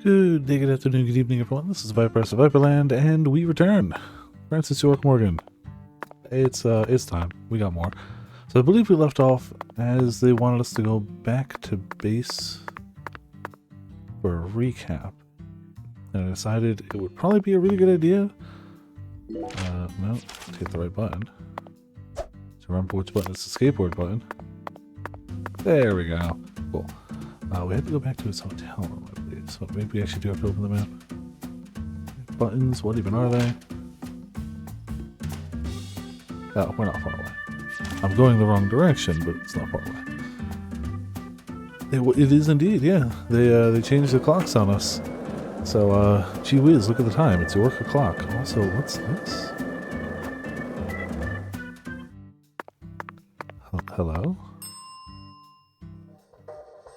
Good day, good afternoon, good evening, everyone. This is Viper's of Viperland, and we return. Francis York Morgan. It's time. We got more. So I believe we left off as they wanted us to go back to base for a recap. And I decided it would probably be a really good idea. No, hit the right button. So remember which button is the skateboard button. There we go. Cool. We had to go back to his hotel room, I believe. So maybe we actually do have to open the map. Buttons, what even are they? Oh, we're not far away. I'm going the wrong direction, but it's not far away. It is indeed, yeah. They changed the clocks on us. So, gee whiz, look at the time. It's York o'clock. Also, what's this? Hello?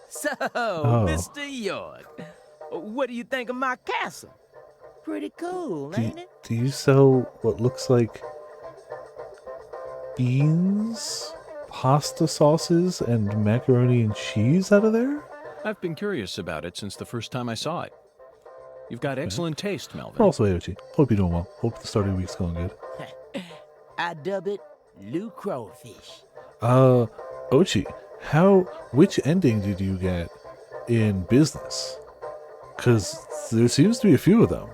So, Mr. York, what do you think of my castle? Pretty cool, ain't it? Do you sell what looks like beans, pasta sauces, and macaroni and cheese out of there? I've been curious about it since the first time I saw it. You've got excellent taste, Melvin. Also, Ochi. Hope you're doing well. Hope the start of the week's going good. I dub it Lou Crowfish. Ochi, which ending did you get in business? Because there seems to be a few of them.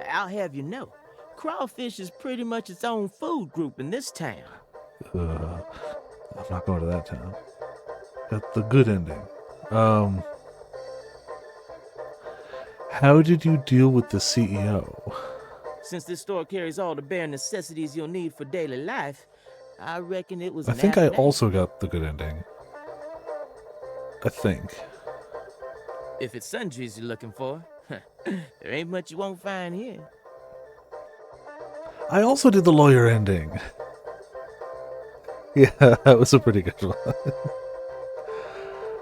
I'll have you know, crawfish is pretty much its own food group in this town. I'm not going to that town. Got the good ending. How did you deal with the CEO? Since this store carries all the bare necessities you'll need for daily life, I reckon it was I think I also got the good ending. I think. If it's sundries you're looking for, there ain't much you won't find here. I also did the lawyer ending. Yeah, that was a pretty good one.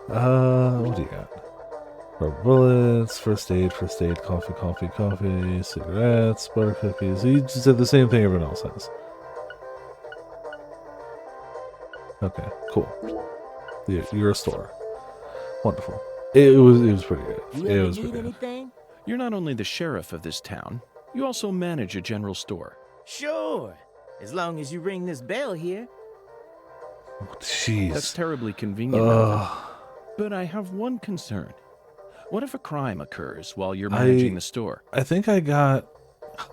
What do you got? Rubber bullets, first aid, coffee, cigarettes, butter cookies. You just did the same thing everyone else has. Okay, cool. You're a store. Wonderful. It was pretty good. You ever need anything? You're not only the sheriff of this town, you also manage a general store. Sure, as long as you ring this bell here. Jeez. That's terribly convenient, Melvin. But I have one concern. What if a crime occurs while you're managing the store? I think I got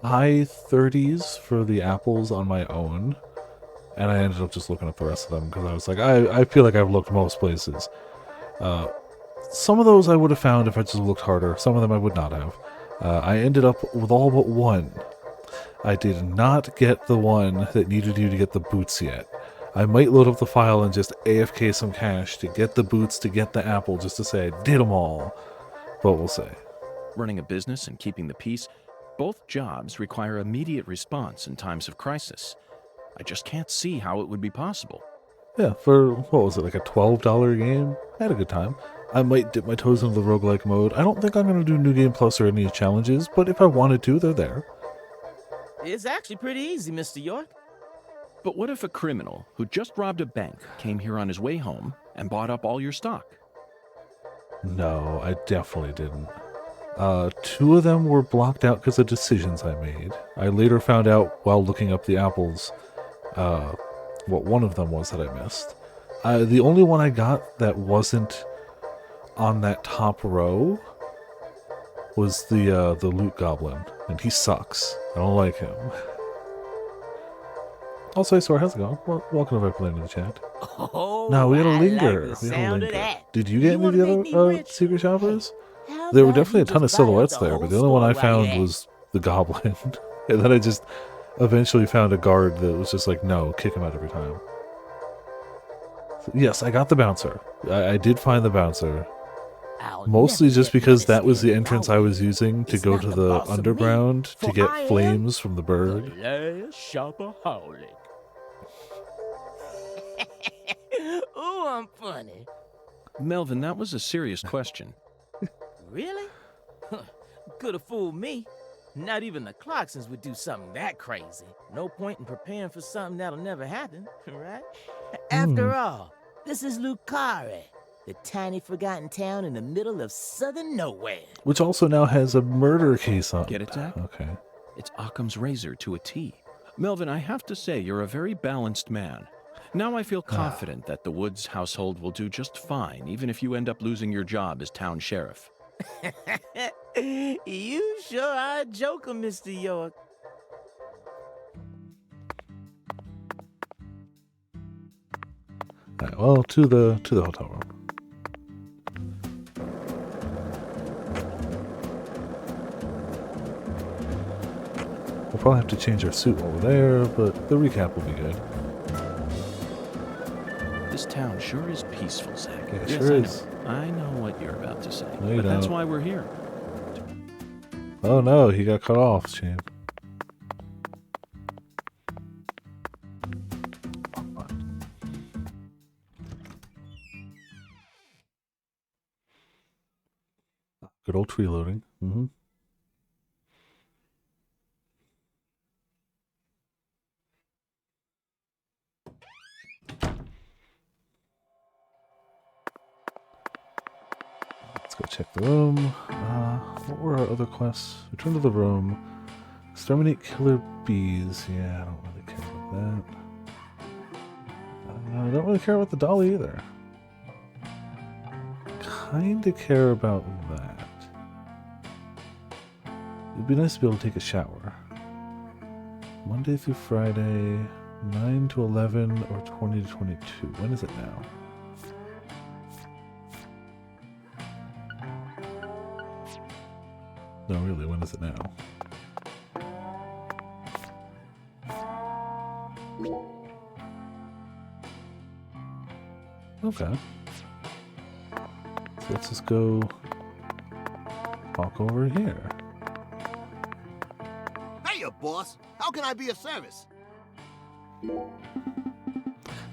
high 30s for the apples on my own, and I ended up just looking up the rest of them because I was like, I feel like I've looked most places. Some of those I would have found if I just looked harder. Some of them I would not have. I ended up with all but one. I did not get the one that needed you to get the boots yet. I might load up the file and just AFK some cash to get the boots, to get the apple, just to say I did them all. But we'll see. Running a business and keeping the peace, both jobs require immediate response in times of crisis. I just can't see how it would be possible. Yeah, for, what was it, like a $12 game? I had a good time. I might dip my toes into the roguelike mode. I don't think I'm going to do New Game Plus or any challenges, but if I wanted to, they're there. It's actually pretty easy, Mr. York. But what if a criminal who just robbed a bank came here on his way home and bought up all your stock? No, I definitely didn't. Two of them were blocked out because of decisions I made. I later found out while looking up the apples, what one of them was that I missed. The only one I got that wasn't on that top row was the loot goblin, and he sucks. I don't like him. Also, hey, Sora, how's it going? Welcome to Viperland in the chat. Oh, No, we gotta I linger. Like We the gotta sound linger. of that. Did you get any of wanna the make me other rich? secret shoppers? How There were about definitely you a ton of just buy up silhouettes the there, whole but the only one I store while you're found at was the goblin. And then I just eventually found a guard that was just like, no, kick him out every time. So, yes, I got the bouncer. I did find the bouncer. I'll Mostly never just get because rid of that was the standing entrance out I was using to It's go not to the the boss of me, underground to for get I am flames from the The bird. last shopaholic. Ooh, I'm funny. Melvin, that was a serious question. Really? Could have fooled me. Not even the Clarksons would do something that crazy. No point in preparing for something that'll never happen, right? After all, this is Lucari, The tiny forgotten town in the middle of southern nowhere. Which also now has a murder case on. Get it, Zach? Okay. It's Occam's razor to a T. Melvin, I have to say you're a very balanced man. Now I feel confident that the Woods household will do just fine, even if you end up losing your job as town sheriff. You sure are a joker, Mr. York. All right, well, to the hotel room. We'll probably have to change our suit while we're there, but the recap will be good. This town sure is peaceful, Zach. Yeah, Yes, sure I is. know. I know what you're about to say, No, you but that's don't. why we're here. Oh no, he got cut off, shame. Good old tree loading. Mm-hmm. Let's go check the room. What were our other quests? Return to the room. Exterminate killer bees. Yeah, I don't really care about that. I don't really care about the dolly either. Kinda care about that. It'd be nice to be able to take a shower. Monday through Friday, 9 to 11 or 20 to 22. When is it now? No, really, when is it now? Okay. So let's just go walk over here. Hiya, boss. How can I be of service?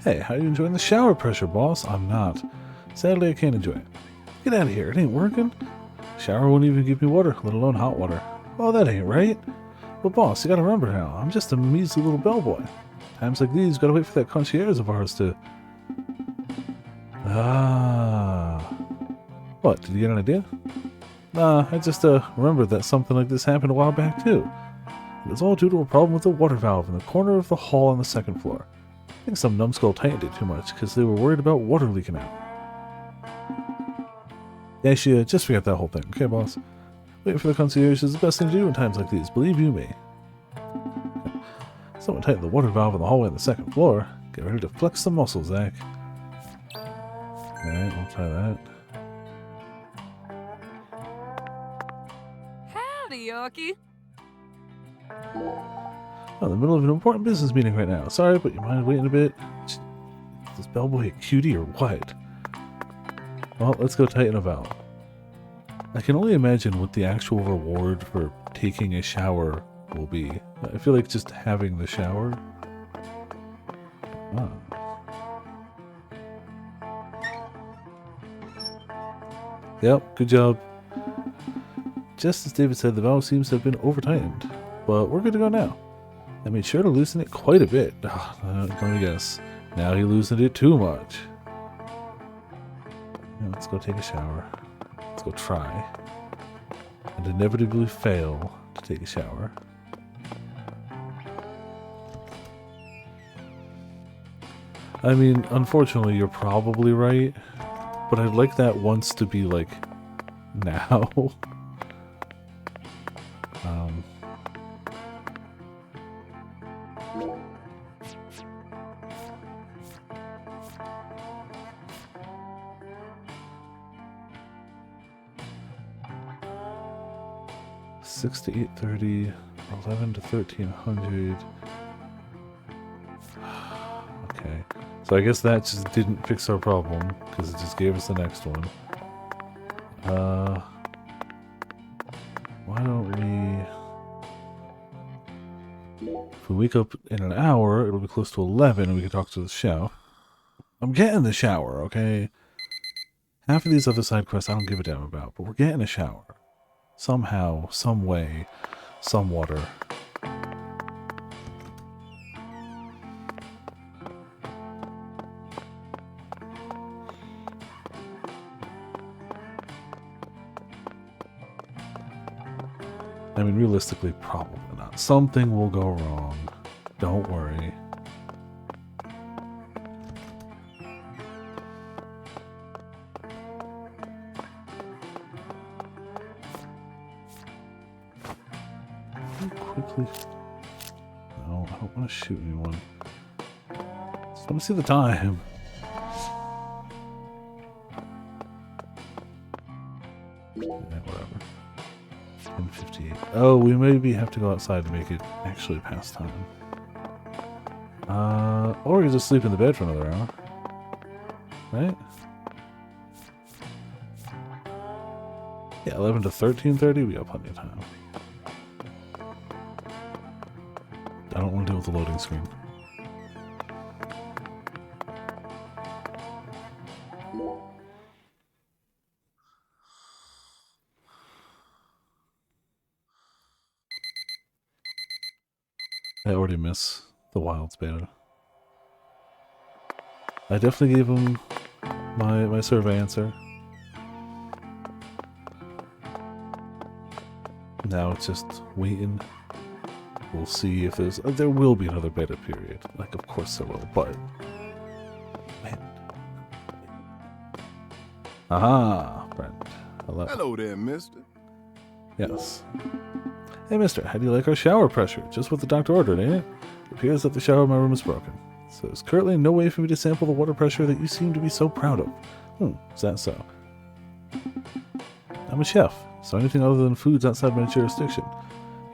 Hey, how you enjoying the shower pressure, boss? I'm not. Sadly, I can't enjoy it. Get out of here. It ain't working. Shower won't even give me water, let alone hot water. Oh, that ain't right. But boss, you gotta remember now, I'm just a measly little bellboy. Times like these, gotta wait for that concierge of ours to... Ah. What, did you get an idea? Nah, I just remembered that something like this happened a while back too. It was all due to a problem with the water valve in the corner of the hall on the second floor. I think some numbskull tightened it too much because they were worried about water leaking out. Yeah, just forget that whole thing, okay, boss? Waiting for the concierge is the best thing to do in times like these, believe you me. Someone tightened the water valve in the hallway on the second floor. Get ready to flex some muscles, Zach. Alright, we'll try that. Howdy, Yorkie. I'm in the middle of an important business meeting right now. Sorry, but you mind waiting a bit? Is this bellboy a cutie or what? Well, let's go tighten a valve. I can only imagine what the actual reward for taking a shower will be. I feel like just having the shower. Ah. Yep, good job. Just as David said, the valve seems to have been over-tightened, but we're good to go now. I made sure to loosen it quite a bit. Let me guess. Now he loosened it too much. Now let's go take a shower. Let's go try. And inevitably fail to take a shower. I mean, unfortunately, you're probably right. But I'd like that once to be, like, now. Six to 8:30, 11 to 1300. Okay, so I guess that just didn't fix our problem because it just gave us the next one. Why don't we? If we wake up in an hour, it'll be close to 11, and we can talk to the chef. I'm getting the shower, okay? Half of these other side quests I don't give a damn about, but we're getting a shower. Somehow, some way, some water. I mean, realistically, probably not. Something will go wrong. Don't worry. Quickly. No, I don't want to shoot anyone. Just want to see the time. Yeah, whatever. 10:58. Oh, we maybe have to go outside to make it actually past time. Or we could just sleep in the bed for another hour. Right? Yeah, 11 to 13:30, we got plenty of time. I don't want to deal with the loading screen. I already miss the Wilds beta. I definitely gave him my survey answer. Now it's just waiting. We'll see if there will be another beta period. Like, of course there will, but... Man. Aha, friend. Hello. Hello there, mister. Yes. Hey, mister, how do you like our shower pressure? Just what the doctor ordered, ain't it? It appears that the shower in my room is broken. So there's currently no way for me to sample the water pressure that you seem to be so proud of. Is that so? I'm a chef, so anything other than food's outside my jurisdiction.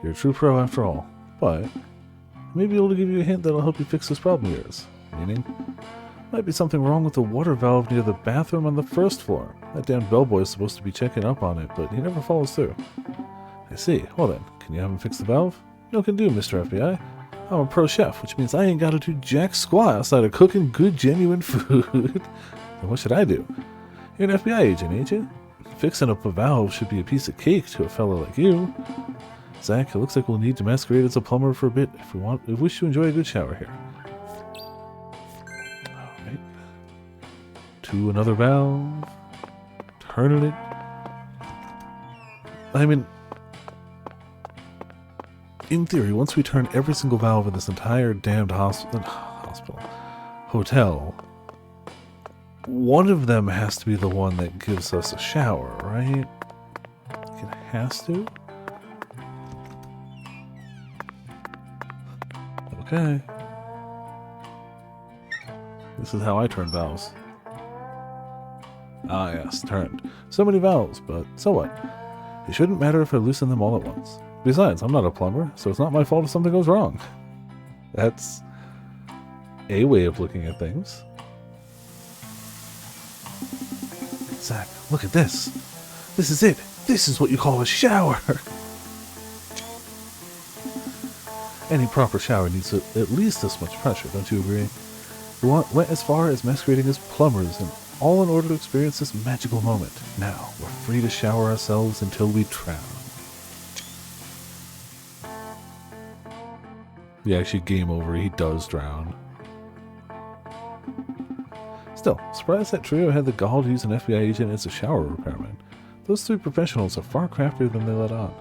You're a true pro after all. But I may be able to give you a hint that'll help you fix this problem of yours. Meaning, might be something wrong with the water valve near the bathroom on the first floor. That damn bellboy is supposed to be checking up on it, but he never follows through. I see. Well then, can you have him fix the valve? No can do, Mr. FBI. I'm a pro chef, which means I ain't gotta do jack squat outside of cooking good, genuine food. Then what should I do? You're an FBI agent, ain't you? Fixing up a valve should be a piece of cake to a fellow like you. Zach, it looks like we'll need to masquerade as a plumber for a bit if we wish to enjoy a good shower here. Alright. To another valve. Turning it. I mean, in theory, once we turn every single valve in this entire damned hotel, one of them has to be the one that gives us a shower, right? Like it has to? Okay. This is how I turn valves. Ah yes, turned. So many valves, but so what? It shouldn't matter if I loosen them all at once. Besides, I'm not a plumber, so it's not my fault if something goes wrong. That's a way of looking at things. Zach, look at this. This is it. This is what you call a shower. Any proper shower needs at least this much pressure, don't you agree? We went as far as masquerading as plumbers, and all in order to experience this magical moment. Now, we're free to shower ourselves until we drown. Yeah, actually, game over. He does drown. Still, surprised that trio had the gall to use an FBI agent as a shower repairman. Those three professionals are far craftier than they let on.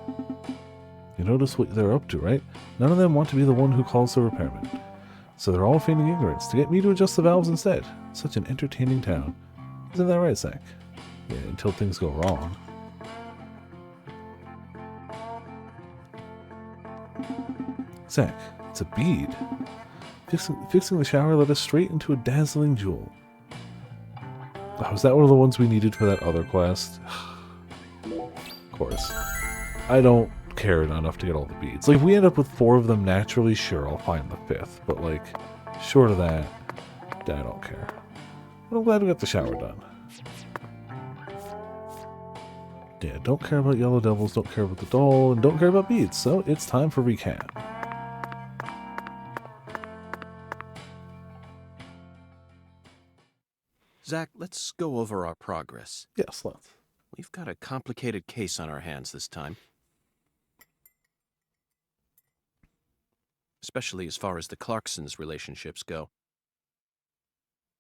You notice what they're up to, right? None of them want to be the one who calls the repairman. So they're all feigning ignorance to get me to adjust the valves instead. Such an entertaining town. Isn't that right, Zach? Yeah, until things go wrong. Zach, it's a bead. Fixing the shower led us straight into a dazzling jewel. Oh, was that one of the ones we needed for that other quest? Of course. I don't care enough to get all the beads. Like, if we end up with 4 of them naturally, sure, I'll find the 5th. But, like, short of that, I don't care. But I'm glad we got the shower done. Yeah, don't care about yellow devils, don't care about the doll, and don't care about beads. So, it's time for recap. Zach, let's go over our progress. Yes, let's. We've got a complicated case on our hands this time. Especially as far as the Clarksons' relationships go.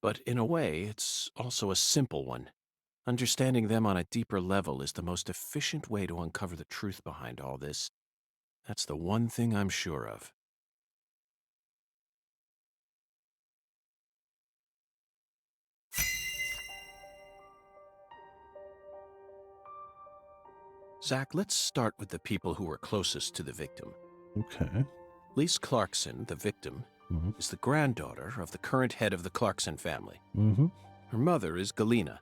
But in a way, it's also a simple one. Understanding them on a deeper level is the most efficient way to uncover the truth behind all this. That's the one thing I'm sure of. Zach, let's start with the people who were closest to the victim. Okay. Lise Clarkson, the victim, Mm-hmm. is the granddaughter of the current head of the Clarkson family. Mm-hmm. Her mother is Galena,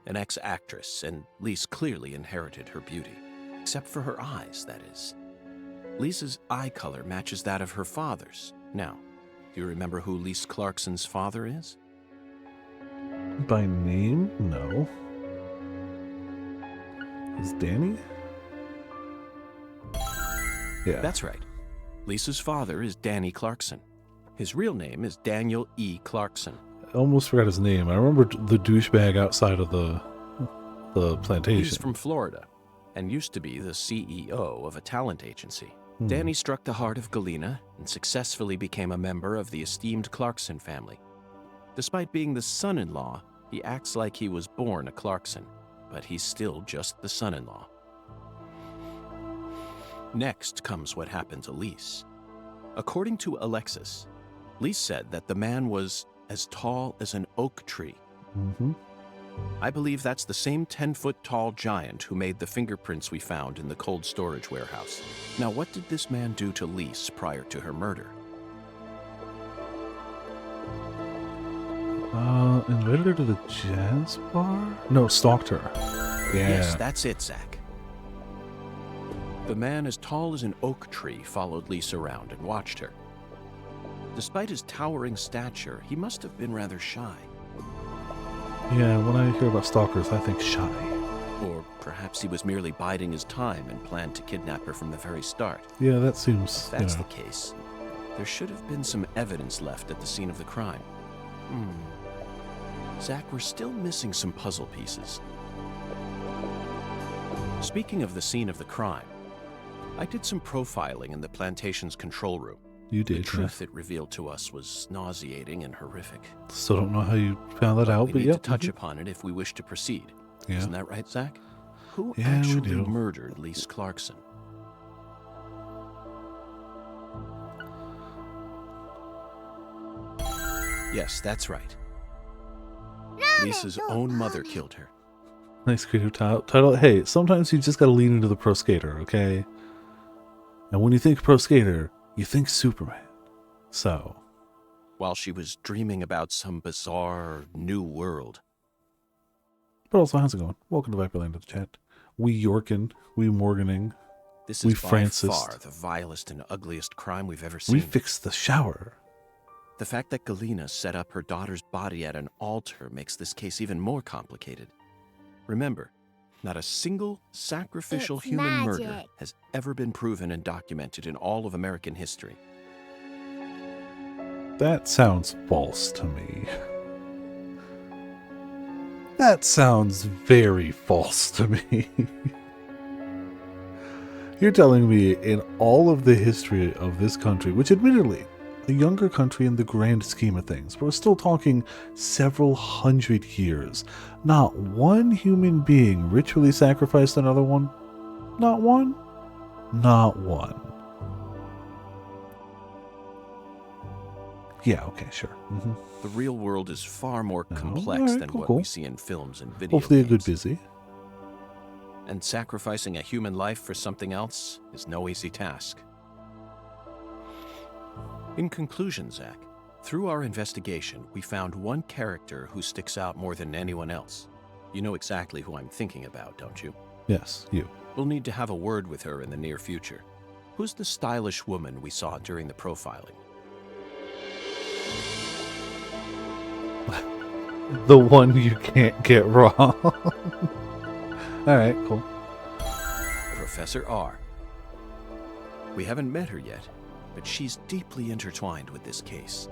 an ex-actress, and Lise clearly inherited her beauty. Except for her eyes, that is. Lisa's eye color matches that of her father's. Now, do you remember who Lise Clarkson's father is? By name? No. Is Danny? Yeah. That's right. Lisa's father is Danny Clarkson. His real name is Daniel E. Clarkson. I almost forgot his name. I remember the douchebag outside of the plantation. He's from Florida and used to be the CEO of a talent agency. Hmm. Danny struck the heart of Galena and successfully became a member of the esteemed Clarkson family. Despite being the son-in-law, he acts like he was born a Clarkson, but he's still just the son-in-law. Next comes what happened to Lise. According to Alexis, Lise said that the man was as tall as an oak tree. Mm-hmm. I believe that's the same 10-foot-tall giant who made the fingerprints we found in the cold storage warehouse. Now, what did this man do to Lise prior to her murder? Invited her to the jazz bar? No, stalked her. Yeah. Yes, that's it, Zach. The man as tall as an oak tree followed Lise around and watched her. Despite his towering stature, he must have been rather shy. Yeah, when I hear about stalkers, I think shy. Or perhaps he was merely biding his time and planned to kidnap her from the very start. Yeah, that seems, If that's the case, there should have been some evidence left at the scene of the crime. Zach, we're still missing some puzzle pieces. Speaking of the scene of the crime, I did some profiling in the plantation's control room. You The did, truth it revealed to us was nauseating and horrific. Still don't know how you found that out, We but need yeah. to touch upon it if we wish to proceed. Yeah. Isn't that right, Zach? Who Yeah, we actually do. murdered Lise Clarkson? Yes, that's right. Lisa's own mother killed her. Nice creative title. Hey, sometimes you just gotta lean into the pro skater, okay? And when you think pro skater, you think Superman. So, While she was dreaming about some bizarre new world. but also, how's it going? Welcome to Viperland to the chat. We Yorkin, we Morganing, This We is by Francis. far the vilest and ugliest crime we've ever seen. we fixed the shower. The fact that Galena set up her daughter's body at an altar makes this case even more complicated. Remember, not a single sacrificial It's human murder magic. has ever been proven and documented in all of American history. That sounds false to me. That sounds very false to me. You're telling me in all of the history of this country, which admittedly, a younger country in the grand scheme of things, but we're still talking several hundred years, not one human being ritually sacrificed another one? Not one? Not one. Yeah, okay, sure. Mm-hmm. The real world is far more Oh, complex alright, than cool, what cool. we see in films and video Hopefully a games. good busy. And sacrificing a human life for something else is no easy task. In conclusion, Zach, through our investigation, we found one character who sticks out more than anyone else. You know exactly who I'm thinking about, don't you? Yes, you. We'll need to have a word with her in the near future. Who's the stylish woman we saw during the profiling? The one you can't get wrong. Alright, cool. Professor R. We haven't met her yet, but she's deeply intertwined with this case.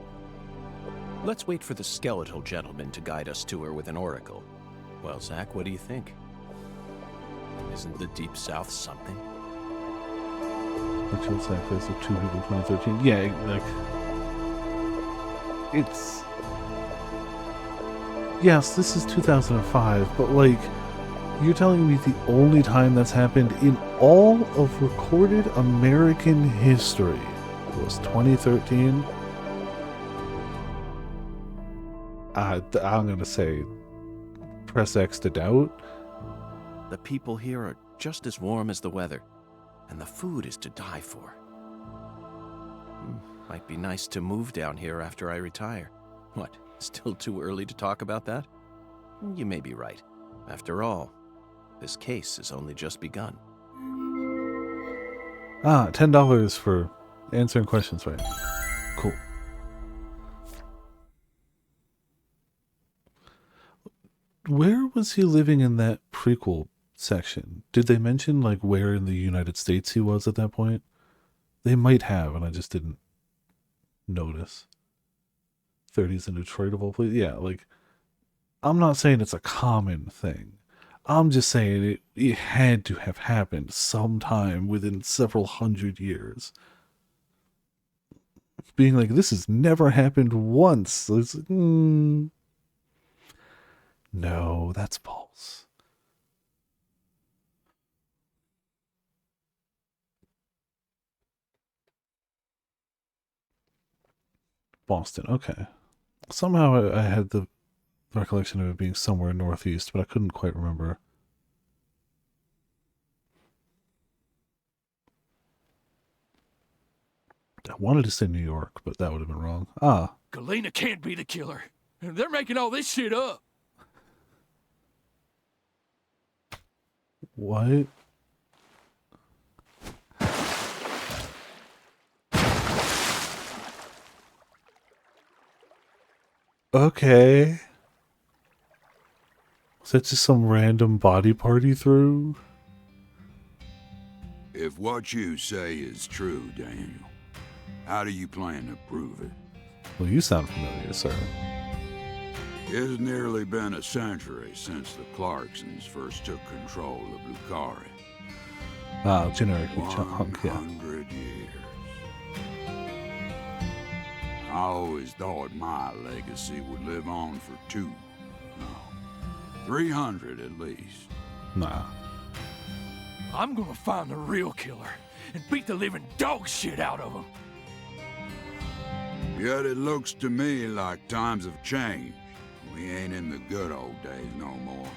Let's wait for the skeletal gentleman to guide us to her with an oracle. Well, Zach, what do you think? Isn't the Deep South something? Ritual sacrifice of 2 people 2013. Yeah, like... It's... Yes, this is 2005, but like... You're telling me the only time that's happened in all of recorded American history was 2013? I'm going to say press X to doubt. The people here are just as warm as the weather, and the food is to die for. Might be nice to move down here after I retire. What, still too early to talk about that? You may be right. After all, this case has only just begun. $10 for answering questions right. Cool. Where was he living in that prequel section? Did they mention, like, where in the United States he was at that point? They might have, and I just didn't notice. 30s in Detroit of all places. Yeah, like, I'm not saying it's a common thing. I'm just saying it had to have happened sometime within several hundred years. Being like, this has never happened once. It's, no, that's false. Boston, okay. Somehow I had the recollection of it being somewhere northeast, but I couldn't quite remember. I wanted to say New York, but that would have been wrong. Galena can't be the killer. They're making all this shit up. What? Okay. Was that just some random body party through? If what you say is true, Daniel, how do you plan to prove it? Well, you sound familiar, sir. It's nearly been a century since the Clarksons first took control of Lucari. Generically chunk, yeah. 100 years. I always thought my legacy would live on for 300 at least. Nah. I'm gonna find the real killer and beat the living dog shit out of him. Yet it looks to me like times have changed. We ain't in the good old days no more.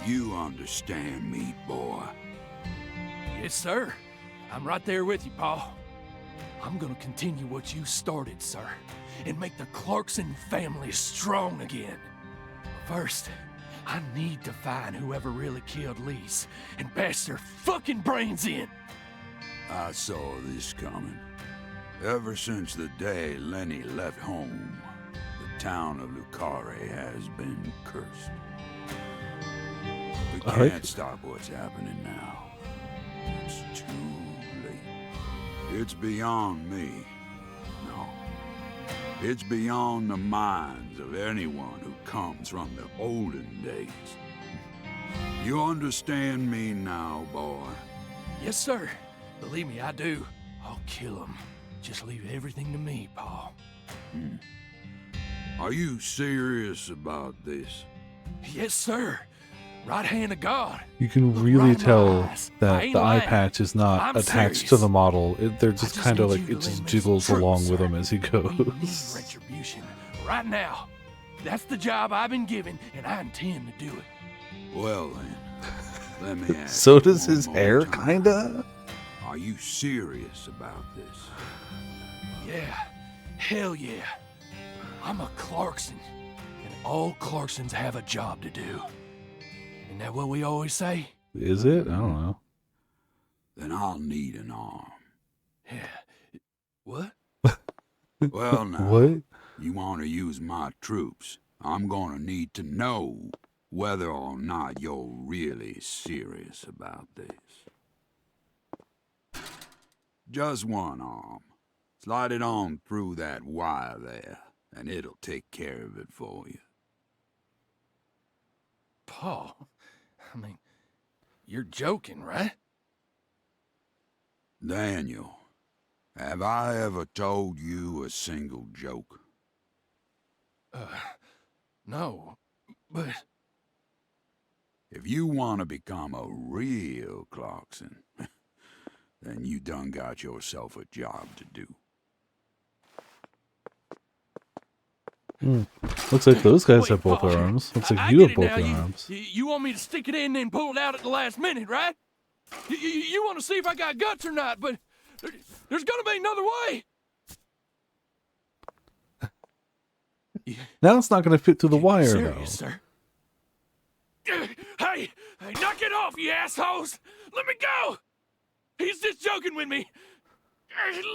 You understand me, boy? Yes, sir. I'm right there with you, Paul. I'm gonna continue what you started, sir, and make the Clarkson family strong again. First, I need to find whoever really killed Lise and bash their fucking brains in. I saw this coming. Ever since the day Lenny left home, the town of Lucari has been cursed. We can't stop what's happening now. It's too late. It's beyond me. No. It's beyond the minds of anyone who comes from the olden days. You understand me now, boy? Yes, sir. Believe me, I do. I'll kill him. Just leave everything to me, Paul. Are you serious about this? Yes, sir. Right hand of God. You can Look really right in my tell eyes. I that ain't the eye lying. patch is not I'm attached to serious. the model. They're just just kind of need like, you it to just lead me jiggles some along troops, with sir. him as he We need goes. retribution right now. That's the job I've been given, and I intend to do it. Well then, let me ask So you does one his more hair, time. kinda? Are you serious about this? Yeah, hell yeah. I'm a Clarkson, and all Clarksons have a job to do. Isn't that what we always say? Is it? I don't know. Then I'll need an arm. Yeah. What? Well now, What? you want to use my troops, I'm gonna need to know whether or not you're really serious about this. Just one arm. Slide it on through that wire there, and it'll take care of it for you. Paul, I mean, you're joking, right? Daniel, have I ever told you a single joke? No, but If you want to become a real Clarkson, then you done got yourself a job to do. Looks like those guys have both Paul. their arms. Looks like I you get have it both now. your arms. You want me to stick it in and pull it out at the last minute, right? You want to see if I got guts or not, but there's gonna be another way. Now it's not going to fit through the wire, Serious, though. sir. Hey, knock it off, you assholes! Let me go! He's just joking with me.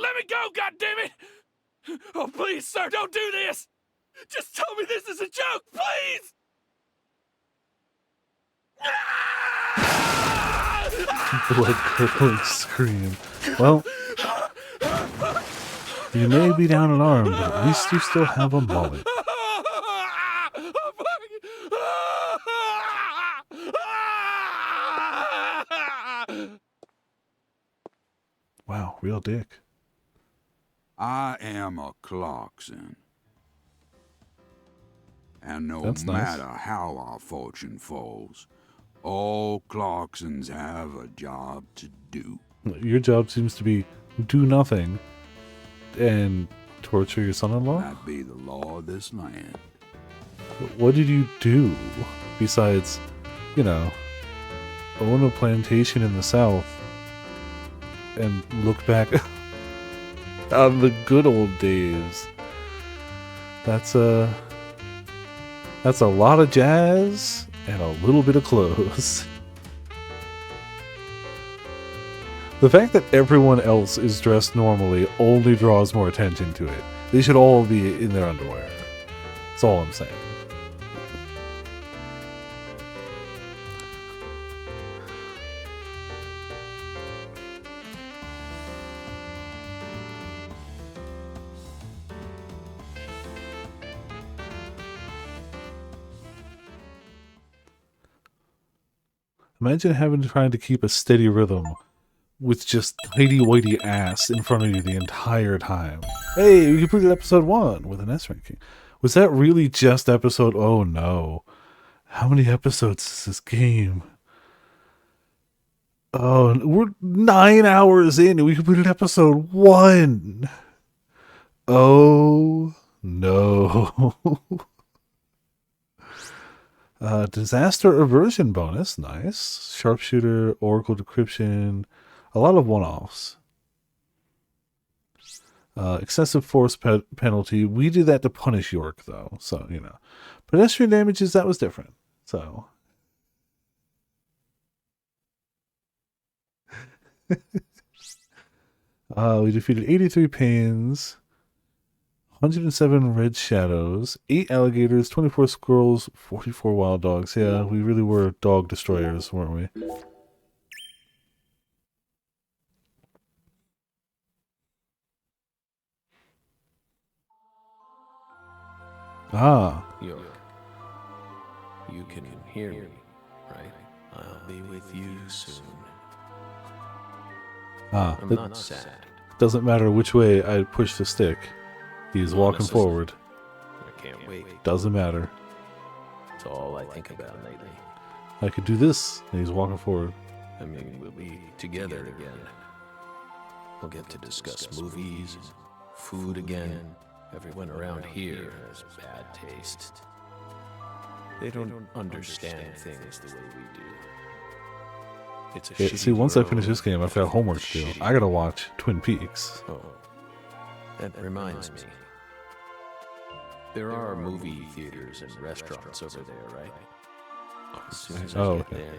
Let me go, goddammit! Oh, please, sir, don't do this! Just tell me this is a joke, please! Blood-curdling scream. Well, you may be down an arm, but at least you still have a mullet. Wow, real dick. I am a Clarkson. And no That's nice. matter how our fortune falls, all Clarksons have a job to do. Your job seems to be do nothing and torture your son-in-law? That be the law of this land. What did you do besides, you know, own a plantation in the South and look back on the good old days? That's a lot of jazz and a little bit of clothes. The fact that everyone else is dressed normally only draws more attention to it. They should all be in their underwear. That's all I'm saying. Imagine trying to keep a steady rhythm with just tighty-whitey ass in front of you the entire time. Hey, we completed episode 1 with an S ranking. Was that really just episode... Oh no. How many episodes is this game? Oh, we're 9 hours in and we completed episode 1. Oh no. Disaster aversion bonus, nice. Sharpshooter, oracle decryption, a lot of one-offs. Excessive force penalty. We did that to punish York, though, so, you know. Pedestrian damages, that was different, so. We defeated 83 pains, 107 red shadows, 8 alligators, 24 squirrels, 44 wild dogs. Yeah, we really were dog destroyers, weren't we? Ah. York, you can hear me, right? I'll be with you soon. Ah. I'm not sad. Doesn't matter which way I push the stick. He's walking forward. I can't wait. Doesn't matter. It's all I think about lately. I could do this, and he's walking forward. I mean, we'll be together again. We'll get to discuss movies and food again. Everyone around here has bad taste. They don't understand things the way we do. It's a shitty See, once I world, finish this game, I've got homework to do. I gotta watch Twin Peaks. Oh, that reminds me. There are movie theaters and restaurants over there, right? As soon as I Oh, get okay. there,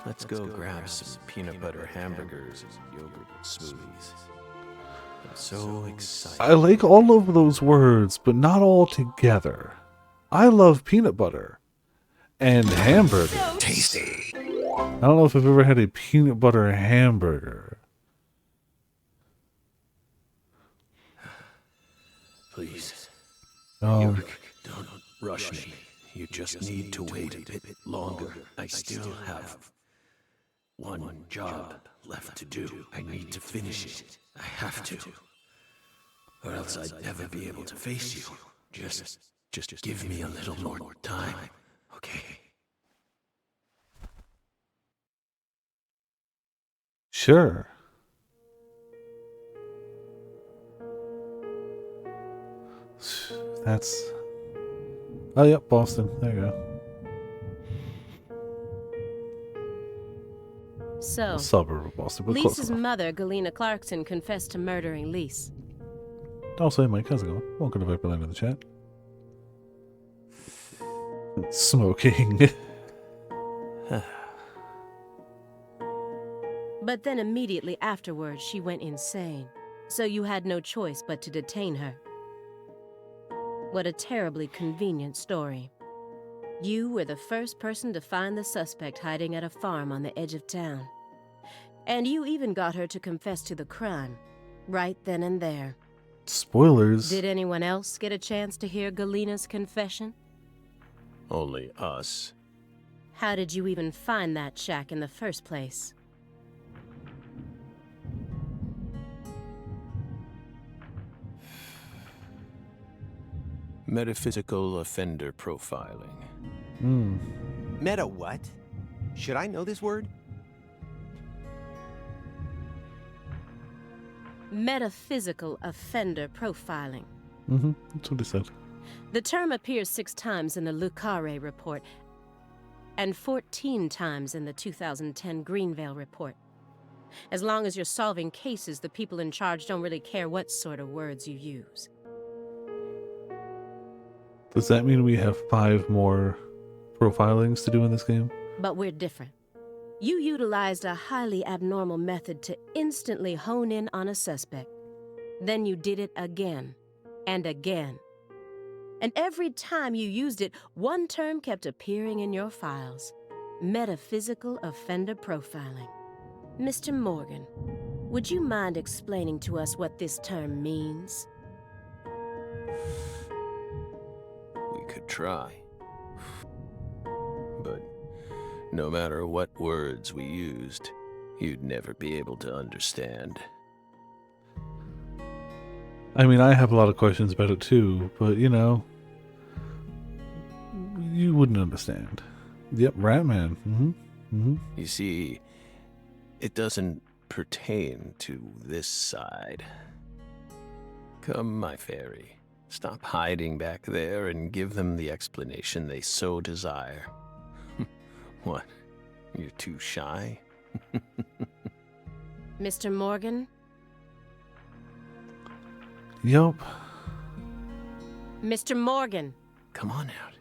let's go grab some peanut butter hamburgers and yogurt smoothies. I'm so excited. I like all of those words, but not all together. I love peanut butter and hamburger. Tasty. I don't know if I've ever had a peanut butter hamburger. Please, Um, don't rush me. You just need to wait a bit longer. I still have one job left to do. I need to finish it. I have to. Or else I'd never be able to face you. Just give me a little more time, okay? Sure. That's... Oh, yep, Boston. There you go. So, A suburb of Boston, but close Lisa's enough. mother, Galena Clarkson, confessed to murdering Lise. Also, hey Mike, how's it going? Welcome to Viperland in the chat. Smoking. But then immediately afterwards, she went insane. So you had no choice but to detain her. What a terribly convenient story. You were the first person to find the suspect hiding at a farm on the edge of town. And you even got her to confess to the crime, right then and there. Spoilers. Did anyone else get a chance to hear Galena's confession? Only us. How did you even find that shack in the first place? Metaphysical offender profiling. Meta what? Should I know this word? Metaphysical offender profiling. That's what he said. The term appears 6 times in the Lucare report and 14 times in the 2010 Greenvale report. As long as you're solving cases, the people in charge don't really care what sort of words you use. Does that mean we have 5 more profilings to do in this game? But we're different. You utilized a highly abnormal method to instantly hone in on a suspect. Then you did it again and again. And every time you used it, one term kept appearing in your files. Metaphysical offender profiling. Mr. Morgan, would you mind explaining to us what this term means? We could try. But no matter what words we used, you'd never be able to understand. I mean, I have a lot of questions about it too, but you know, you wouldn't understand. Yep, Ratman. You see, it doesn't pertain to this side. Come, my fairy. Stop hiding back there and give them the explanation they so desire. What? You're too shy? Mr. Morgan? Yup. Mr. Morgan! Come on out.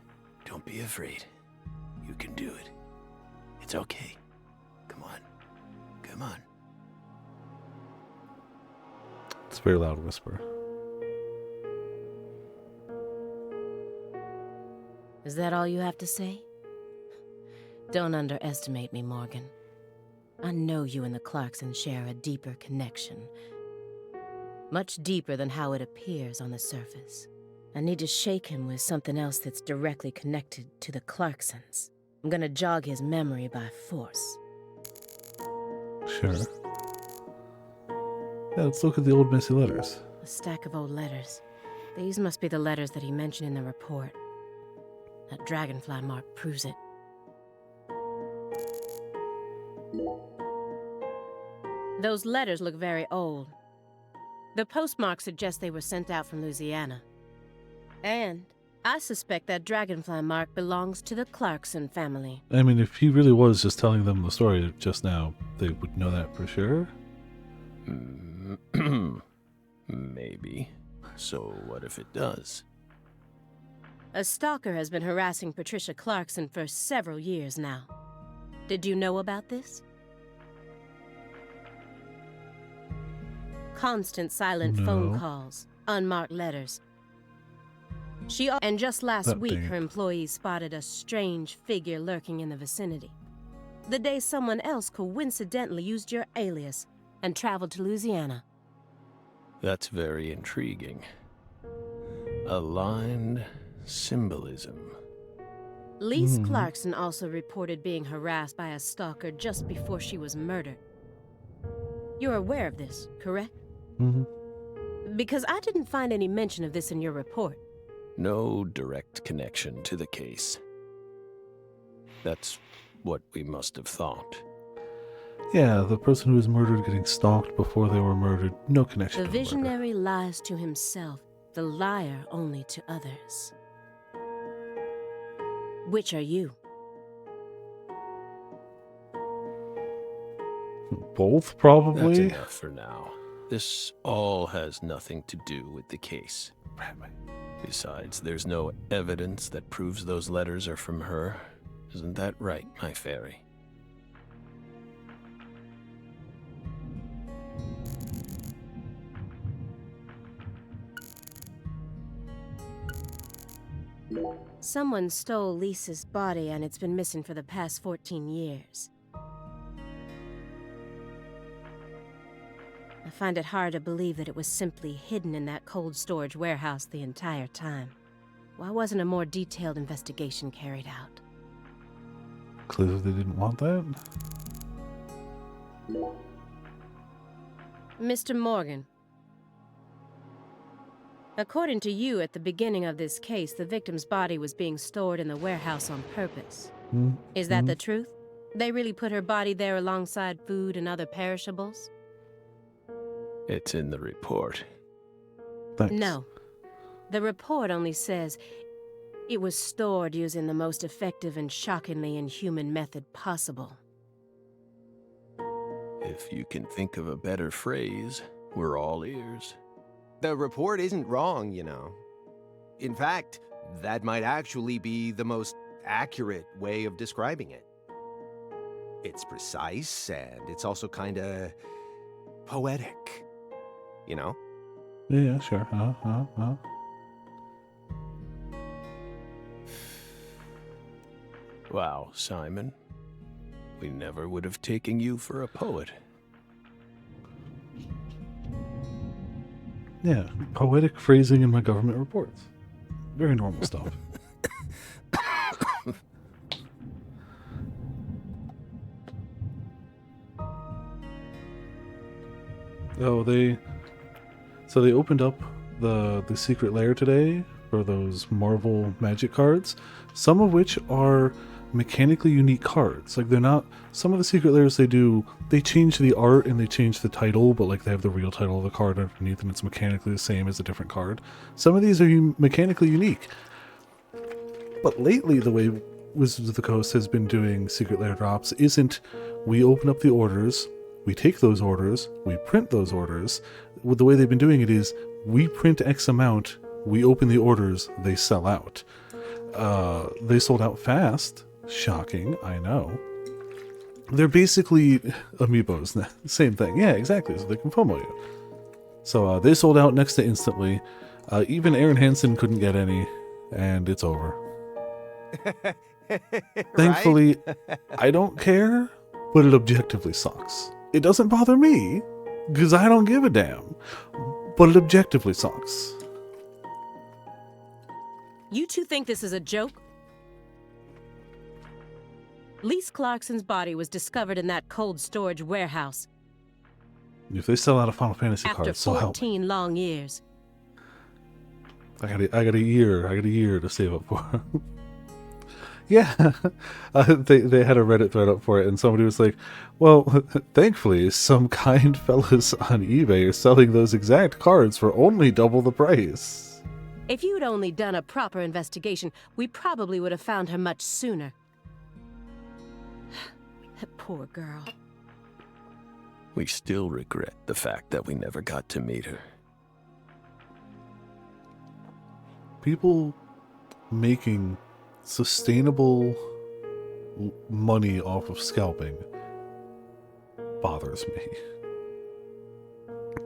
Don't be afraid. You can do it. It's okay. Come on. Come on. It's a very loud whisper. Is that all you have to say? Don't underestimate me, Morgan. I know you and the Clarksons share a deeper connection. Much deeper than how it appears on the surface. I need to shake him with something else that's directly connected to the Clarksons. I'm gonna jog his memory by force. Sure. Yeah, let's look at the old messy letters. A stack of old letters. These must be the letters that he mentioned in the report. That dragonfly mark proves it. Those letters look very old. The postmark suggests they were sent out from Louisiana. And I suspect that dragonfly mark belongs to the Clarkson family. I mean, if he really was just telling them the story just now, they would know that for sure. Maybe. So what if it does? A stalker has been harassing Patricia Clarkson for several years now. Did you know about this? Constant silent phone No. calls, unmarked letters. And just last That week, damn. her employees spotted a strange figure lurking in the vicinity. The day someone else coincidentally used your alias and traveled to Louisiana. That's very intriguing. Aligned symbolism. Lise Clarkson also reported being harassed by a stalker just before she was murdered. You're aware of this, correct? Because I didn't find any mention of this in your report. No direct connection to the case. That's what we must have thought. Yeah, the person who was murdered getting stalked before they were murdered. No connection The to the murder. visionary lies to himself, the liar only to others. Which are you? Both, That's probably. enough for now. This all has nothing to do with the case. Besides, there's no evidence that proves those letters are from her. Isn't that right, my fairy? Someone stole Lisa's body and it's been missing for the past 14 years. I find it hard to believe that it was simply hidden in that cold storage warehouse the entire time. Why wasn't a more detailed investigation carried out? Clearly they didn't want that. Mr. Morgan, according to you, at the beginning of this case, the victim's body was being stored in the warehouse on purpose. Is that the truth? They really put her body there alongside food and other perishables? It's in the report. Thanks. No. The report only says it was stored using the most effective and shockingly inhuman method possible. If you can think of a better phrase, we're all ears. The report isn't wrong, you know. In fact, that might actually be the most accurate way of describing it. It's precise, and it's also kinda poetic. You know? Yeah, sure. Wow, Simon. We never would have taken you for a poet. Yeah, poetic phrasing in my government reports. Very normal stuff. Oh, so they opened up the secret lair today for those Marvel magic cards, some of which are mechanically unique cards. Like, they're not, some of the secret lairs they change the art and they change the title, but like they have the real title of the card underneath and it's mechanically the same as a different card. Some of these are mechanically unique. But lately, the way Wizards of the Coast has been doing secret lair drops isn't we open up the orders, we take those orders, we print those orders. The way they've been doing it is we print X amount, we open the orders, they sell out. They sold out fast. Shocking, I know. They're basically amiibos. Same thing. Yeah, exactly. So they can FOMO you. So they sold out next to instantly. Even Aaron Hansen couldn't get any, and it's over. Thankfully, I don't care, but it objectively sucks. It doesn't bother me, because I don't give a damn. But it objectively sucks. You two think this is a joke? Lise Clarkson's body was discovered in that cold storage warehouse. If they sell out of Final Fantasy After cards, so help. 14 long years. I got a year to save up for. Yeah, they had a Reddit thread up for it, and somebody was like, well, thankfully, some kind fellas on eBay are selling those exact cards for only double the price. If you'd only done a proper investigation, we probably would have found her much sooner. That poor girl. We still regret the fact that we never got to meet her. People making sustainable money off of scalping bothers me.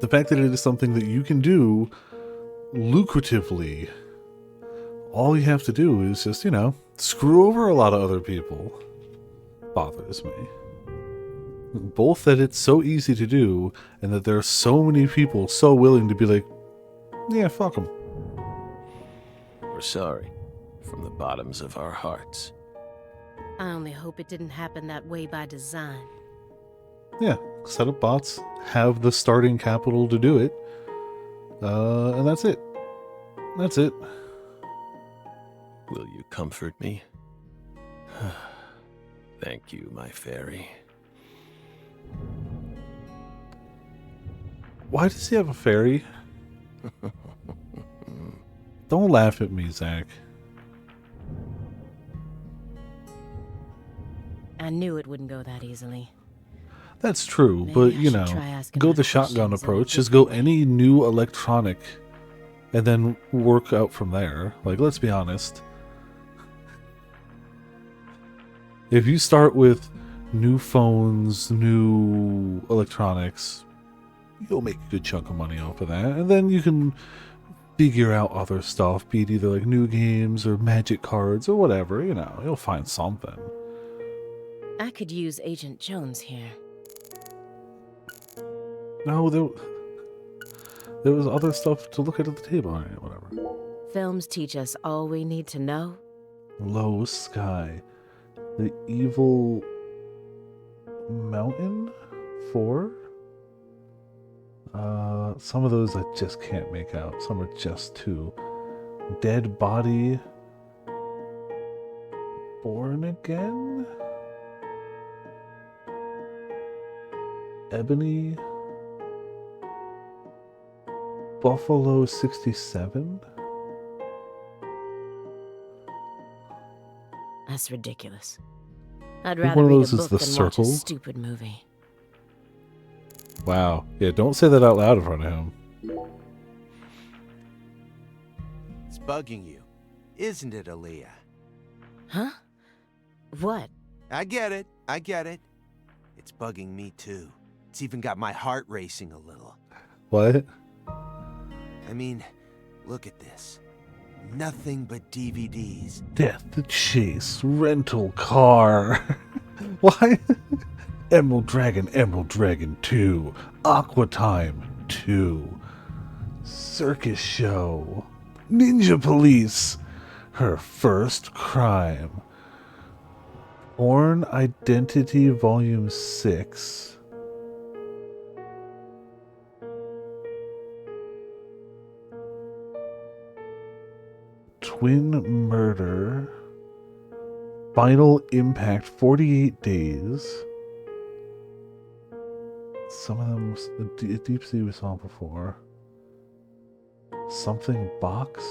The fact that it is something that you can do lucratively, all you have to do is just, screw over a lot of other people, bothers me. Both that it's so easy to do, and that there are so many people so willing to be like, yeah, fuck them. We're sorry, from the bottoms of our hearts. I only hope it didn't happen that way by design. Yeah, set up bots, have the starting capital to do it, and that's it. That's it. Will you comfort me? Thank you, my fairy. Why does he have a fairy? Don't laugh at me, Zach. I knew it wouldn't go that easily. That's true, Maybe but I you should know, try asking go my the shotgun questions in a approach. Just go different way. any new electronic and then work out from there. Like, let's be honest. If you start with new phones, new electronics, you'll make a good chunk of money off of that. And then you can figure out other stuff, be it either like new games or magic cards or whatever, you know, you'll find something. I could use Agent Jones here. No, there was other stuff to look at the table. All right, whatever. Films teach us all we need to know. Low Sky. The Evil Mountain 4? Some of those I just can't make out. Some are just 2. Dead Body. Born Again? Ebony? Buffalo 67? That's ridiculous. I'd think rather one of read those a is book The than Circle. watch a stupid movie. Wow. Yeah, don't say that out loud in front of him. It's bugging you, isn't it, Aaliyah? Huh? What? I get it. I get it. It's bugging me too. It's even got my heart racing a little. What? I mean, look at this. Nothing but DVDs. Death the Chase, rental car. Why? Emerald Dragon 2, Aqua Time 2, Circus Show, Ninja Police, Her First Crime, Born Identity Volume 6, Twin Murder, Final Impact 48 Days. Some of them, Deep Sea we saw before. Something Box?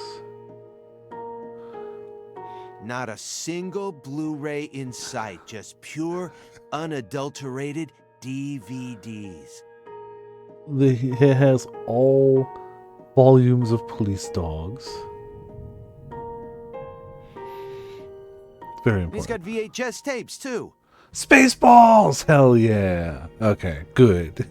Not a single Blu-ray in sight, just pure, unadulterated DVDs. It has all volumes of Police Dogs. Very important. He's got VHS tapes too. Spaceballs! Hell yeah! Okay, good.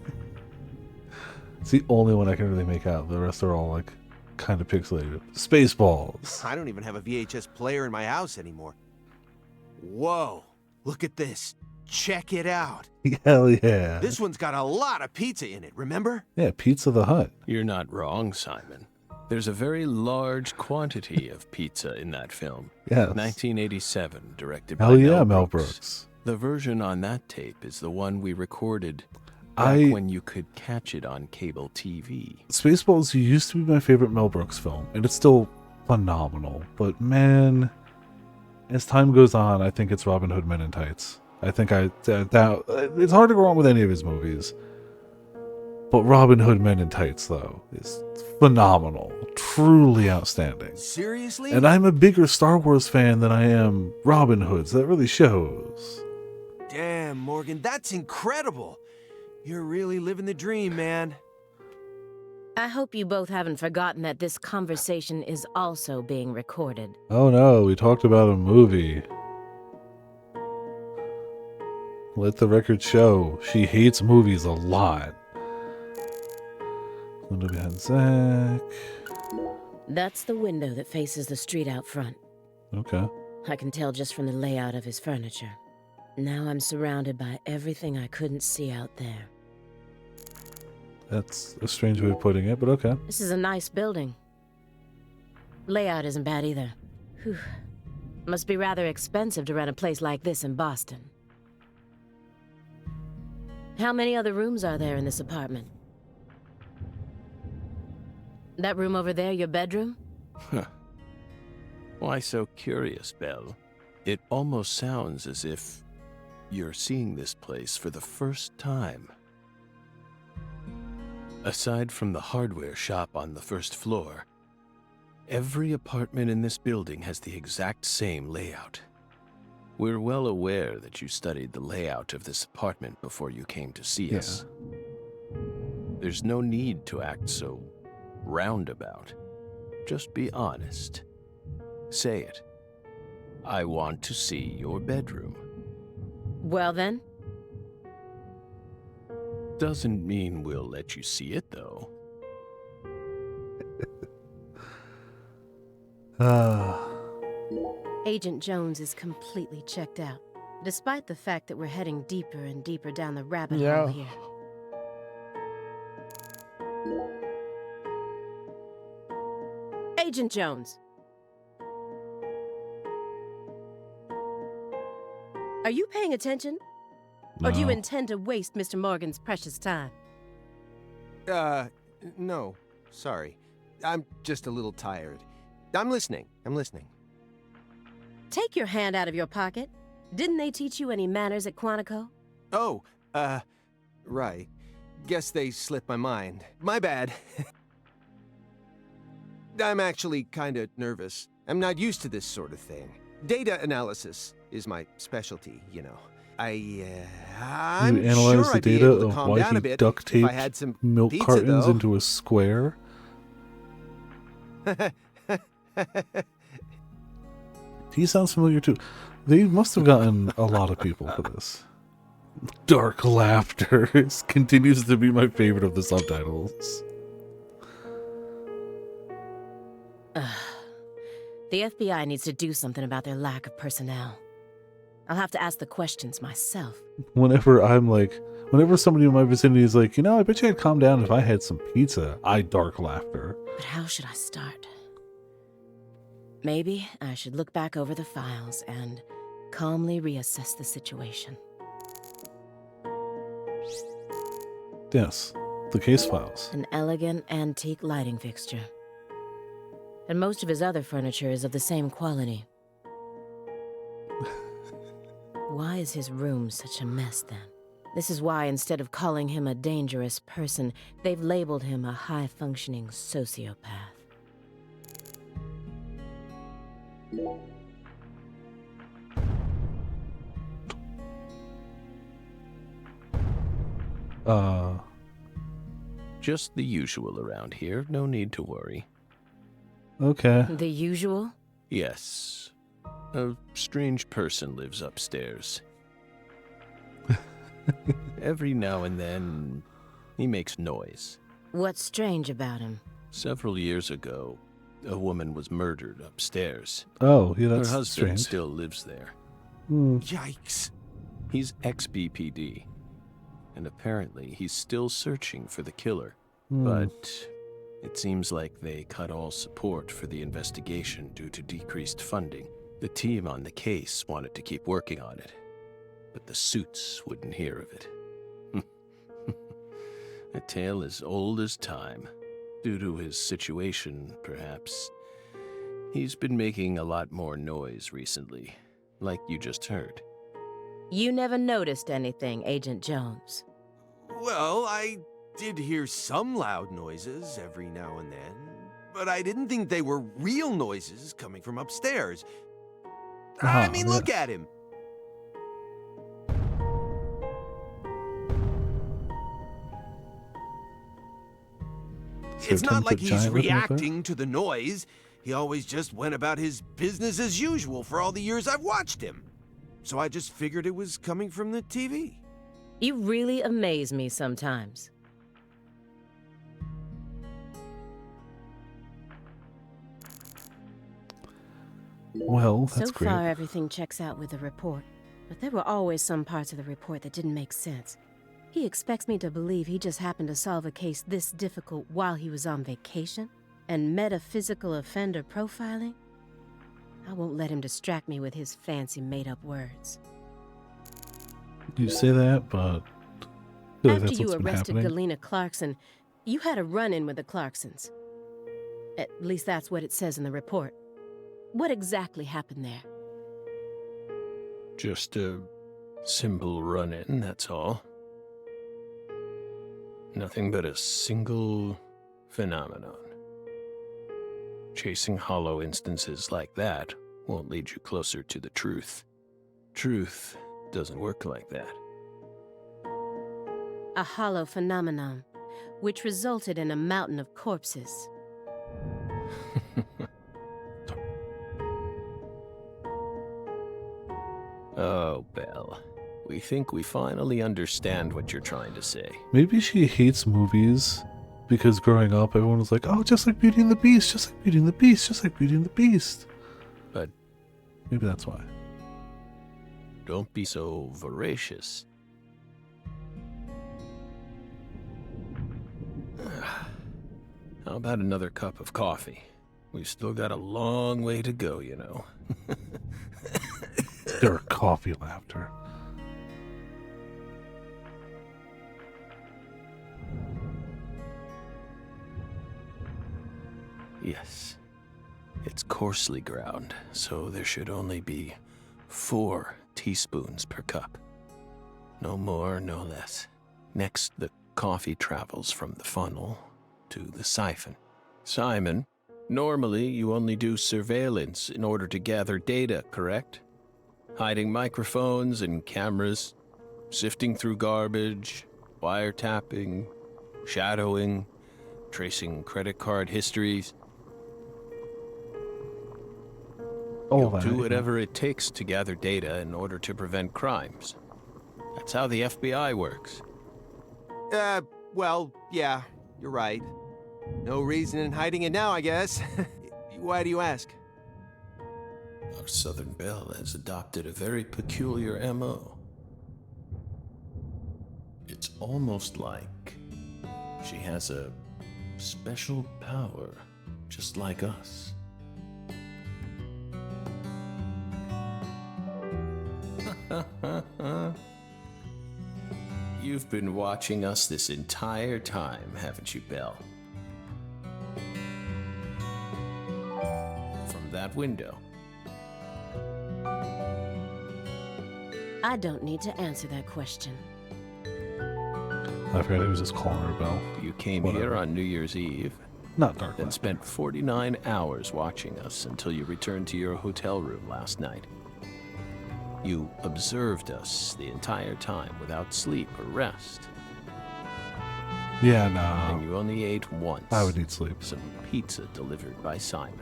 It's the only one I can really make out. The rest are all like kind of pixelated. Spaceballs. I don't even have a VHS player in my house anymore. Whoa, look at this. Check it out. Hell yeah. This one's got a lot of pizza in it, remember? Yeah, Pizza the Hut. You're not wrong, Simon. There's a very large quantity of pizza in that film. Yes. 1987, directed by Hell yeah, Mel Mel Brooks. Brooks. The version on that tape is the one we recorded back when you could catch it on cable TV. Spaceballs used to be my favorite Mel Brooks film, and it's still phenomenal. But man, as time goes on, I think it's Robin Hood Men in Tights. I think it's hard to go wrong with any of his movies. But Robin Hood Men in Tights, though, is phenomenal. Truly outstanding. Seriously? And I'm a bigger Star Wars fan than I am Robin Hood, so that really shows. Damn, Morgan, that's incredible. You're really living the dream, man. I hope you both haven't forgotten that this conversation is also being recorded. Oh no, we talked about a movie. Let the record show. She hates movies a lot. Window behind Zach. That's the window that faces the street out front. Okay. I can tell just from the layout of his furniture. Now I'm surrounded by everything I couldn't see out there. That's a strange way of putting it, but okay. This is a nice building. Layout isn't bad either. Whew. Must be rather expensive to rent a place like this in Boston. How many other rooms are there in this apartment? That room over there, your bedroom? Why so curious, Belle? It almost sounds as if you're seeing this place for the first time. Aside from the hardware shop on the first floor, every apartment in this building has the exact same layout. We're well aware that you studied the layout of this apartment before you came to see us. There's no need to act so roundabout. Just be honest. Say it. I want to see your bedroom. Well then, Doesn't mean we'll let you see it, though. Agent Jones is completely checked out, despite the fact that we're heading deeper and deeper down the rabbit hole here. Agent Jones! Are you paying attention? Or do you No. intend to waste Mr. Morgan's precious time? No. Sorry. I'm just a little tired. I'm listening. Take your hand out of your pocket. Didn't they teach you any manners at Quantico? Oh, right. Guess they slipped my mind. My bad. I'm actually kinda nervous. I'm not used to this sort of thing. Data analysis is my specialty, you know. I'm You sure analyze the I'd be data able to of calm why down he a bit duct if I taped had some milk pizza, cartons though. into a square. He sounds familiar too. They must have gotten a lot of people for this. Dark laughter continues to be my favorite of the subtitles. The FBI needs to do something about their lack of personnel. I'll have to ask the questions myself. Whenever somebody in my vicinity is like, I bet you I'd calm down if I had some pizza, I dark laughter. But how should I start? Maybe I should look back over the files and calmly reassess the situation. Yes, the case files. An elegant antique lighting fixture. And most of his other furniture is of the same quality. Why is his room such a mess then? This is why instead of calling him a dangerous person, they've labeled him a high-functioning sociopath. Just the usual around here. No need to worry. Okay. The usual? Yes. A strange person lives upstairs. Every now and then, he makes noise. What's strange about him? Several years ago, a woman was murdered upstairs. Oh, yeah, that's Her husband strange. still lives there. Yikes. He's ex-BPD, and apparently he's still searching for the killer. But it seems like they cut all support for the investigation due to decreased funding. The team on the case wanted to keep working on it, but the suits wouldn't hear of it. A tale as old as time. Due to his situation, perhaps. He's been making a lot more noise recently, like you just heard. You never noticed anything, Agent Jones. Well, I did hear some loud noises every now and then, but I didn't think they were real noises coming from upstairs. I mean, look at him. It's not like he's reacting to the noise. He always just went about his business as usual for all the years I've watched him. So I just figured it was coming from the TV. You really amaze me sometimes. Well, that's so great. far, everything checks out with the report. But there were always some parts of the report that didn't make sense. He expects me to believe he just happened to solve a case this difficult while he was on vacation? And metaphysical offender profiling? I won't let him distract me with his fancy made-up words. You say that, but I feel like After that's you what's been arrested happening. Galena Clarkson, you had a run-in with the Clarksons. At least that's what it says in the report. What exactly happened there? Just a simple run-in, that's all. Nothing but a single phenomenon. Chasing hollow instances like that won't lead you closer to the truth. Truth doesn't work like that. A hollow phenomenon, which resulted in a mountain of corpses. Oh, Belle. We think we finally understand what you're trying to say. Maybe she hates movies because growing up everyone was like, oh, just like Beauty and the Beast, just like Beauty and the Beast, just like Beauty and the Beast. But maybe that's why. don't be so voracious. How about another cup of coffee? We've still got a long way to go, you know. Their coffee laughter. Yes. It's coarsely ground, so there should only be 4 teaspoons per cup. No more, no less. Next, the coffee travels from the funnel to the siphon. Simon, normally you only do surveillance in order to gather data, correct? Hiding microphones and cameras, sifting through garbage, wiretapping, shadowing, tracing credit card histories. You'll do whatever it takes to gather data in order to prevent crimes. That's how the FBI works. Well, yeah, you're right. No reason in hiding it now, I guess. Why do you ask? Our Southern Belle has adopted a very peculiar MO. It's almost like she has a special power, just like us. You've been watching us this entire time, haven't you, Belle? From that window. I don't need to answer that question. I forgot it was just calling her Belle. You came Whatever. here on New Year's Eve, Not dark. then spent 49 hours watching us until you returned to your hotel room last night. You observed us the entire time without sleep or rest. Yeah, And no. you only ate once. I would need sleep. Some pizza delivered by Simon.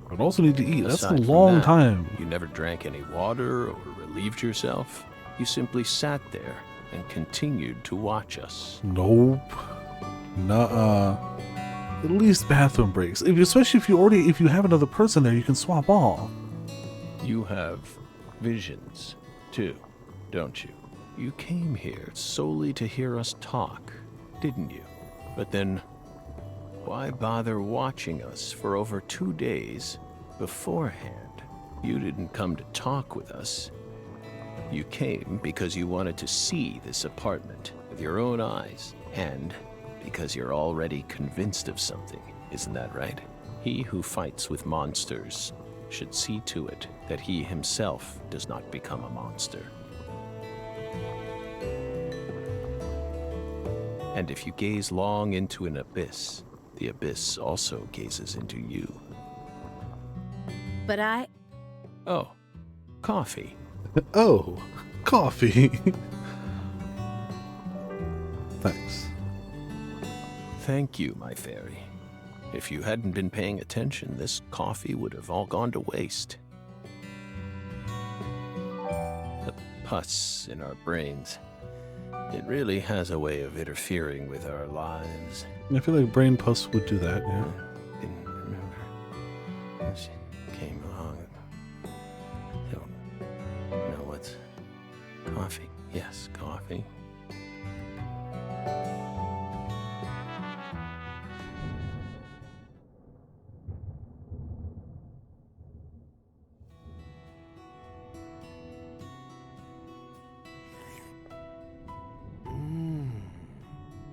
I would also need to eat. That's a Aside from long that, time. You never drank any water or relieved yourself. You simply sat there and continued to watch us. Nope. Nuh-uh. At least bathroom breaks. Especially if you have another person there, you can swap off. You have visions, too, don't you? You came here solely to hear us talk, didn't you? But then, why bother watching us for over 2 days beforehand? You didn't come to talk with us. You came because you wanted to see this apartment with your own eyes, and because you're already convinced of something, isn't that right? He who fights with monsters should see to it that he himself does not become a monster. And if you gaze long into an abyss, the abyss also gazes into you. But I... Oh, coffee. Oh, coffee. Thanks. Thank you, my fairy. If you hadn't been paying attention, this coffee would have all gone to waste. The pus in our brains. It really has a way of interfering with our lives. I feel like brain pus would do that, yeah. Didn't remember. She came along. Don't know what's coffee. Yes, coffee.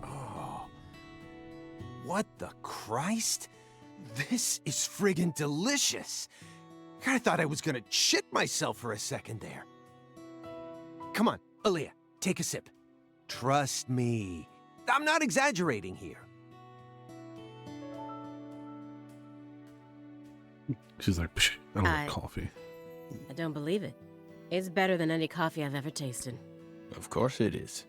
Oh. What the Christ? This is friggin' delicious. I thought I was gonna shit myself for a second there. Come on, Aaliyah, take a sip. Trust me, I'm not exaggerating here. She's like, psh, I don't like coffee. I don't believe it. It's better than any coffee I've ever tasted. Of course it is.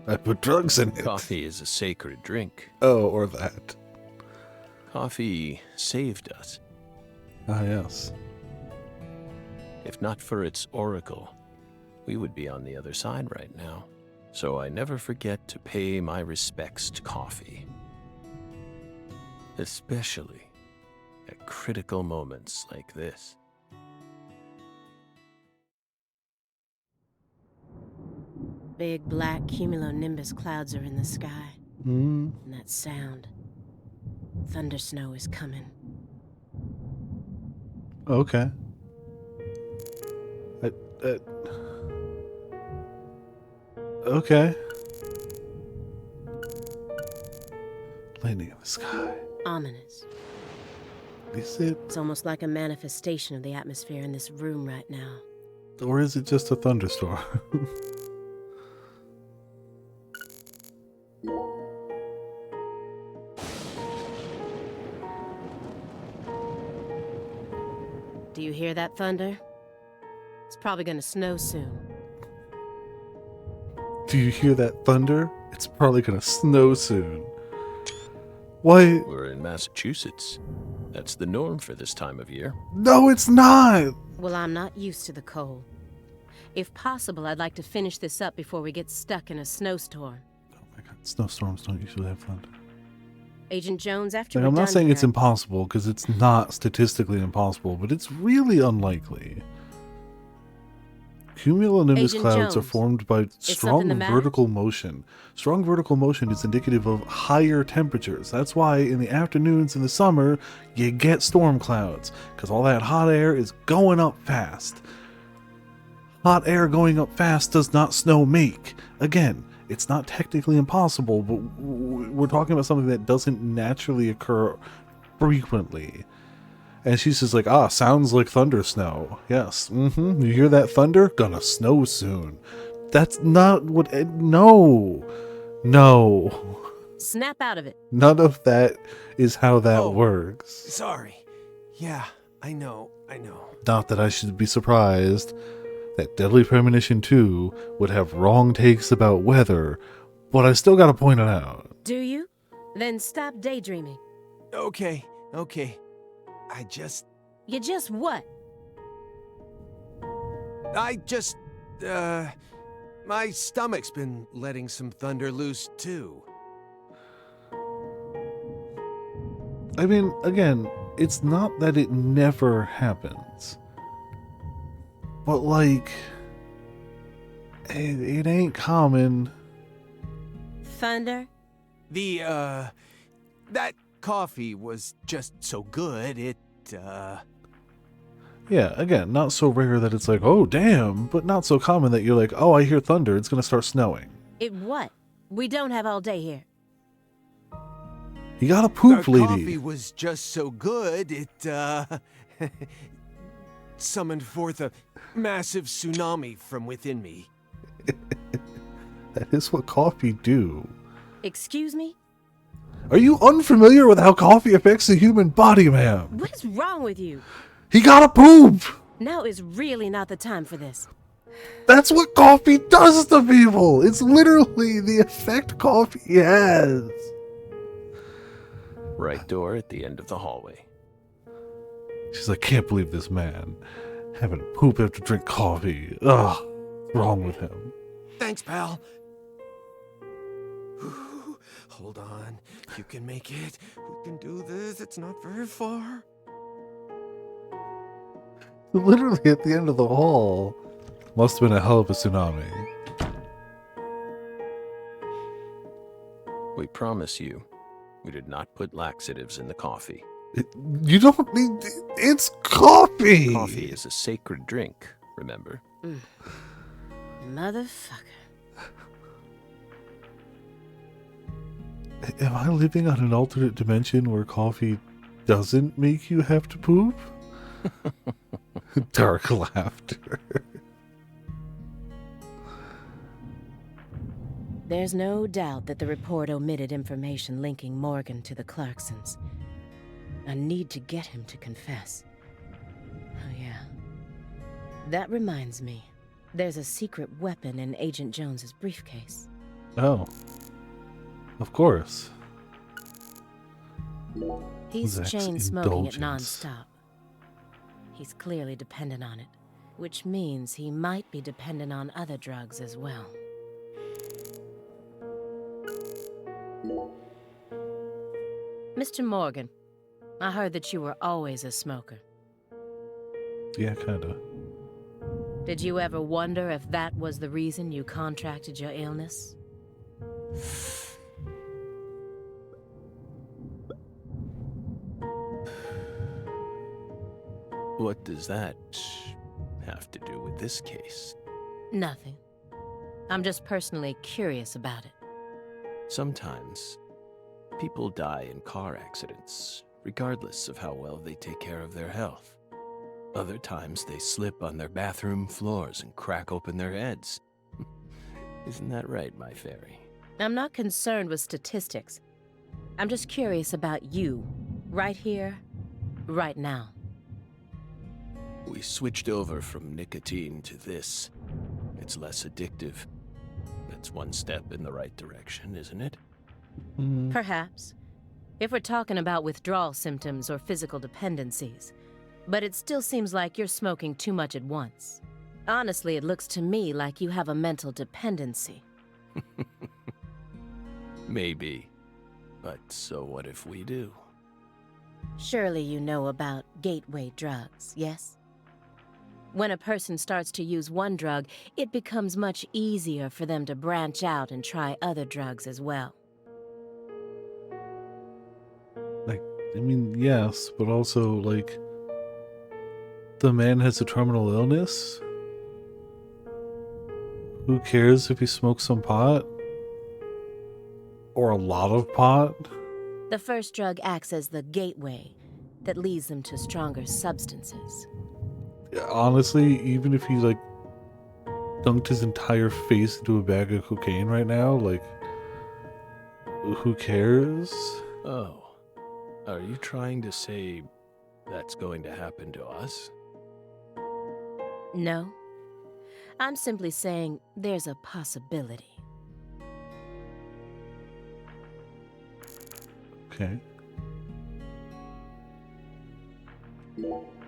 I put drugs in it. Coffee is a sacred drink. Oh, or that. Coffee saved us. Ah, yes. If not for its oracle, we would be on the other side right now. So I never forget to pay my respects to coffee. Especially at critical moments like this. Big black cumulonimbus clouds are in the sky. And that sound. Thunder snow is coming. Okay. Okay. Lightning in the sky. Ominous. Is it? It's almost like a manifestation of the atmosphere in this room right now. Or is it just a thunderstorm? Do you hear that thunder? It's probably gonna snow soon. Do you hear that thunder? It's probably gonna snow soon. Why? We're in Massachusetts. That's the norm for this time of year. No, it's not! Well, I'm not used to the cold. If possible, I'd like to finish this up before we get stuck in a snowstorm. Oh my god, snowstorms don't usually have thunder. Agent Jones, after Like, we're I'm not done saying here, it's impossible, because it's not statistically impossible, but it's really unlikely. Cumulonimbus Agent clouds are Jones, formed by something strong the matter? vertical motion. Strong vertical motion is indicative of higher temperatures. That's why in the afternoons in the summer, you get storm clouds, because all that hot air is going up fast. Hot air going up fast does not snow make. Again, it's not technically impossible, but we're talking about something that doesn't naturally occur frequently. And she's just like, sounds like thunder snow. Yes, you hear that thunder? Gonna snow soon. That's not what, no. Snap out of it. None of that is how that works. Sorry. Yeah, I know. Not that I should be surprised that Deadly Premonition 2 would have wrong takes about weather, but I still gotta point it out. Do you? Then stop daydreaming. Okay. You just what? My stomach's been letting some thunder loose, too. I mean, again, it's not that it never happens. But, like, it ain't common. Thunder? That coffee was just so good, Yeah, again, not so rare that it's like, oh, damn, but not so common that you're like, oh, I hear thunder, it's gonna start snowing. It what? We don't have all day here. You gotta poop, the lady. coffee was just so good, it, summoned forth a massive tsunami from within me. That is what coffee do. Excuse me? Are you unfamiliar with how coffee affects the human body, ma'am? What is wrong with you? He gotta poop! Now is really not the time for this. That's what coffee does to people! It's literally the effect coffee has. Right door at the end of the hallway. She's like, can't believe this man having to poop after drink coffee. Ugh, what's wrong with him? Thanks, pal. Hold on. You can make it. We can do this. It's not very far. Literally at the end of the hall. Must have been a hell of a tsunami. We promise you, we did not put laxatives in the coffee. You don't need... It's coffee! Coffee is a sacred drink, remember? Motherfucker. Am I living on an alternate dimension where coffee doesn't make you have to poop? Dark laughter. There's There's no doubt that the report omitted information linking Morgan to the Clarksons. I need to get him to confess. Oh yeah. That reminds me. There's a secret weapon in Agent Jones's briefcase. Oh. Of course. He's Zach's chain smoking it indulgence. nonstop. He's clearly dependent on it, which means he might be dependent on other drugs as well. Mr. Morgan, I heard that you were always a smoker. Yeah, kinda. Did you ever wonder if that was the reason you contracted your illness? What does that have to do with this case? Nothing. I'm just personally curious about it. Sometimes, people die in car accidents, regardless of how well they take care of their health. Other times, they slip on their bathroom floors and crack open their heads. Isn't that right, my fairy? I'm not concerned with statistics. I'm just curious about you, right here, right now. We switched over from nicotine to this. It's less addictive. That's one step in the right direction, isn't it? Perhaps. If we're talking about withdrawal symptoms or physical dependencies. But it still seems like you're smoking too much at once. Honestly, it looks to me like you have a mental dependency. Maybe. But so what if we do? Surely you know about gateway drugs, yes? When a person starts to use one drug, it becomes much easier for them to branch out and try other drugs as well. Like, I mean, yes, but also, like, the man has a terminal illness? Who cares if he smokes some pot? Or a lot of pot? The first drug acts as the gateway that leads them to stronger substances. Honestly, even if he, like, dunked his entire face into a bag of cocaine right now, like, who cares? Oh. Are you trying to say that's going to happen to us? No. I'm simply saying there's a possibility. Okay.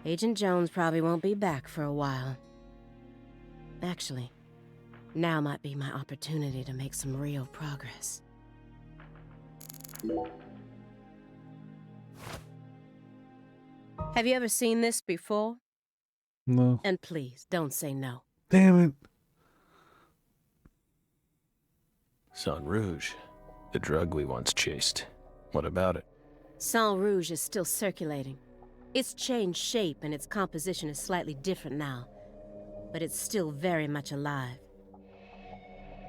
Agent Jones probably won't be back for a while. Actually, now might be my opportunity to make some real progress. Have you ever seen this before? No. And please, don't say no. Damn it. Sang Rouge, the drug we once chased. What about it? Sang Rouge is still circulating. It's changed shape and its composition is slightly different now, but it's still very much alive.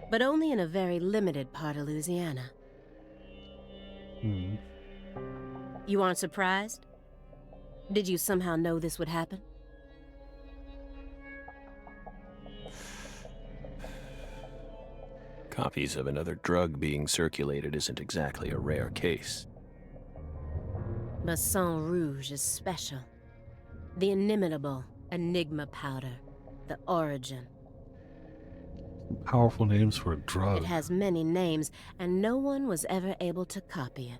But only in a very limited part of Louisiana. You aren't surprised? Did you somehow know this would happen? Copies of another drug being circulated isn't exactly a rare case. But Sang Rouge is special. The inimitable Enigma powder, the origin. Powerful names for a drug. It has many names, and no one was ever able to copy it.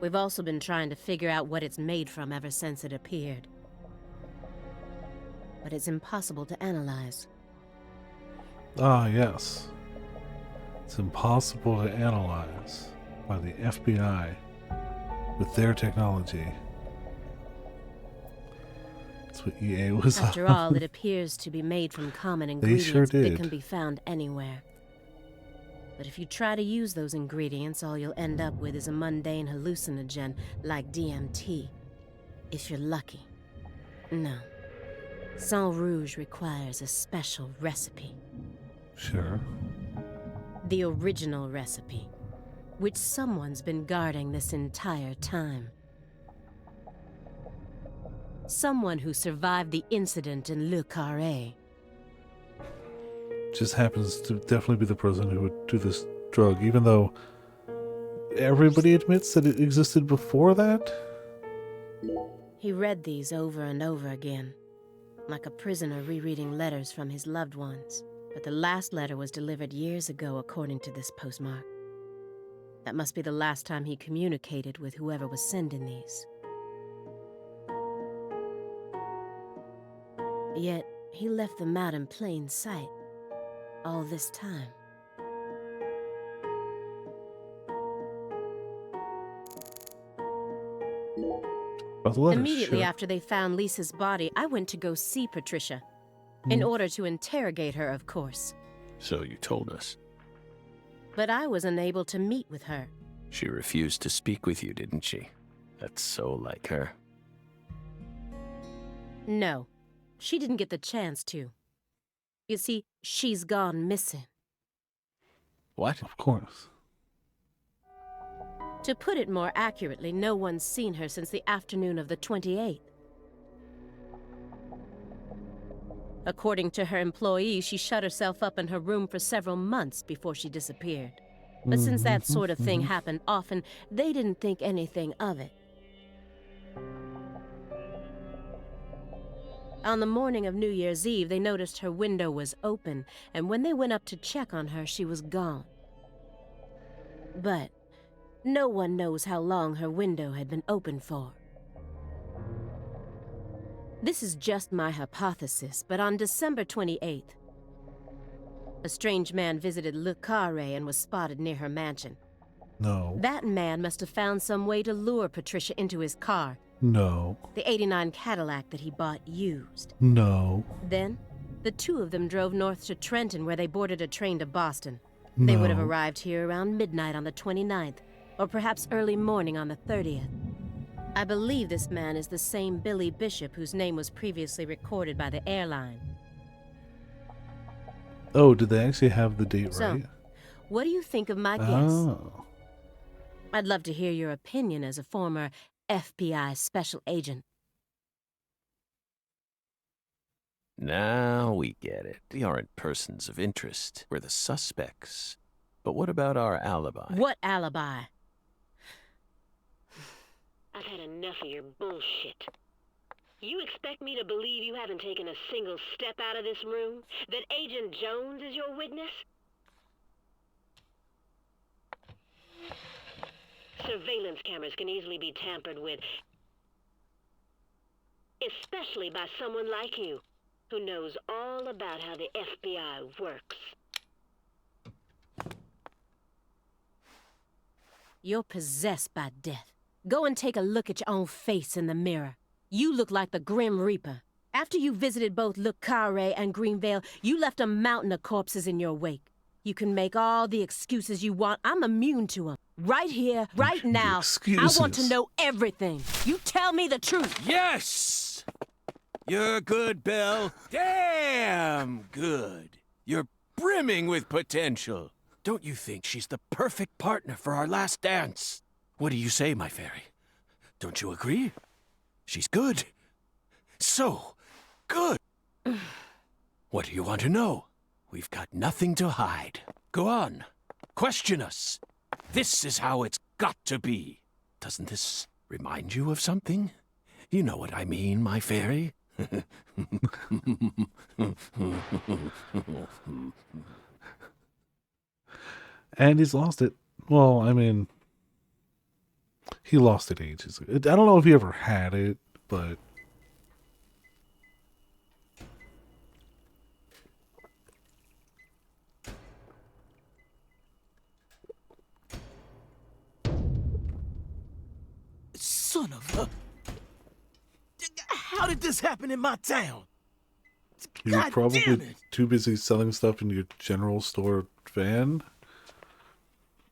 We've also been trying to figure out what it's made from ever since it appeared. But it's impossible to analyze. Ah, yes. It's impossible to analyze by the FBI with their technology. That's what EA was After all, it appears to be made from common They ingredients sure that did. can be found anywhere. But if you try to use those ingredients, all you'll end up with is a mundane hallucinogen like DMT. If you're lucky. No. Sang Rouge requires a special recipe. Sure. The original recipe, which someone's been guarding this entire time. Someone who survived the incident in Le Carré. Just happens to definitely be the person who would do this drug, even though everybody admits that it existed before that? He read these over and over again, like a prisoner rereading letters from his loved ones. But the last letter was delivered years ago, according to this postmark. That must be the last time he communicated with whoever was sending these. Yet, he left them out in plain sight all this time. About the letters, Immediately sure. after they found Lisa's body, I went to go see Patricia. In order to interrogate her, of course. So you told us. But I was unable to meet with her. She refused to speak with you, didn't she? That's so like her. No, she didn't get the chance to. You see, she's gone missing. What? Of course. To put it more accurately, no one's seen her since the afternoon of the 28th. According to her employees, she shut herself up in her room for several months before she disappeared. But since that sort of thing happened often, they didn't think anything of it. On the morning of New Year's Eve, they noticed her window was open, and when they went up to check on her, she was gone. But no one knows how long her window had been open for. This is just my hypothesis, but on December 28th, a strange man visited Le Carré and was spotted near her mansion. No. That man must have found some way to lure Patricia into his car, No. the '89 Cadillac that he bought used. No. Then, the two of them drove north to Trenton, where they boarded a train to Boston. They would have No. arrived here around midnight on the 29th, or perhaps early morning on the 30th. I believe this man is the same Billy Bishop whose name was previously recorded by the airline. Oh, did they actually have the date So, right? what do you think of my guess? Oh. I'd love to hear your opinion as a former FBI special agent. Now we get it. We aren't persons of interest. We're the suspects. But what about our alibi? What alibi? I've had enough of your bullshit. You expect me to believe you haven't taken a single step out of this room? That Agent Jones is your witness? Surveillance cameras can easily be tampered with, especially by someone like you, who knows all about how the FBI works. You're possessed by death. Go and take a look at your own face in the mirror. You look like the Grim Reaper. After you visited both Le Carré and Greenvale, you left a mountain of corpses in your wake. You can make all the excuses you want. I'm immune to them. Right here, right now. Excuses. I want to know everything. You tell me the truth. Yes! You're good, Bill. Damn good. You're brimming with potential. Don't you think she's the perfect partner for our last dance? What do you say, my fairy? Don't you agree? She's good. So good. What do you want to know? We've got nothing to hide. Go on. Question us. This is how it's got to be. Doesn't this remind you of something? You know what I mean, my fairy. And he's lost it. Well, I mean, he lost it ages ago. I don't know if he ever had it, but... Son of a... How did this happen in my town? You're God probably damn it. too busy selling stuff in your general store van.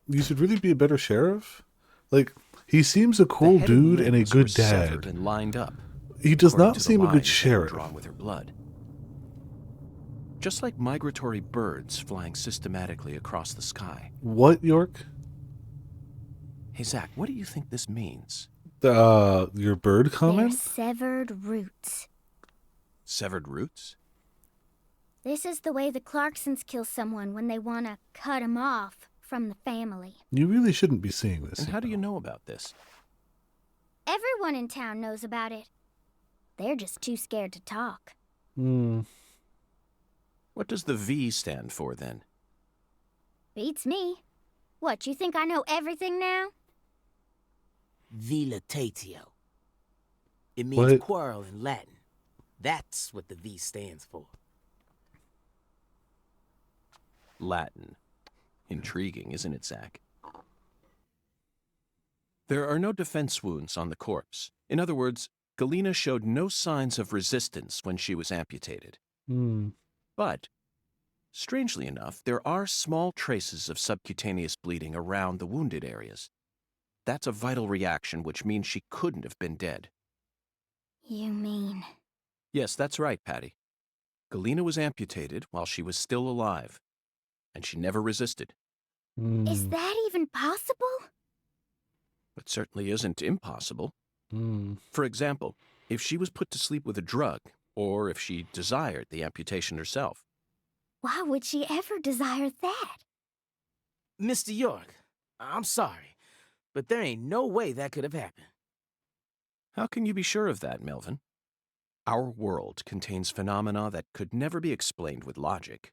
You should really be a better sheriff. Like, he seems a cool The head dude and and a limbs were good severed dad. And lined up. He does according not to the seem a good lines that were sheriff. drawn with her blood. Just like migratory birds flying systematically across the sky. What, York? Hey, Zach, what do you think this means? Your bird They're comment? severed roots. Severed roots? This is the way the Clarksons kill someone when they want to cut him off from the family. You really shouldn't be seeing this. And how do you know about this? Everyone in town knows about it. They're just too scared to talk. Hmm. What does the V stand for, then? Beats me. What, you think I know everything now? Vilitatio. It means What? quarrel in Latin. That's what the V stands for. Latin. Intriguing, isn't it, Zach? There are no defense wounds on the corpse. In other words, Galena showed no signs of resistance when she was amputated. Hmm. But, strangely enough, there are small traces of subcutaneous bleeding around the wounded areas. That's a vital reaction, which means she couldn't have been dead. You mean... Yes, that's right, Patty. Galena was amputated while she was still alive, and she never resisted. Is that even possible? It certainly isn't impossible. Hmm. For example, if she was put to sleep with a drug, or if she desired the amputation herself. Why would she ever desire that? Mr. York, I'm sorry, but there ain't no way that could have happened. How can you be sure of that, Melvin? Our world contains phenomena that could never be explained with logic.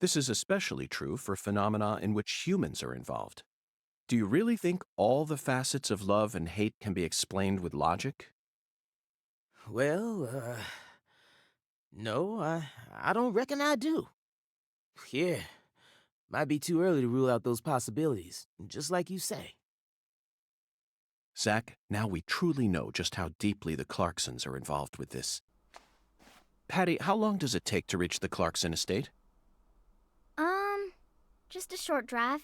This is especially true for phenomena in which humans are involved. Do you really think all the facets of love and hate can be explained with logic? Well, no, I don't reckon I do. Yeah, might be too early to rule out those possibilities, just like you say. Zach, now we truly know just how deeply the Clarksons are involved with this. Patty, how long does it take to reach the Clarkson estate? Just a short drive.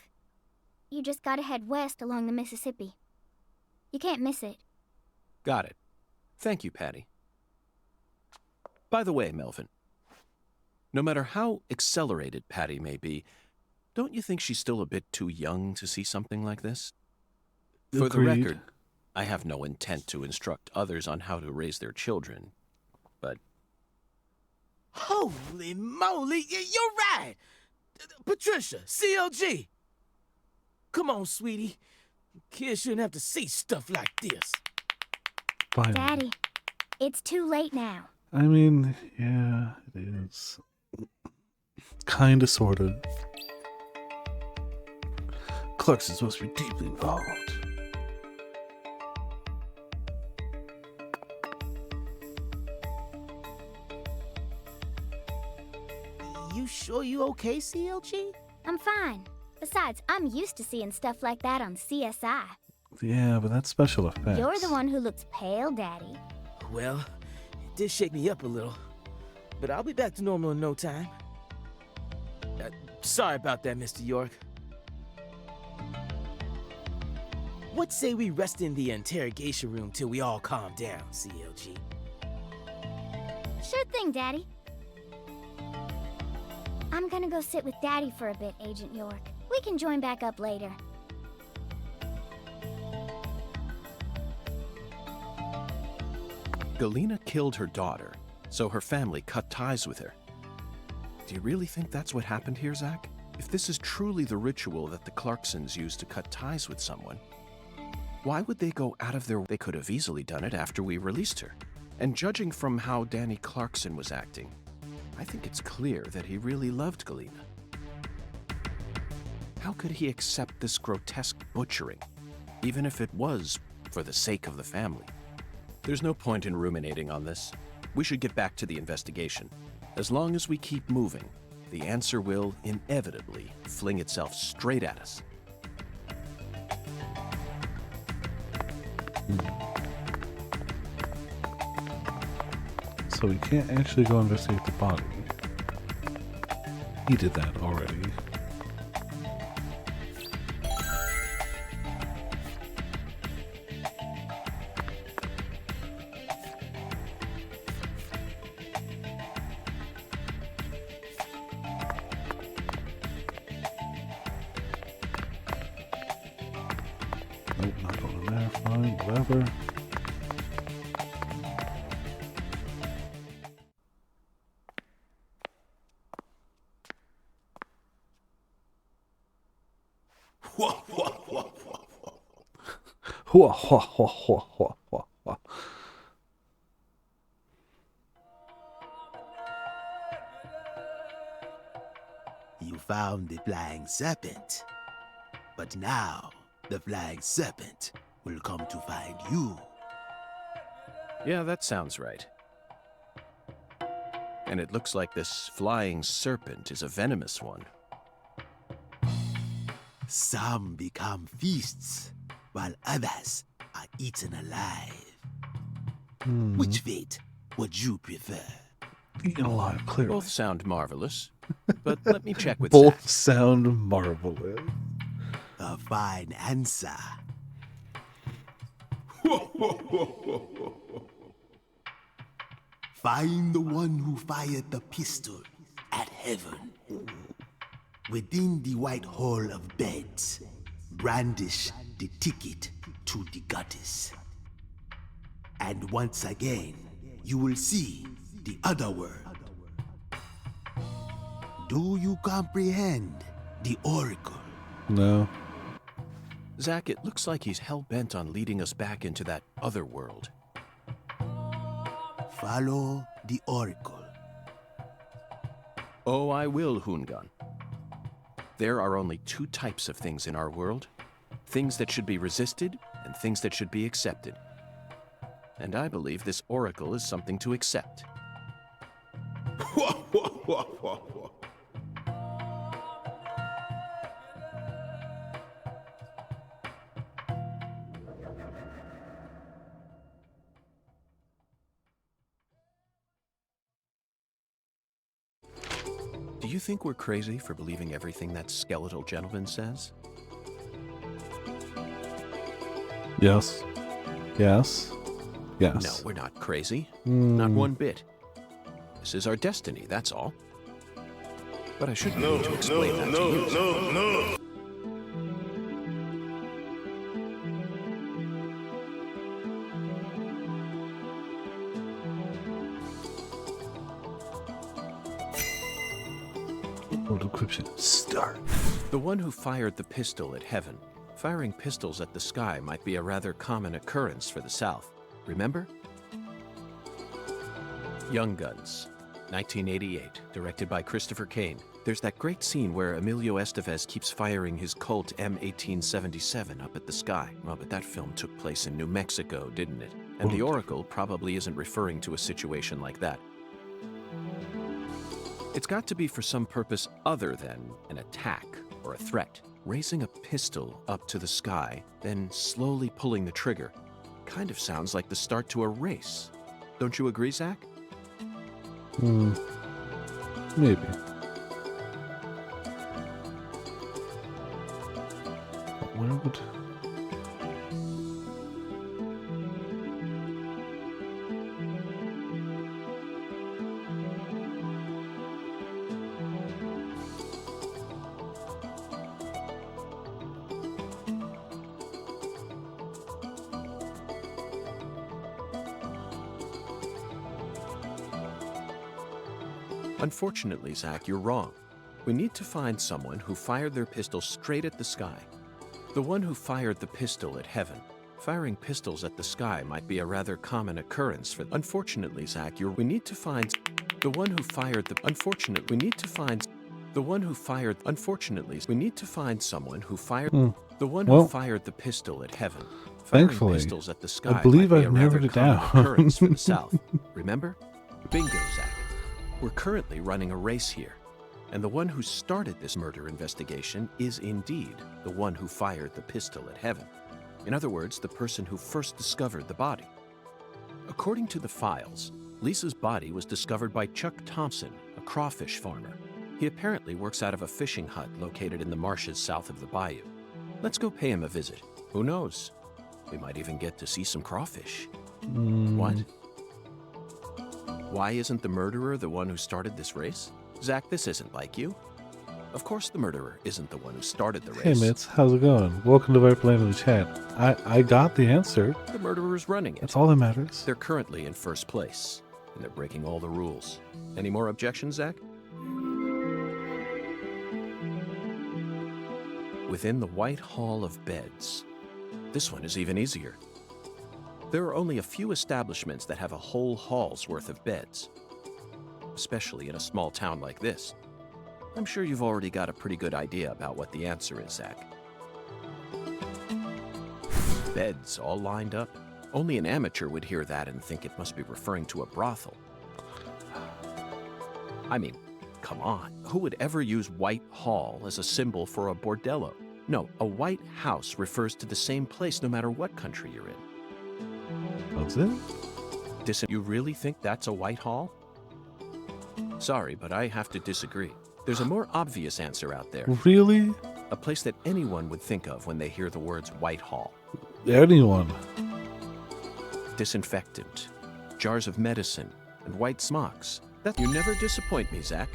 You just gotta head west along the Mississippi. You can't miss it. Got it. Thank you, Patty. By the way, Melvin, no matter how accelerated Patty may be, don't you think she's still a bit too young to see something like this? For the Agreed. record, I have no intent to instruct others on how to raise their children, but... Holy moly, you're right! Patricia, CLG! Come on, sweetie. Kids shouldn't have to see stuff like this. Finally. Daddy, it's too late now. I mean, yeah, it is. Kinda, sorta. Clarkson's supposed to be deeply involved. You sure you okay, CLG? I'm fine. Besides, I'm used to seeing stuff like that on CSI. Yeah, but that's special effects. You're the one who looks pale, Daddy. Well, it did shake me up a little, but I'll be back to normal in no time. Sorry about that, Mr. York. What say we rest in the interrogation room till we all calm down, CLG? Sure thing, Daddy. I'm gonna go sit with Daddy for a bit, Agent York. We can join back up later. Galena killed her daughter, so her family cut ties with her. Do you really think that's what happened here, Zach? If this is truly the ritual that the Clarksons use to cut ties with someone, why would they go out of their way? They could have easily done it after we released her. And judging from how Danny Clarkson was acting, I think it's clear that he really loved Galena. How could he accept this grotesque butchering, even if it was for the sake of the family? There's no point in ruminating on this. We should get back to the investigation. As long as we keep moving, the answer will inevitably fling itself straight at us. So we can't actually go investigate the body. He did that already. Nope, not going in there. Fine, whatever. Hua, hua, hua, hua, hua, hua, hua. You found the flying serpent. But now, the flying serpent will come to find you. Yeah, that sounds right. And it looks like this flying serpent is a venomous one. Some become feasts, while others are eaten alive. Which fate would you prefer? Eaten alive, clearly. Both sound marvelous, but let me check with Both Zach. sound marvelous. A fine answer. Find the one who fired the pistol at heaven. Within the white hall of beds, brandish the ticket to the goddess. And once again, you will see the other world. Do you comprehend the oracle? No. Zach, it looks like he's hell-bent on leading us back into that other world. Follow the oracle. Oh, I will, Hungan. There are only two types of things in our world. Things that should be resisted and things that should be accepted. And I believe this oracle is something to accept. Do you think we're crazy for believing everything that skeletal gentleman says? Yes. Yes. Yes. No, we're not crazy. Not one bit. This is our destiny, that's all. But I shouldn't need to explain that to you. Decryption. Start. The one who fired the pistol at heaven. Firing pistols at the sky might be a rather common occurrence for the South. Remember? Young Guns, 1988, directed by Christopher Kane. There's that great scene where Emilio Estevez keeps firing his Colt M1877 up at the sky. Well, but that film took place in New Mexico, didn't it? And the Oracle probably isn't referring to a situation like that. It's got to be for some purpose other than an attack or a threat. Raising a pistol up to the sky, then slowly pulling the trigger, kind of sounds like the start to a race. Don't you agree, Zach? Maybe. Where would... Unfortunately, Zach, you're wrong. We need to find someone who fired their pistol straight at the sky. The one who fired the pistol at heaven. Firing pistols at the sky might be a rather common occurrence for... Unfortunately, Zach, we need to find... The one who fired the... Unfortunately, we need to find... The one who fired... Unfortunately, we need to find someone who fired... The one who fired the pistol at heaven. Firing Thankfully, pistols at the sky I believe might be I've a rather narrowed it common down. occurrence for the South. Remember? Bingo, Zach. We're currently running a race here, and the one who started this murder investigation is indeed the one who fired the pistol at heaven. In other words, the person who first discovered the body. According to the files, Lisa's body was discovered by Chuck Thompson, a crawfish farmer. He apparently works out of a fishing hut located in the marshes south of the bayou. Let's go pay him a visit. Who knows? We might even get to see some crawfish. What? Why isn't the murderer the one who started this race? Zach, this isn't like you. Of course the murderer isn't the one who started the race. Hey, mates, how's it going? Welcome to Viperland in the chat. I got the answer. The murderer's running it. That's all that matters. They're currently in first place, and they're breaking all the rules. Any more objections, Zach? within the White Hall of Beds. This one is even easier. There are only a few establishments that have a whole hall's worth of beds, especially in a small town like this. I'm sure you've already got a pretty good idea about what the answer is, Zach. Beds all lined up. Only an amateur would hear that and think it must be referring to a brothel. I mean, come on. Who would ever use White Hall as a symbol for a bordello? No, a White House refers to the same place no matter what country you're in. That's it? You really think that's a White Hall? Sorry, but I have to disagree. There's a more obvious answer out there. Really? A place that anyone would think of when they hear the words White Hall. Anyone? Disinfectant, jars of medicine, and white smocks. You never disappoint me, Zach.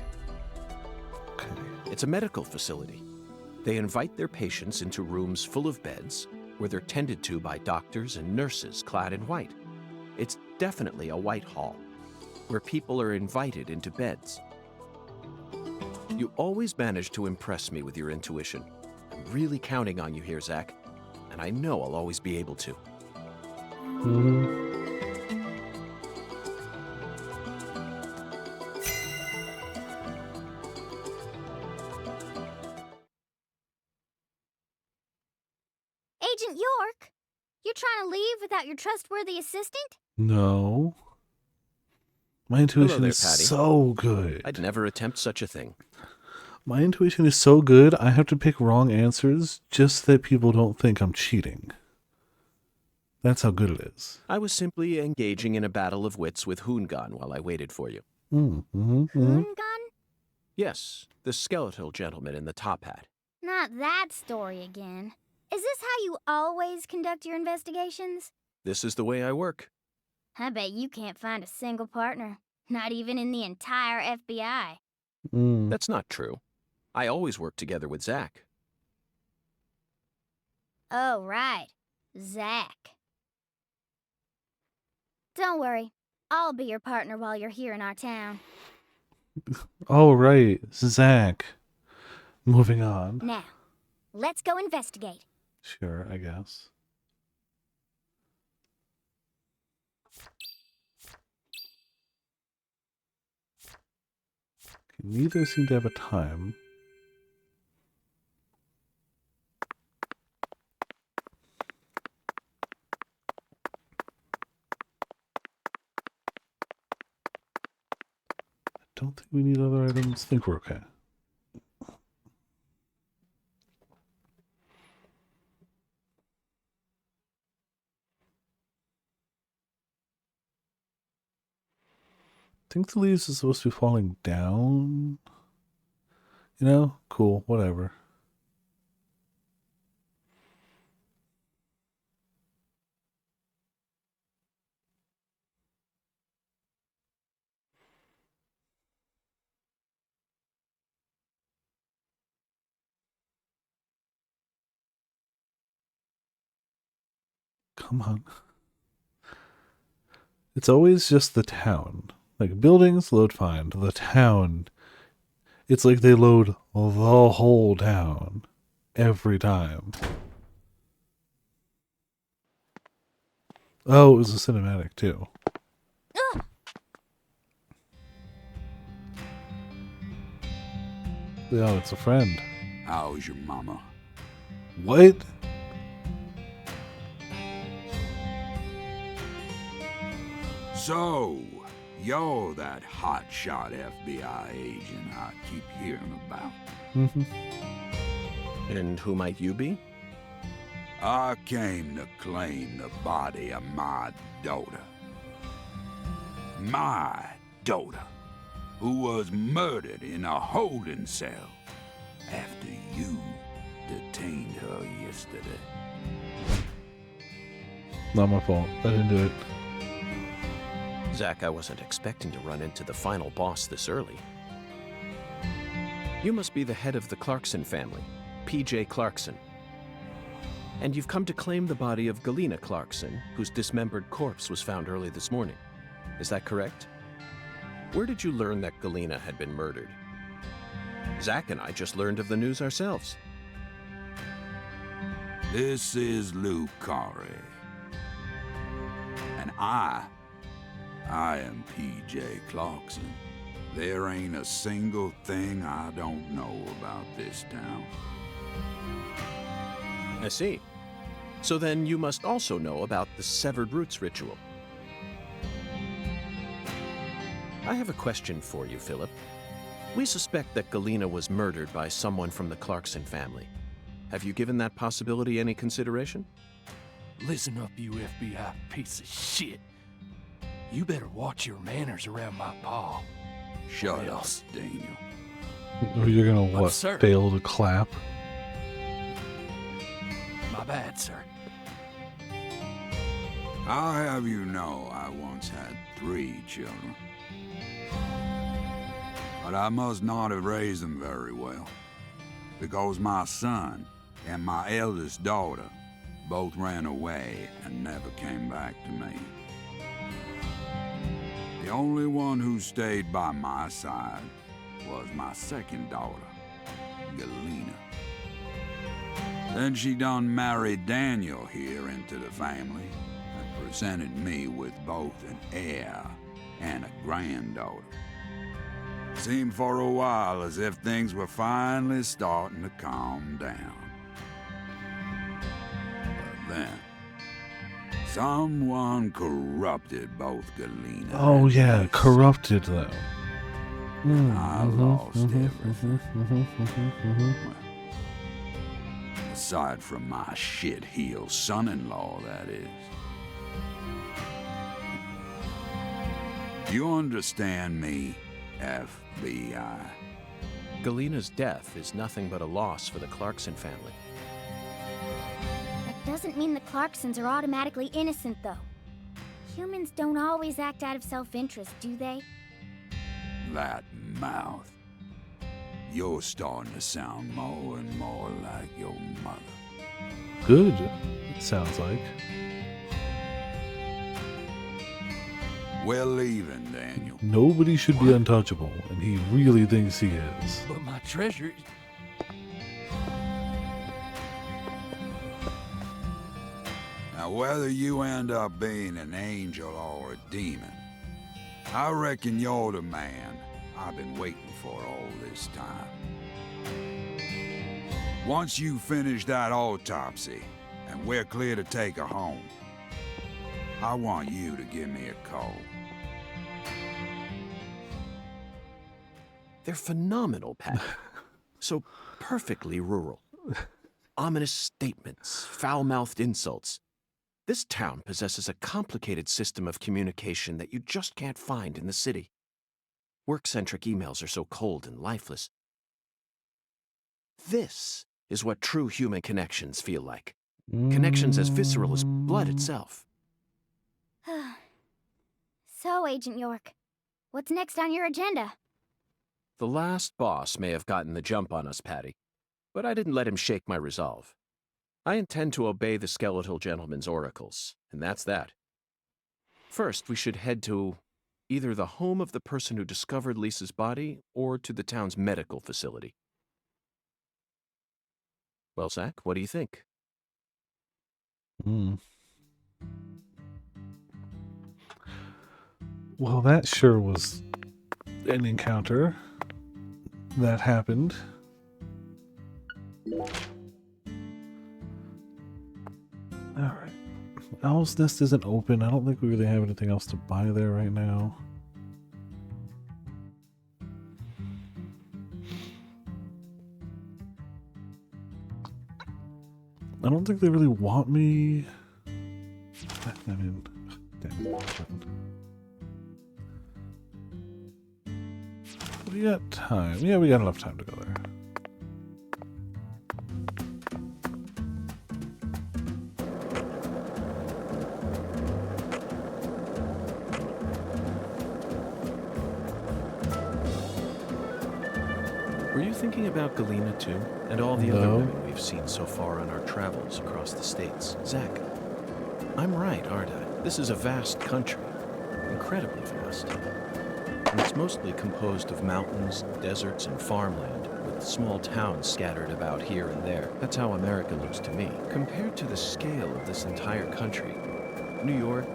Okay. It's a medical facility. They invite their patients into rooms full of beds where they're tended to by doctors and nurses clad in white. It's definitely a White Hall, where people are invited into beds. You always manage to impress me with your intuition. I'm really counting on you here, Zach, and I know I'll always be able to. Agent York, you're trying to leave without your trustworthy assistant? No. My intuition there, is Patty. so good. I'd never attempt such a thing. My intuition is so good, I have to pick wrong answers just so that people don't think I'm cheating. That's how good it is. I was simply engaging in a battle of wits with Hoongan while I waited for you. Hoongan? Yes, the skeletal gentleman in the top hat. Not that story again. Is this how you always conduct your investigations? This is the way I work. I bet you can't find a single partner. Not even in the entire FBI. That's not true. I always work together with Zach. Oh, right. Zach. Don't worry. I'll be your partner while you're here in our town. Oh, right. Zach. Moving on. Now, let's go investigate. Sure, I guess. Neither seem to have a time. I don't think we need other items. I think we're okay. I think the leaves are supposed to be falling down. You know? Cool, whatever. Come on. It's always just the town. Like, buildings load fine. The town, it's like they load the whole town every time. Oh, it was a cinematic, too. Ugh. Oh, it's a friend. How's your mama? What? So, you're that hotshot FBI agent I keep hearing about. And who might you be? I came to claim the body of my daughter. My daughter, who was murdered in a holding cell after you detained her yesterday. Not my fault. I didn't do it. Zach, I wasn't expecting to run into the final boss this early. You must be the head of the Clarkson family, P.J. Clarkson. And you've come to claim the body of Galena Clarkson, whose dismembered corpse was found early this morning. Is that correct? Where did you learn that Galena had been murdered? Zach and I just learned of the news ourselves. This is Lucari. And I am P.J. Clarkson. There ain't a single thing I don't know about this town. I see. So then you must also know about the Severed Roots ritual. I have a question for you, Philip. We suspect that Galena was murdered by someone from the Clarkson family. Have you given that possibility any consideration? Listen up, you FBI piece of shit. You better watch your manners around my pa. Shut up, Daniel. Or you're gonna, what, sir. fail to clap? My bad, sir. I'll have you know I once had 3 children. But I must not have raised them very well, because my son and my eldest daughter both ran away and never came back to me. The only one who stayed by my side was my second daughter, Galena. Then she done married Daniel here into the family and presented me with both an heir and a granddaughter. Seemed for a while as if things were finally starting to calm down. But then, someone corrupted both Galena Oh and yeah, me. corrupted them. I lost everything. Well, aside from my shit-heel son-in-law, that is. You understand me, FBI? Galena's death is nothing but a loss for the Clarkson family. That doesn't mean the Clarksons are automatically innocent, though. Humans don't always act out of self-interest, do they? That mouth. You're starting to sound more and more like your mother. Good, it sounds like. We're leaving, Daniel. Nobody should be untouchable, and he really thinks he is. But my treasure... Now, whether you end up being an angel or a demon, I reckon you're the man I've been waiting for all this time. Once you finish that autopsy, and we're clear to take her home, I want you to give me a call. They're phenomenal, Pat. So perfectly rural. Ominous statements, foul-mouthed insults. This town possesses a complicated system of communication that you just can't find in the city. Work-centric emails are so cold and lifeless. This is what true human connections feel like. Connections as visceral as blood itself. So, Agent York, what's next on your agenda? The last boss may have gotten the jump on us, Patty, but I didn't let him shake my resolve. I intend to obey the skeletal gentleman's oracles, and that's that. First, we should head to either the home of the person who discovered Lisa's body or to the town's medical facility. Well, Zach, what do you think? Well, that sure was an encounter that happened. Alright. Owl's Nest isn't open. I don't think we really have anything else to buy there right now. I don't think they really want me. I mean, damn it. We got time. Yeah, we got enough time to go there. Were you thinking about Galena, too? And all the other No. women we've seen so far on our travels across the states? Zach, I'm right, aren't I? This is a vast country. Incredibly vast. And it's mostly composed of mountains, deserts, and farmland, with small towns scattered about here and there. That's how America looks to me. Compared to the scale of this entire country, New York,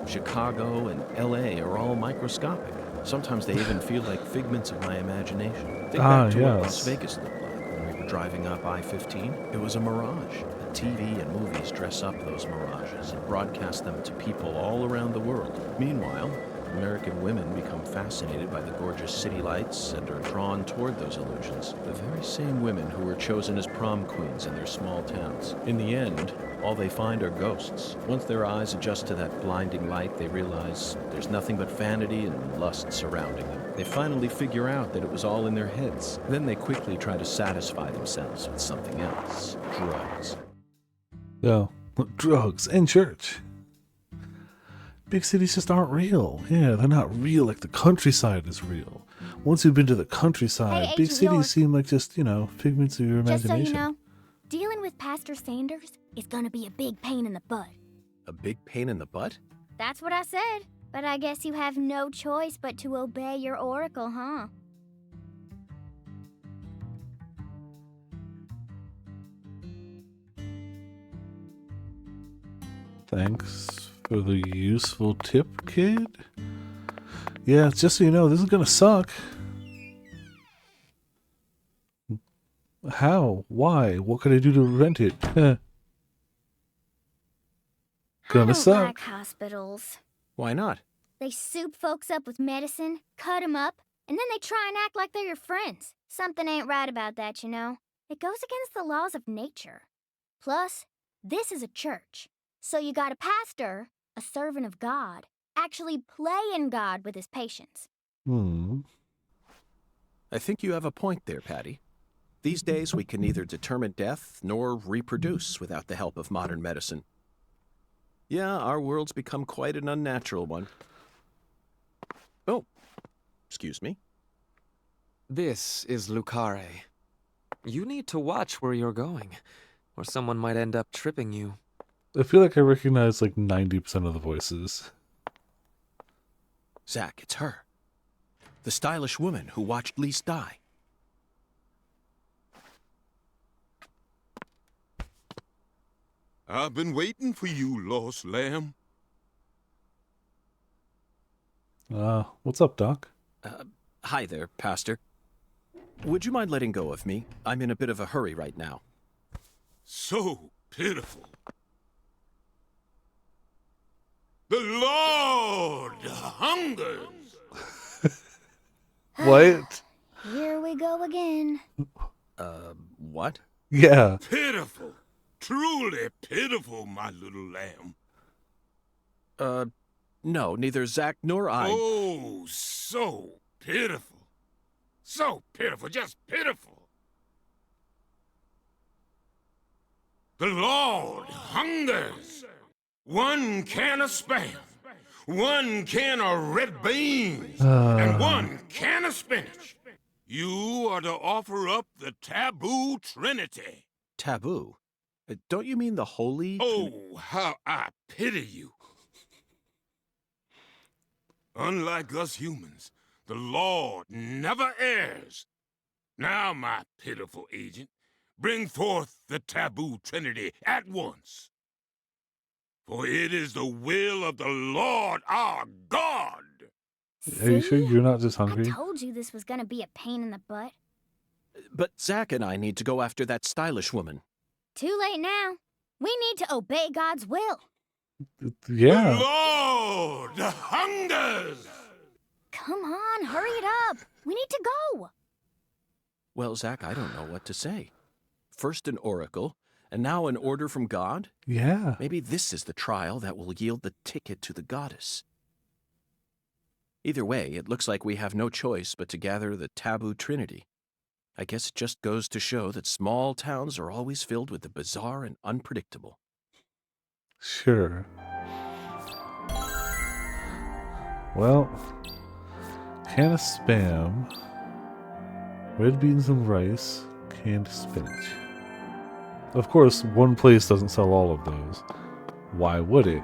Chicago, and LA are all microscopic. Sometimes they even feel like figments of my imagination. Think back to what Las Vegas looked like when we were driving up I-15. It was a mirage. The TV and movies dress up those mirages and broadcast them to people all around the world. Meanwhile, American women become fascinated by the gorgeous city lights and are drawn toward those illusions. The very same women who were chosen as prom queens in their small towns. In the end, all they find are ghosts. Once their eyes adjust to that blinding light, they realize there's nothing but vanity and lust surrounding them. They finally figure out that it was all in their heads. Then they quickly try to satisfy themselves with something else. Drugs. Yeah, drugs and church. Big cities just aren't real. Yeah, they're not real like the countryside is real. Once you've been to the countryside, Hey, big Agent cities York. seem like just, figments of your Just so imagination. you know, dealing with Pastor Sanders is gonna be a big pain in the butt. A big pain in the butt? That's what I said. But I guess you have no choice but to obey your oracle, huh? Thanks for the useful tip, kid. Yeah, just so you know, this is gonna suck. How? Why? What could I do to prevent it? I Gonna don't suck. like hospitals. Why not? They soup folks up with medicine, cut 'em up, and then they try and act like they're your friends. Something ain't right about that, you know. It goes against the laws of nature. Plus, this is a church. So you got a pastor, a servant of God, actually playing God with his patients. I think you have a point there, Patty. These days, we can neither determine death nor reproduce without the help of modern medicine. Yeah, our world's become quite an unnatural one. Oh, excuse me. This is Lucare. You need to watch where you're going, or someone might end up tripping you. I feel like I recognize like 90% of the voices. Zach, it's her. The stylish woman who watched Lise die. I've been waiting for you, lost lamb. What's up, Doc? Hi there, Pastor. Would you mind letting go of me? I'm in a bit of a hurry right now. So pitiful. The Lord hungers. What? Here we go again. What? Yeah. Pitiful. Truly pitiful, my little lamb. No, neither Zach nor I. Oh, so pitiful. So pitiful, just pitiful. The Lord hungers. 1 can of Spam, 1 can of red beans, and 1 can of spinach. You are to offer up the taboo trinity. Taboo? Don't you mean the holy? Oh, how I pity you. Unlike us humans, the Lord never errs. Now, my pitiful agent, bring forth the taboo trinity at once. For it is the will of the Lord our God. Are you sure See? you're not just I hungry? told you this was gonna be a pain in the butt. But Zach and I need to go after that stylish woman. Too late now. We need to obey God's will. Yeah. The Lord hungers. Come on, hurry it up. We need to go. Well, Zach, I don't know what to say. First an oracle, and now an order from God? Yeah. Maybe this is the trial that will yield the ticket to the goddess. Either way, it looks like we have no choice but to gather the taboo trinity. I guess it just goes to show that small towns are always filled with the bizarre and unpredictable. Sure. Well, can of Spam, red beans and rice, canned spinach. Of course, one place doesn't sell all of those. Why would it?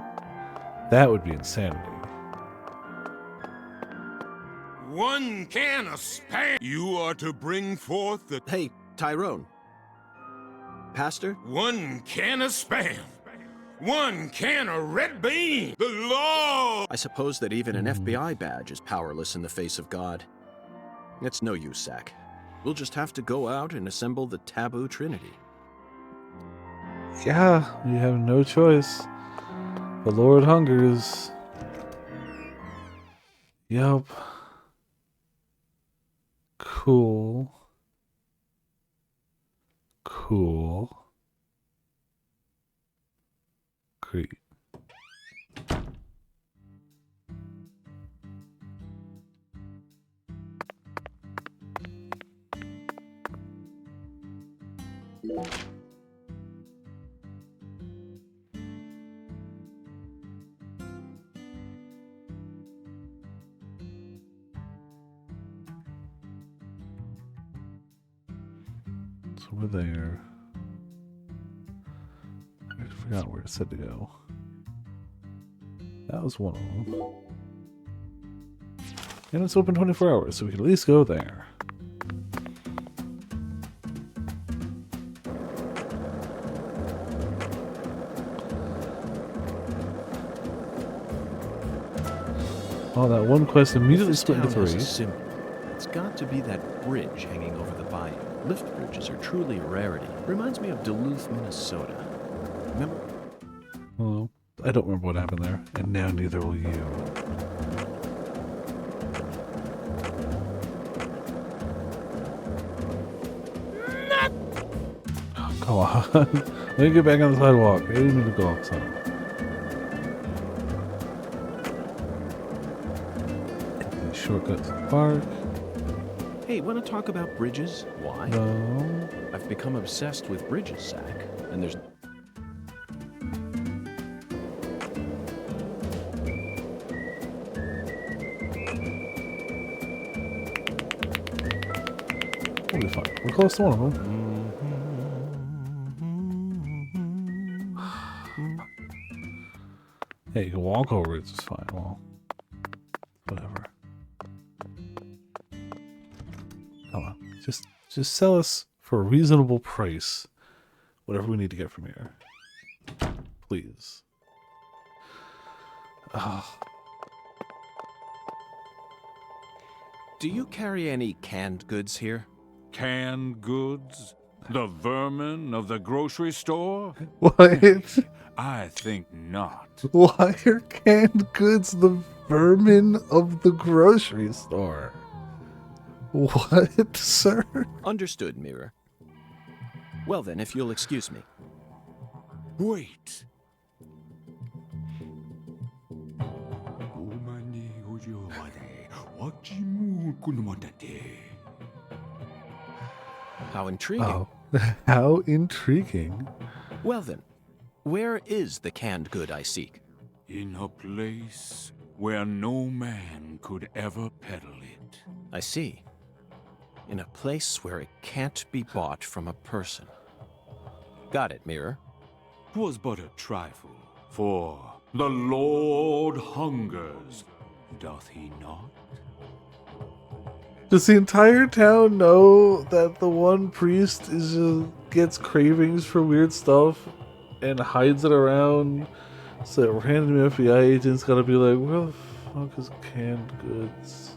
That would be insanity. 1 can of Spam. You are to bring forth the... Hey, Tyrone. Pastor? 1 can of Spam. 1 can of red bean. The law! I suppose that even an FBI badge is powerless in the face of God. It's no use, Zach. We'll just have to go out and assemble the taboo trinity. Yeah, we have no choice. The Lord hungers. Yup. Cool. Cool. Great. So we're there. I forgot where it said to go. That was one of them. And it's open 24 hours, so we can at least go there. Oh, that one quest immediately split into 3. It's got to be that bridge hanging over the bayou. Lift bridges are truly a rarity. Reminds me of Duluth, Minnesota. Remember? Well, I don't remember what happened there, and now neither will you. Oh, come on. Let me get back on the sidewalk. I didn't need to go outside. Shortcut to the park. Hey, want to talk about bridges? Why? No. I've become obsessed with bridges, Zach. And there's... We'll be fine. We're close to one of them. Hey, you can walk over it, it's fine. Well, whatever. Come on. Just sell us for a reasonable price whatever we need to get from here. Please. Do you carry any canned goods here? Canned goods? The vermin of the grocery store? What? I think not. Why are canned goods the vermin of the grocery store? What, sir? Understood, Mirror. Well then, if you'll excuse me. Wait. How intriguing. Oh, how intriguing. Well then, where is the canned good I seek? In a place where no man could ever peddle it. I see. In a place where it can't be bought from a person. Got it, Mirror. 'Twas but a trifle, for the Lord hungers, doth he not? Does the entire town know that the one priest is gets cravings for weird stuff and hides it around? So that random FBI agent's gotta be like, where the fuck is canned goods?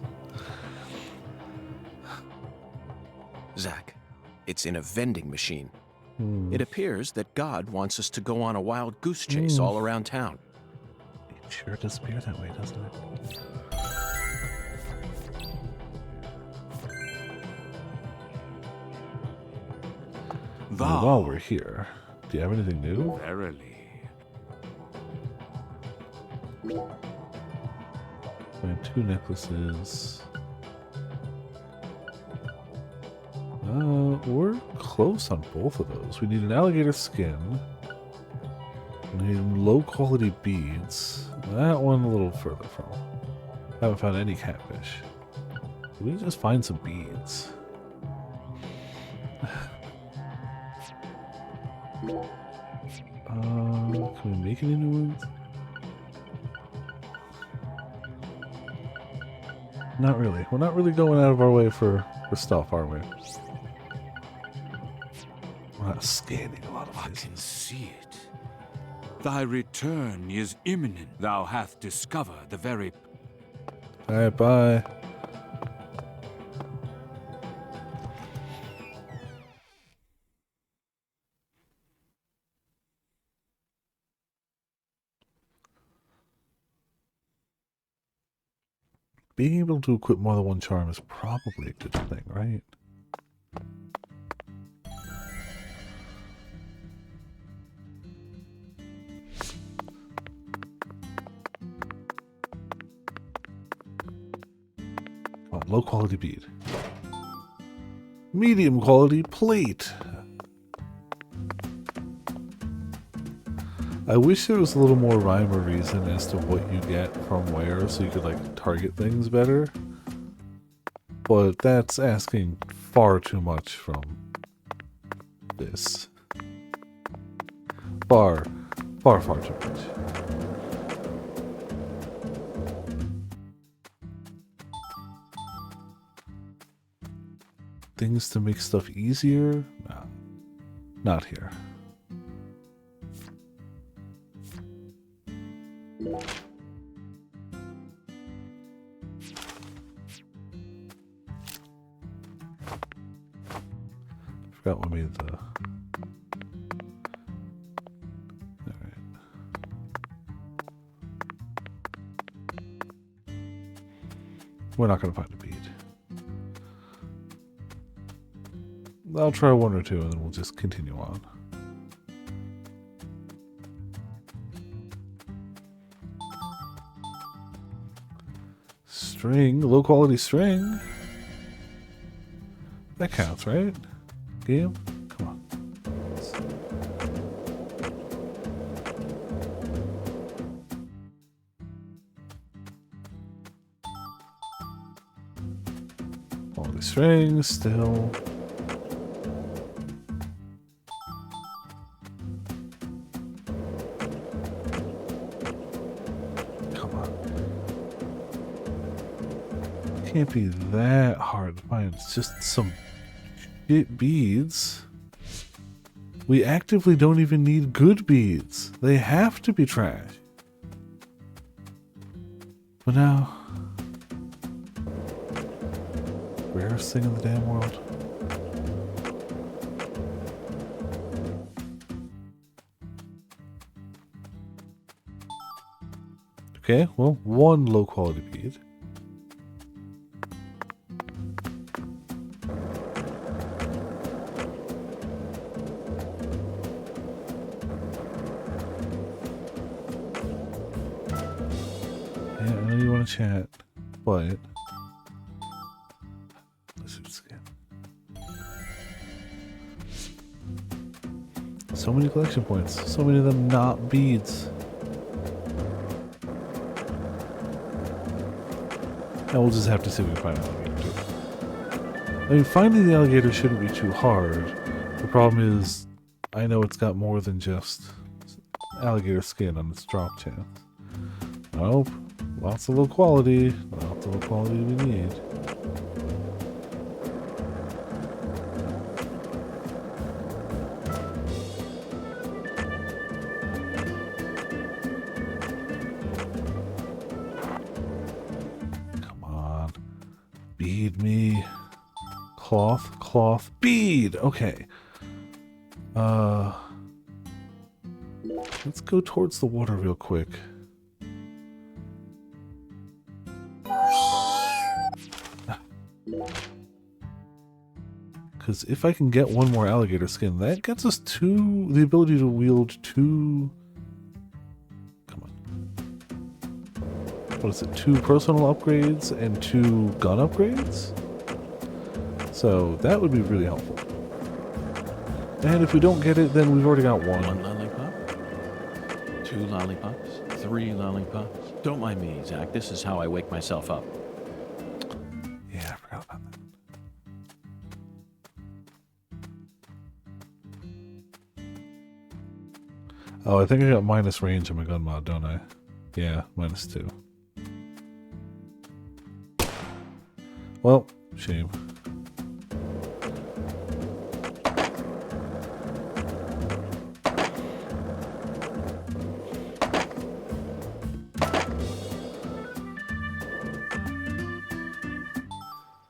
Zach, it's in a vending machine. It appears that God wants us to go on a wild goose chase all around town. It sure does appear that way, doesn't it? Thou, while we're here, do you have anything new? verily. Find 2 necklaces. We're close on both of those. We need an alligator skin. We need low quality beads. That one a little further from. Haven't found any catfish. We just find some beads. Can we make any new ones? Not really. We're not really going out of our way for stuff, are we? We're not scanning a lot of I places. can see it. Thy return is imminent. Thou hast discovered the very... Alright, bye. Being able to equip more than one charm is probably a good thing, right? Oh, low quality bead. Medium quality plate. I wish there was a little more rhyme or reason as to what you get from where, so you could like target things better. But that's asking far too much from this. Far too much. Things to make stuff easier? No, not here. Forgot what made the... Alright. We're not going to find a bead. I'll try one or two and then we'll just continue on. String, low quality string. That counts, right? Game? Come on. Quality string, still. Can't be that hard to find. It's just some shit beads. We actively don't even need good beads. They have to be trash. But now, rarest thing in the damn world. Okay, well, one low quality bead. Chat, but let's see what's again. So many collection points, so many of them not beads. And we'll just have to see if we can find an alligator too. I mean, finding the alligator shouldn't be too hard. The problem is, I know it's got more than just alligator skin on its drop chance. Nope. Lots of low quality. Lots of low quality we need. Come on. Bead me. Cloth, bead! Okay. Let's go towards the water real quick. Because if I can get one more alligator skin, that gets us the ability to wield two... Come on. What is it? 2 personal upgrades and 2 gun upgrades? So that would be really helpful. And if we don't get it, then we've already got one. 1 lollipop? 2 lollipops? 3 lollipops? Don't mind me, Zach. This is how I wake myself up. Yeah, I forgot about that. Oh, I think I got minus range in my gun mod, don't I? Yeah, -2. Well, shame.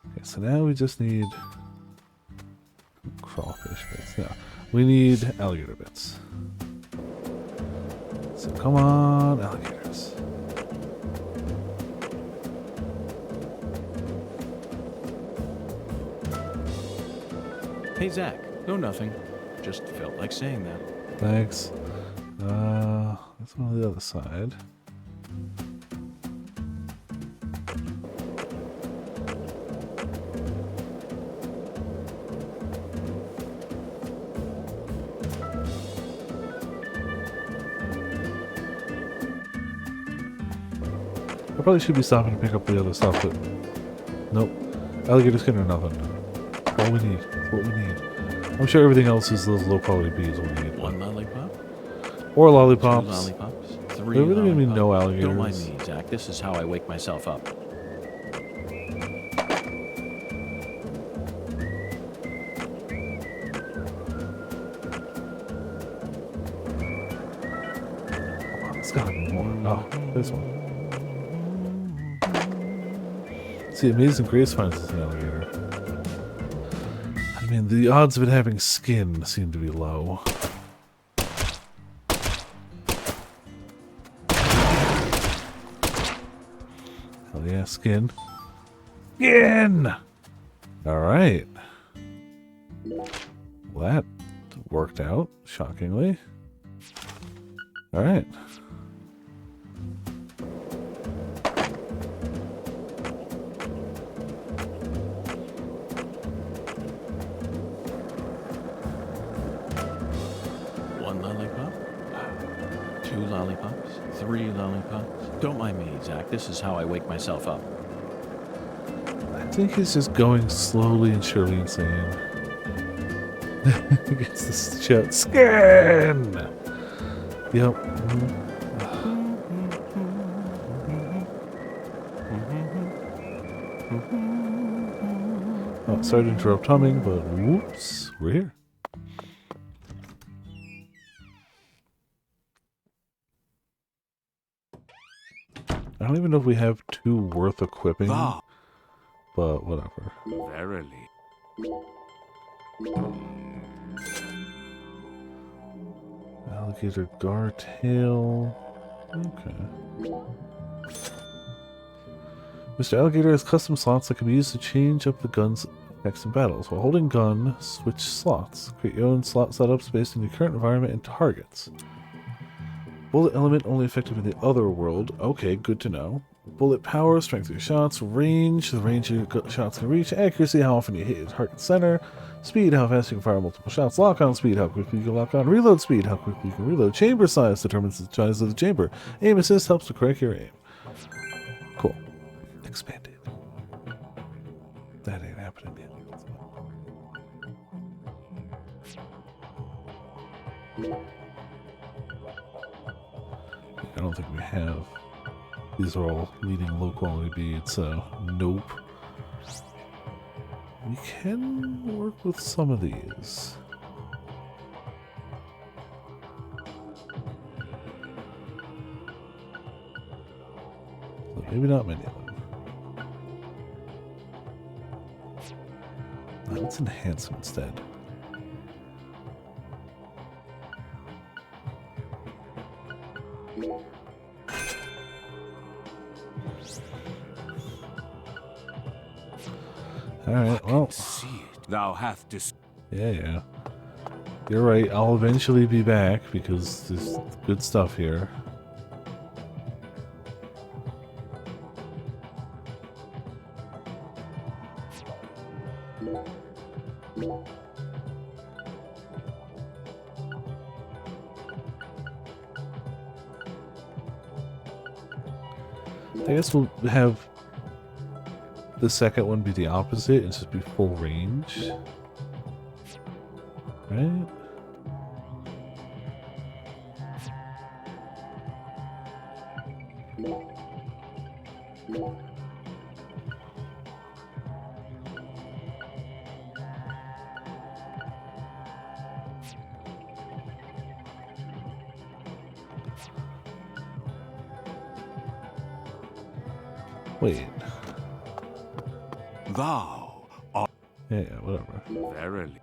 Okay, so now we just need crawfish bits. No, we need alligator bits. So come on, alligators. Hey, Zach. No, nothing. Just felt like saying that. Thanks. That's on the other side. I probably should be stopping to pick up the other stuff, but nope. Alligator skin or nothing. That's all we need. That's what we need. I'm sure everything else is those low quality bees we need. One lollipop? Or lollipops. 2 lollipops? 3 There really gonna be lollipops? no alligators. Don't mind me, Zach. This is how I wake myself up. It's gotta be more. Oh, this one. See, Amazing Grace finds this an alligator. I mean, the odds of it having skin seem to be low. Hell yeah, skin. Skin! Alright. Well, that worked out, shockingly. Alright. Lollipop? 2 lollipops? 3 lollipops? Don't mind me, Zach. This is how I wake myself up. I think he's just going slowly and surely insane. He gets this shit. Skin! Yep. Oh, sorry to interrupt humming, but whoops, we're here. I don't even know if we have 2 worth equipping, but whatever. Verily. Alligator gar tail. Okay. Mr. Alligator has custom slots that can be used to change up the gun's effects in battles. While holding gun, switch slots. Create your own slot setups based on your current environment and targets. Bullet element only effective in the other world. Okay, good to know. Bullet power, strength of your shots, range, the range your shots can reach, accuracy, how often you hit your target center, speed, how fast you can fire multiple shots, lock on speed, how quickly you can lock on, reload speed, how quickly you can reload, chamber size determines the size of the chamber, aim assist helps to correct your aim. Cool. Expanded. That ain't happening yet. I don't think we have. These are all leading low quality beads, so nope. We can work with some of these. So maybe not many of them. Let's enhance them instead. Alright, well. See it. Thou hast to. Yeah. You're right, I'll eventually be back because there's good stuff here. I guess we'll have the second one be the opposite and just be full range. Right? Wait. Thou art Yeah, whatever. verily.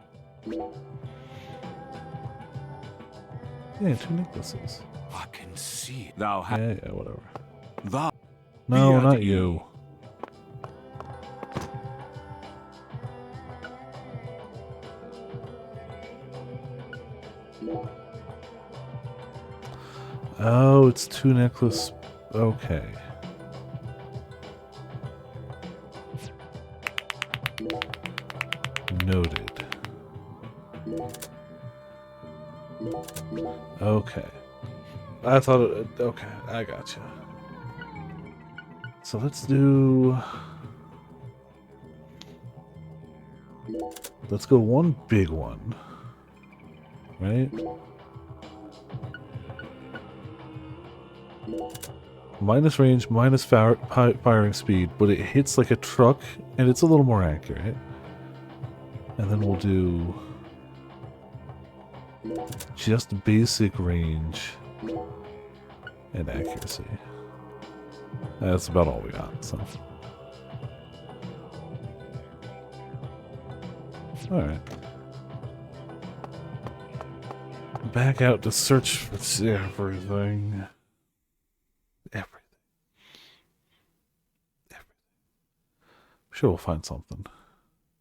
Yeah, 2 necklaces. I can see it. Thou hast Yeah, whatever. thou. No, Be at not ease. you. Oh, it's 2 necklace. Okay. Noted. Okay. I thought it. Okay, I gotcha. So let's do. Let's go one big one. Right? Minus range, minus firing speed, but it hits like a truck, and it's a little more accurate. And then we'll do just basic range and accuracy. That's about all we got, so. Alright. Back out to search for everything. Everything. I'm sure we'll find something.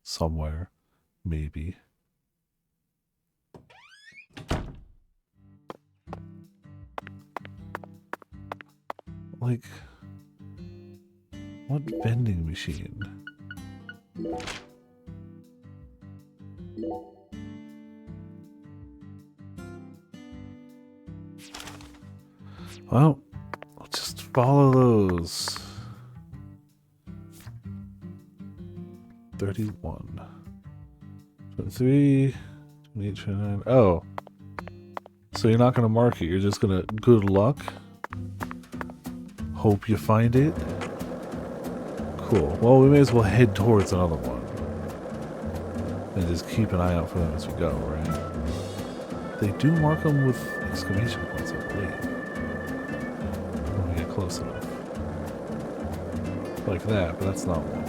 Somewhere. Maybe. Like, what vending machine? Well, I'll just follow those. 31. 23. 28, 29. Oh. So you're not going to mark it. You're just going to good luck. Hope you find it. Cool. Well, we may as well head towards another one. And just keep an eye out for them as we go, right? They do mark them with exclamation points, I believe. When we get close enough. Like that, but that's not one.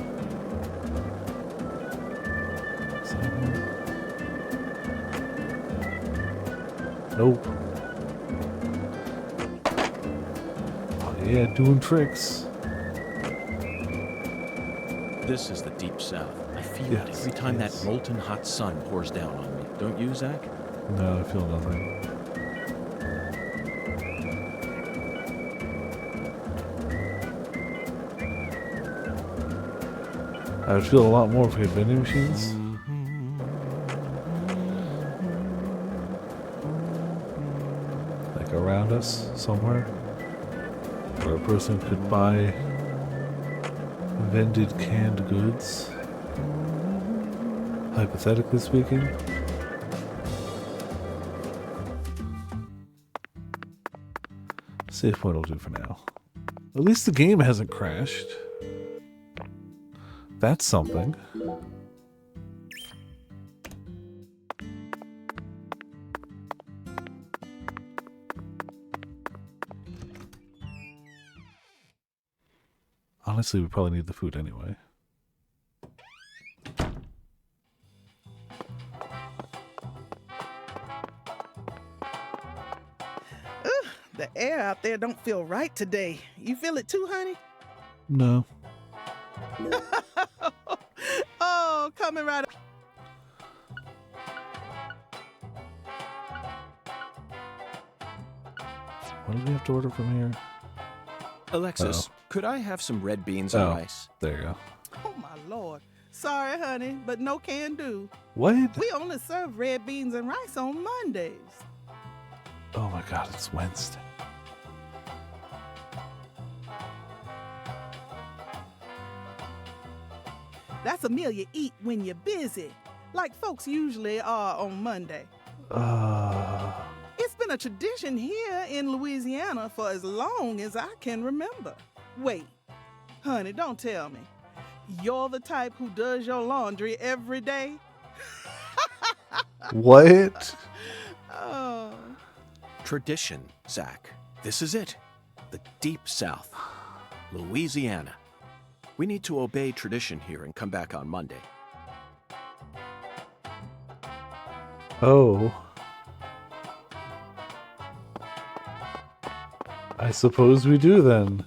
Nope. Oh yeah, doing tricks. This is the Deep South. I feel it Yes, every time yes. that molten hot sun pours down on me. Don't you, Zach? No, I feel nothing. I would feel a lot more if we had vending machines. Like around us somewhere. Where a person could buy vended canned goods. Hypothetically speaking. Save point will do for now. At least the game hasn't crashed. That's something. Honestly, we probably need the food anyway. The air out there don't feel right today. You feel it too, honey? No. Oh, coming right up. What do we have to order from here? Alexis, could I have some red beans and rice? There you go. Oh, my Lord. Sorry, honey, but no can do. What? We only serve red beans and rice on Mondays. Oh my god, it's Wednesday. That's a meal you eat when you're busy, like folks usually are on Monday. It's been a tradition here in Louisiana for as long as I can remember. Wait, honey, don't tell me. You're the type who does your laundry every day? What? Oh. Tradition, Zach. This is it. The Deep South. Louisiana. We need to obey tradition here and come back on Monday. Oh. I suppose we do then.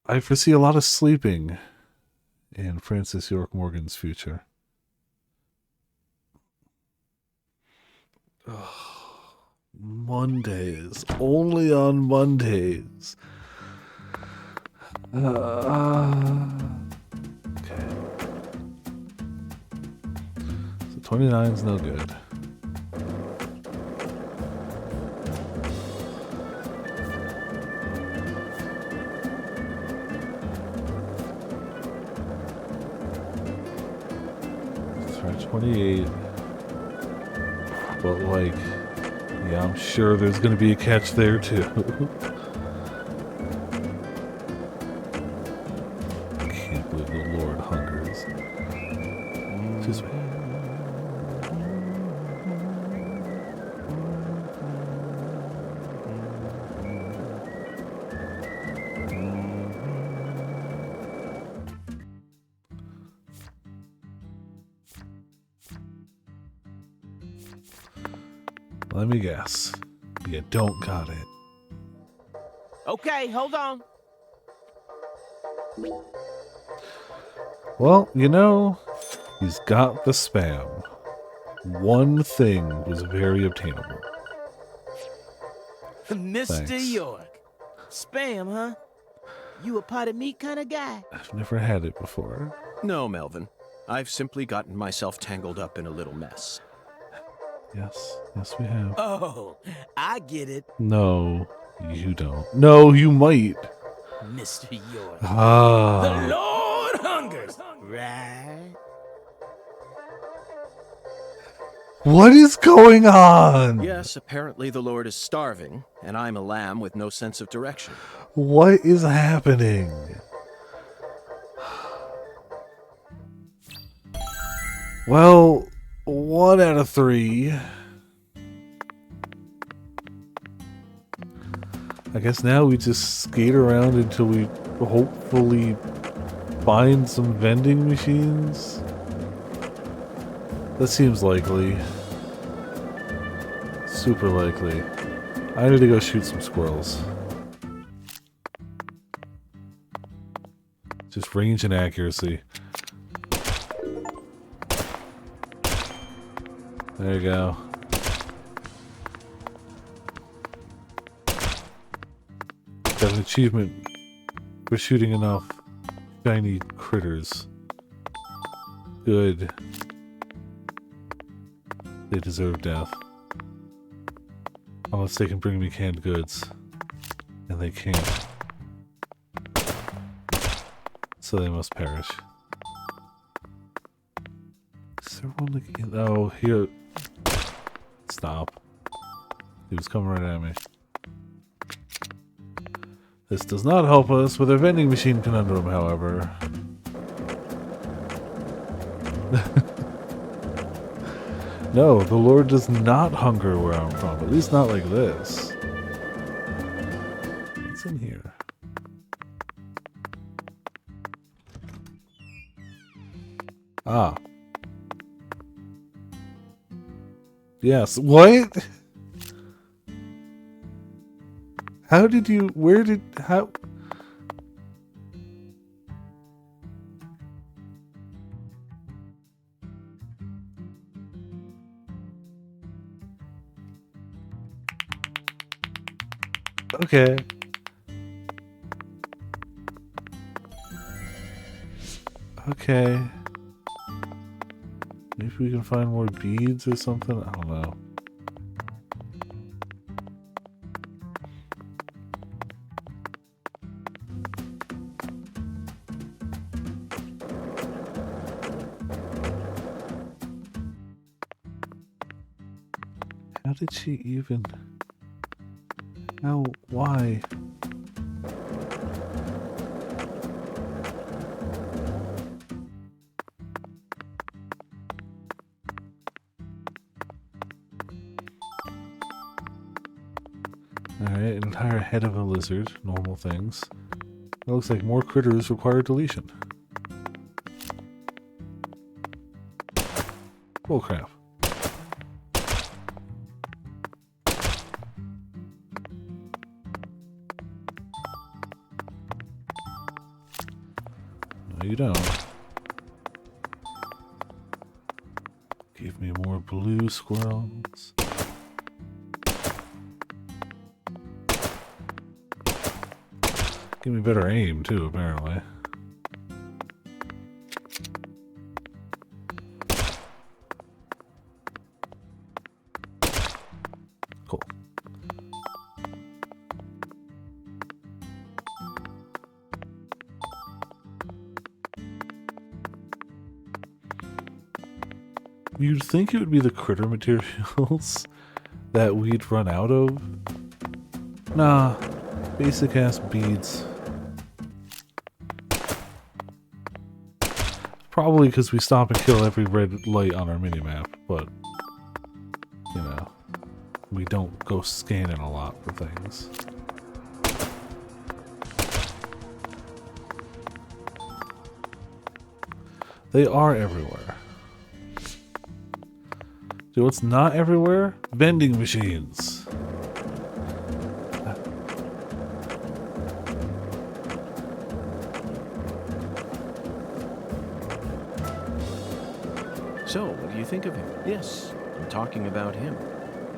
I foresee a lot of sleeping in Francis York Morgan's future. Mondays. Only on Mondays. Okay. So 29's no good. Let's try 28. But like, yeah, I'm sure there's going to be a catch there too. I can't believe the Lord hungers. Just let me guess. You don't got it. Okay, hold on. Well, you know, he's got the spam. One thing was very obtainable. Mr. Thanks. York. Spam, huh? You a pot of meat kind of guy? I've never had it before. No, Melvin. I've simply gotten myself tangled up in a little mess. Yes, we have. Oh, I get it. No, you don't. No, you might. Mr. York. Ah. The Lord hungers, right? What is going on? Yes, apparently the Lord is starving, and I'm a lamb with no sense of direction. What is happening? Well, 1 out of 3. I guess now we just skate around until we hopefully find some vending machines. That seems likely. Super likely. I need to go shoot some squirrels. Just range and accuracy. There you go. Got an achievement for shooting enough shiny critters. Good. They deserve death. Unless they can bring me canned goods. And they can't. So they must perish. Is there one like... Oh, here... Stop. He was coming right at me. This does not help us with our vending machine conundrum, however. No, the Lord does not hunger where I'm from. At least not like this. What's in here? Ah. Yes. What? How did you... Where did... How... Okay. Okay. Maybe we can find more beads or something? I don't know. How did she even... How? Why? Alright, an entire head of a lizard. Normal things. It looks like more critters require deletion. Oh crap. No, you don't. Give me more blue squirrels. Give me better aim, too, apparently. Cool. You'd think it would be the critter materials that we'd run out of. Nah, basic ass beads. Probably because we stop and kill every red light on our minimap, but you know, we don't go scanning a lot for things. They are everywhere. Dude, what's not everywhere? Vending machines. So, what do you think of him? Yes, I'm talking about him.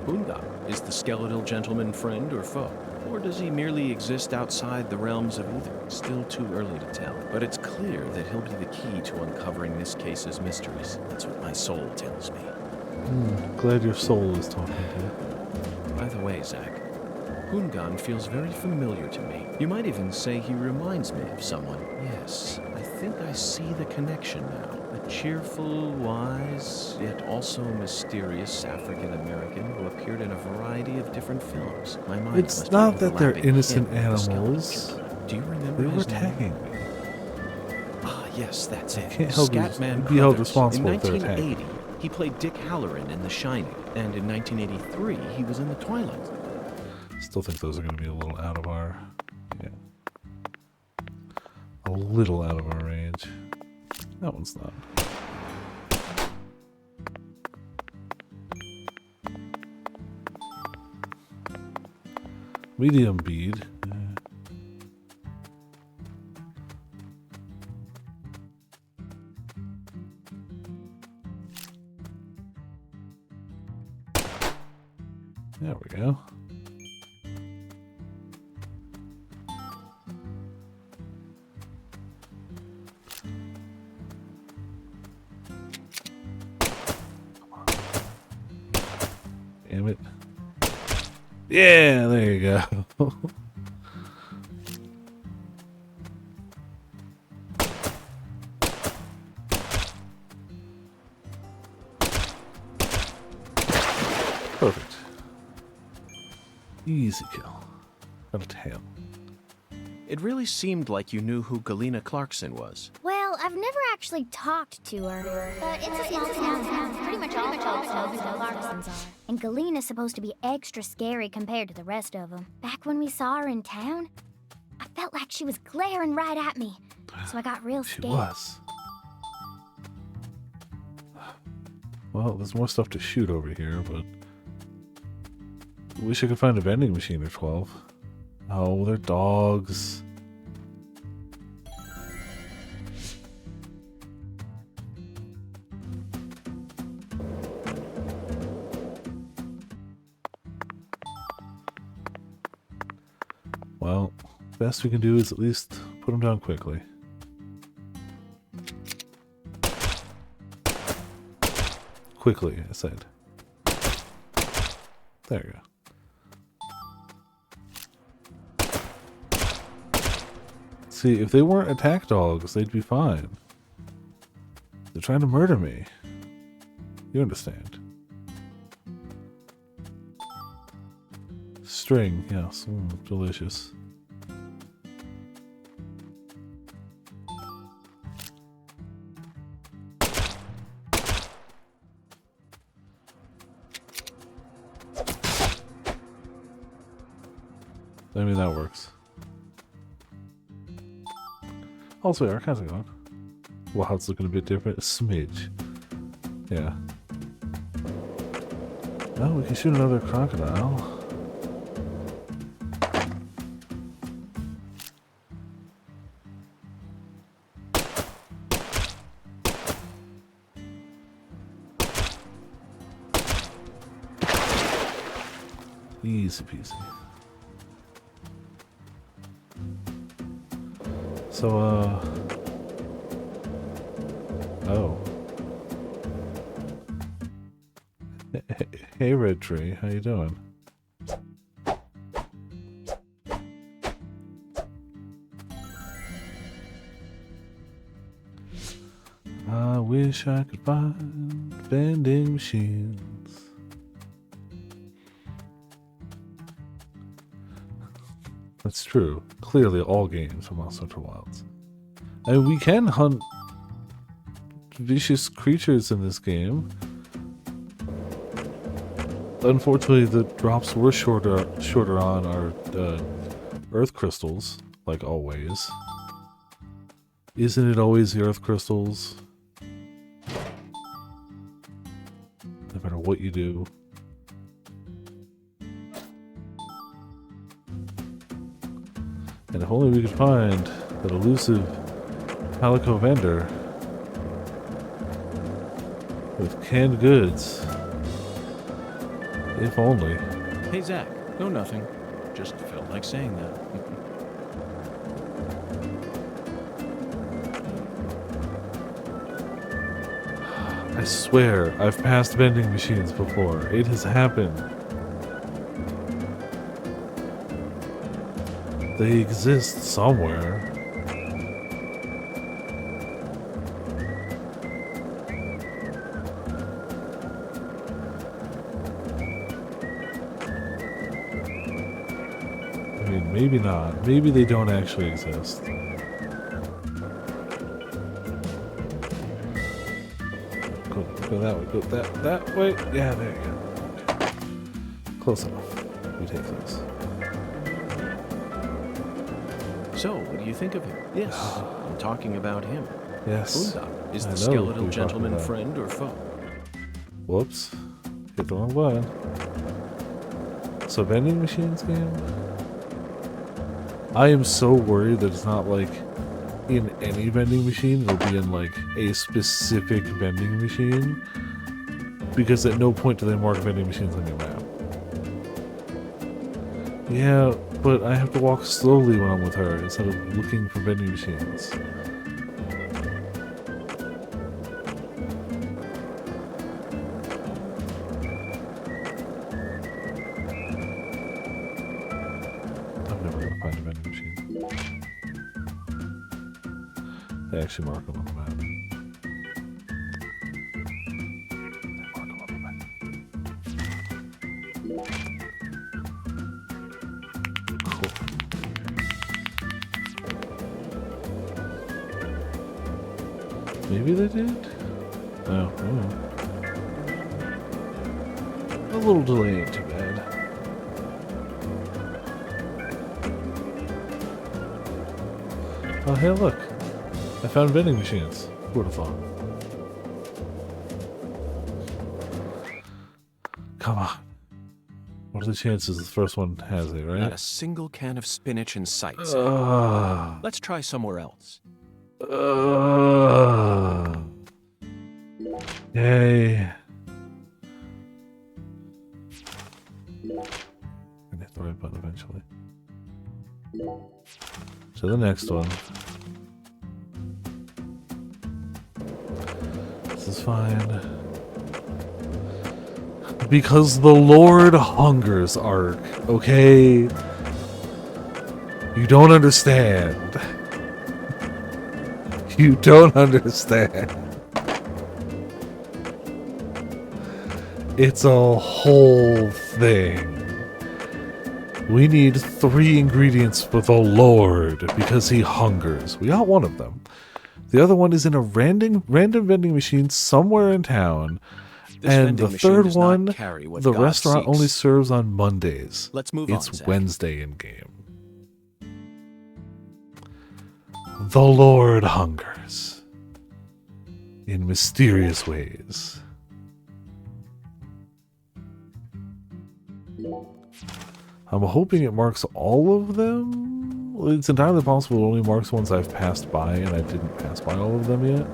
Hunga, is the skeletal gentleman friend or foe? Or does he merely exist outside the realms of either? Still too early to tell. But it's clear that he'll be the key to uncovering this case's mysteries. That's what my soul tells me. Glad your soul is talking to you. By the way, Zach, Hungan feels very familiar to me. You might even say he reminds me of someone. Yes, I think I see the connection now. A cheerful, wise, yet also mysterious African-American who appeared in a variety of different films. My mind It's must not be that they're overlapping innocent him with the animals. skeleton. Do you remember They were his name? attacking me. Ah, yes, that's it. Can't Scatman be held Crothers. responsible In if they're attacking. 1980, he played Dick Halloran in The Shining, and in 1983, he was in The Twilight. Still think those are going to be a little out of our... Yeah. A little out of our range. That one's not. Medium bead. There we go. Damn it. Yeah, there you go. Perfect. Easy kill. Got a tail. It really seemed like you knew who Galena Clarkson was. Well, I've never actually talked to her, but it's a small town. Pretty much all folks know who the Clarksons are. And Galena's supposed to be extra scary compared to the rest of them. Back when we saw her in town, I felt like she was glaring right at me, so I got real scared. She was. Well, there's more stuff to shoot over here, but... Wish I could find a vending machine or 12. Oh, they're dogs. Well, best we can do is at least put them down quickly. Quickly, I said. There you go. See, if they weren't attack dogs, they'd be fine. They're trying to murder me. You understand. String, yes. Delicious. I mean, that works. Also, our kinds are gone. Wow, it's looking a bit different. A smidge. Yeah. Oh, we can shoot another crocodile. Easy peasy. So, oh. Hey, Red Tree, how you doing? I wish I could find vending machines. That's true. Clearly, all games from Monster Hunter Wilds. And we can hunt vicious creatures in this game. Unfortunately, the drops were shorter on our earth crystals, like always. Isn't it always the earth crystals? No matter what you do. And if only we could find that elusive Calico vendor with canned goods. If only. Hey, Zach. No, nothing. Just felt like saying that. I swear, I've passed vending machines before. It has happened. They exist somewhere. I mean, maybe not. Maybe they don't actually exist. Go that way. Go that way. Yeah, there you go. Okay. Close enough. We take those. So, what do you think of him? Yes, I'm talking about him. Yes. Boondock, is I the know skeletal who you're gentleman talking about. friend or foe? Whoops. Hit the wrong button. So, vending machines game? I am so worried that it's not like in any vending machine, it'll be in like a specific vending machine. Because at no point do they mark vending machines on your map. Yeah, but I have to walk slowly when I'm with her instead of looking for vending machines. I'm never gonna find a vending machine. They actually mark them on the map. They mark them on the map. Cool. Maybe they did? No. A little delay ain't too bad. Oh, hey, look. I found vending machines. Who would have thought? Come on. What are the chances the first one has it, right? Not a single can of spinach in sight. Let's try somewhere else. Yay. And hit the right button eventually. So the next one. This is fine. Because the Lord hungers, Ark, okay? You don't understand. You don't understand. It's a whole thing. We need 3 ingredients for the Lord because he hungers. We got one of them. The other one is in a random vending machine somewhere in town. This and vending the machine third does not one, carry what the God restaurant seeks. only serves on Mondays. Let's move on, It's Zach. Wednesday in game. The Lord hungers in mysterious ways. I'm hoping it marks all of them. Well, it's entirely possible it only marks ones I've passed by, and I didn't pass by all of them yet.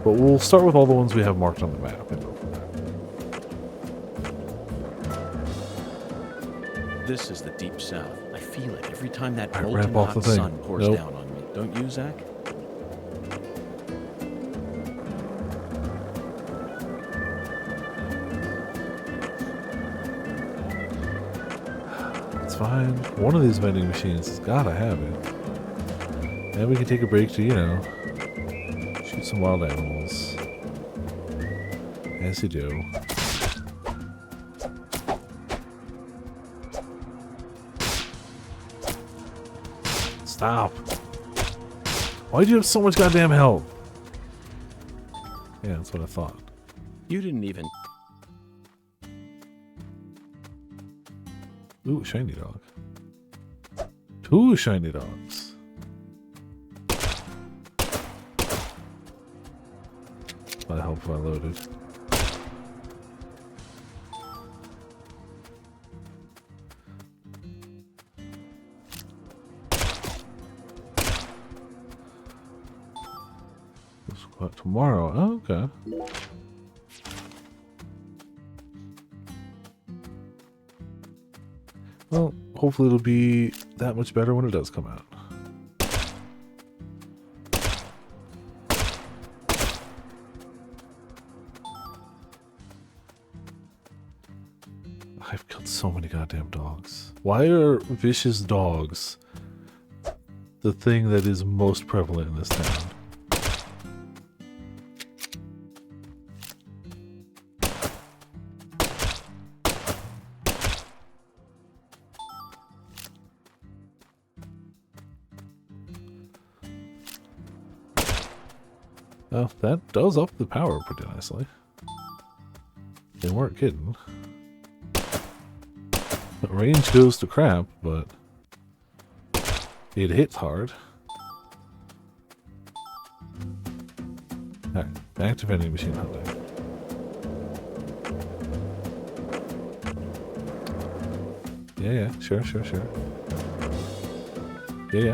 But we'll start with all the ones we have marked on the map and go from there. This is the deep south. I feel it every time that All right, molten ramp off hot the thing. sun pours Nope. down on me. Don't you, Zach? It's fine. One of these vending machines has gotta have it. And we can take a break to, you know, shoot some wild animals. As you do. Stop. Why do you have so much goddamn health? Yeah, that's what I thought. You didn't even... Ooh, shiny dog. 2 shiny dogs. Might help if I loaded. What, tomorrow? Oh, okay. Well, hopefully it'll be that much better when it does come out. I've killed so many goddamn dogs. Why are vicious dogs the thing that is most prevalent in this town? Oh, that does up the power pretty nicely. They weren't kidding. The range goes to crap, but it hits hard. Alright, back to vending machine hunting. Yeah, sure. Yeah, sure. There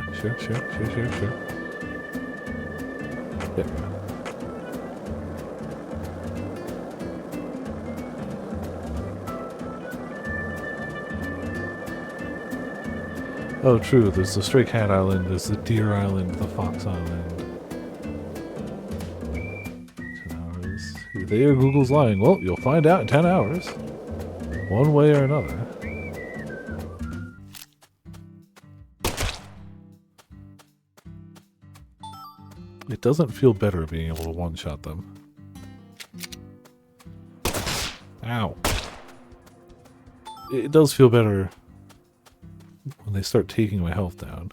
we go. Oh, true. There's the Stray Cat Island, there's the Deer Island, the Fox Island. 10 hours. There, Google's lying. Well, you'll find out in 10 hours. One way or another. It doesn't feel better being able to one-shot them. Ow. It does feel better when they start taking my health down.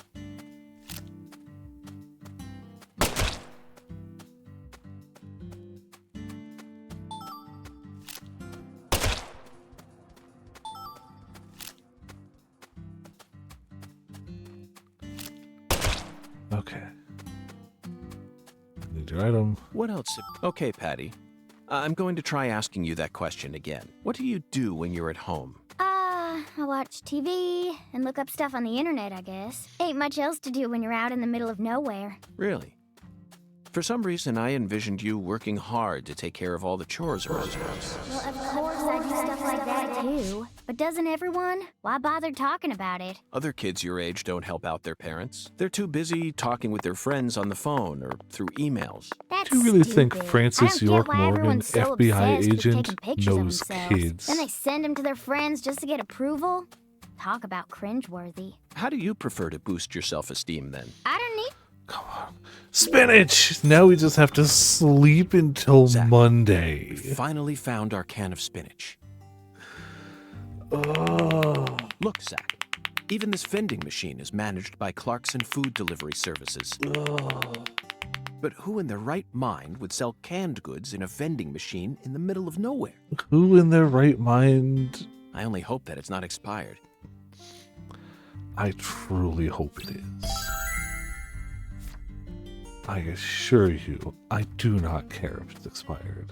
Okay. Need your item. What else? Okay, Patty. I'm going to try asking you that question again. What do you do when you're at home? I watch TV and look up stuff on the internet, I guess. Ain't much else to do when you're out in the middle of nowhere. Really? For some reason, I envisioned you working hard to take care of all the chores around the house. Well, of course I do stuff like that too. But doesn't everyone? Why bother talking about it? Other kids your age don't help out their parents. They're too busy talking with their friends on the phone or through emails. That's Do you really stupid. think Francis I don't York get why Morgan, everyone's so FBI obsessed with agent, taking pictures of knows themselves. kids? Then they send them to their friends just to get approval? Talk about cringeworthy. How do you prefer to boost your self-esteem then? I don't need... Come on. Spinach! Now we just have to sleep until Zach, Monday. We finally found our can of spinach. Oh. Look, Zach. Even this vending machine is managed by Clarkson Food Delivery Services. But who in their right mind would sell canned goods in a vending machine in the middle of nowhere? Who in their right mind? I only hope that it's not expired. I truly hope it is. I assure you, I do not care if it's expired.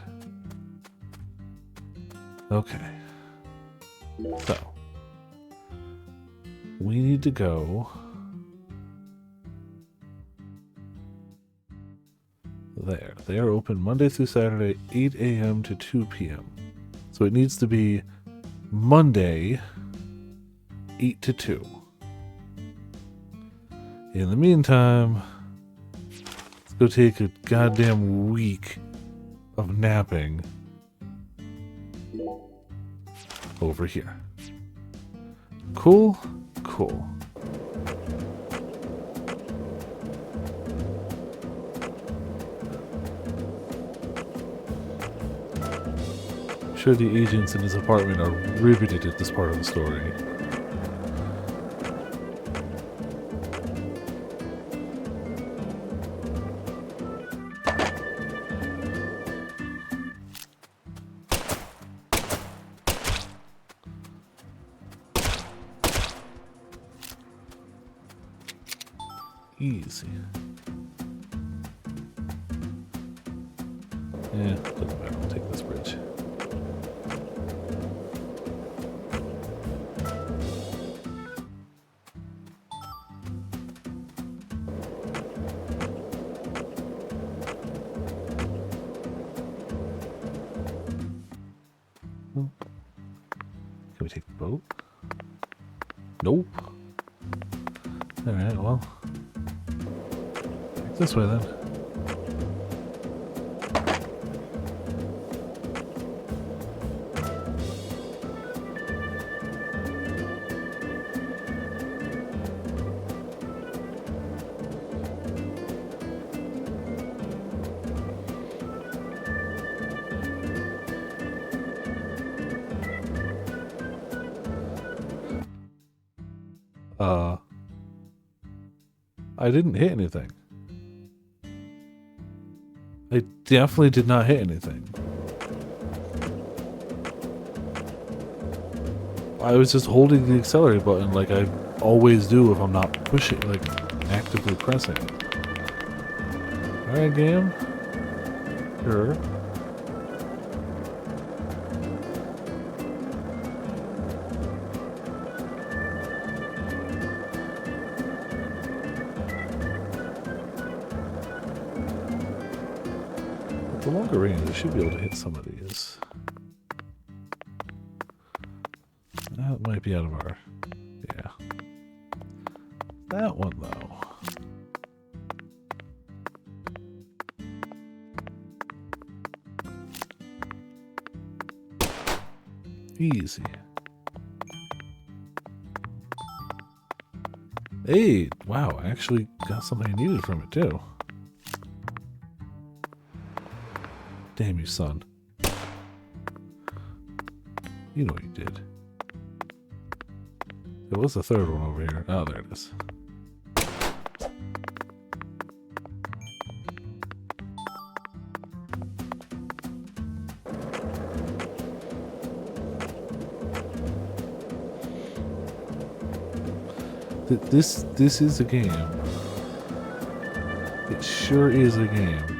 Okay. So, we need to go there. They are open Monday through Saturday, 8 a.m. to 2 p.m. So it needs to be Monday, 8 to 2. In the meantime, let's go take a goddamn week of napping over here. Cool? Cool. I'm sure the agents in his apartment are riveted at this part of the story. Easy. Yeah, doesn't matter. I'll take this bridge. Can we take the boat? Nope. Alright, well. This way then. I didn't hit anything. I definitely did not hit anything. I was just holding the accelerator button like I always do if I'm not pushing, like actively pressing. Alright, game. Sure. The longer range, I should be able to hit some of these. That might be out of our... yeah. That one, though. Easy. Hey! Wow, I actually got something I needed from it, too. Damn you, son. You know what you did. There was the third one over here. Oh, there it is. This is a game. It sure is a game.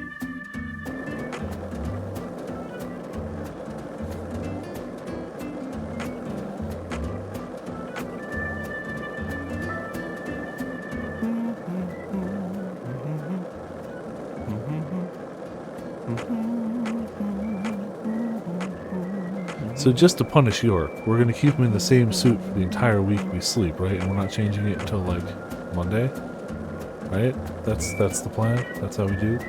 So just to punish York, we're going to keep him in the same suit for the entire week we sleep, right? And we're not changing it until, like, Monday? Right? That's the plan? That's how we do?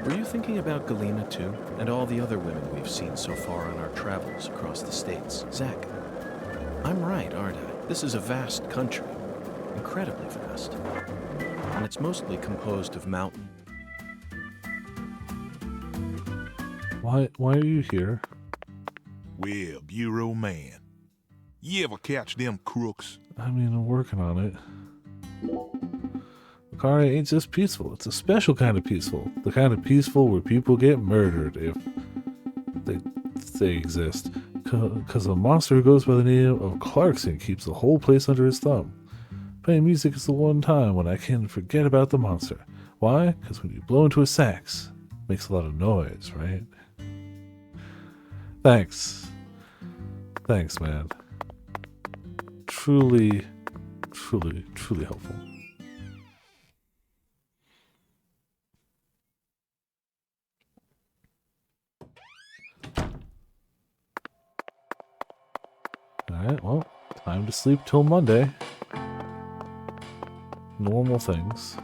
Were you thinking about Galena, too? And all the other women we've seen so far on our travels across the states? Zach, I'm right, aren't I? This is a vast country. Incredibly vast. And it's mostly composed of mountains. Why are you here? Well, Bureau man, you ever catch them crooks? I mean, I'm working on it. Lucaria ain't just peaceful. It's a special kind of peaceful. The kind of peaceful where people get murdered if they exist. Because a monster who goes by the name of Clarkson keeps the whole place under his thumb. Playing music is the one time when I can forget about the monster. Why? Because when you blow into a sax, it makes a lot of noise, right? Thanks. Thanks, man. Truly, truly, truly helpful. Alright, well, time to sleep till Monday. Normal things.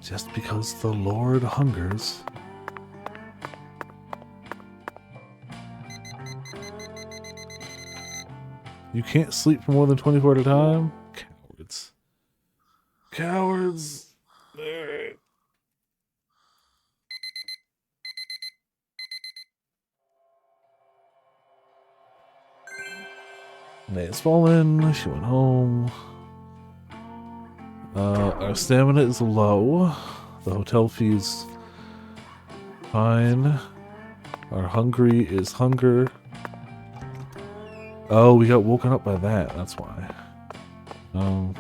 Just because the Lord hungers. You can't sleep for more than 24 at a time? Cowards. Cowards! Alright. Night has fallen. She went home. Our stamina is low. The hotel fee is fine. Our hungry is hunger. Oh, we got woken up by that. That's why. Do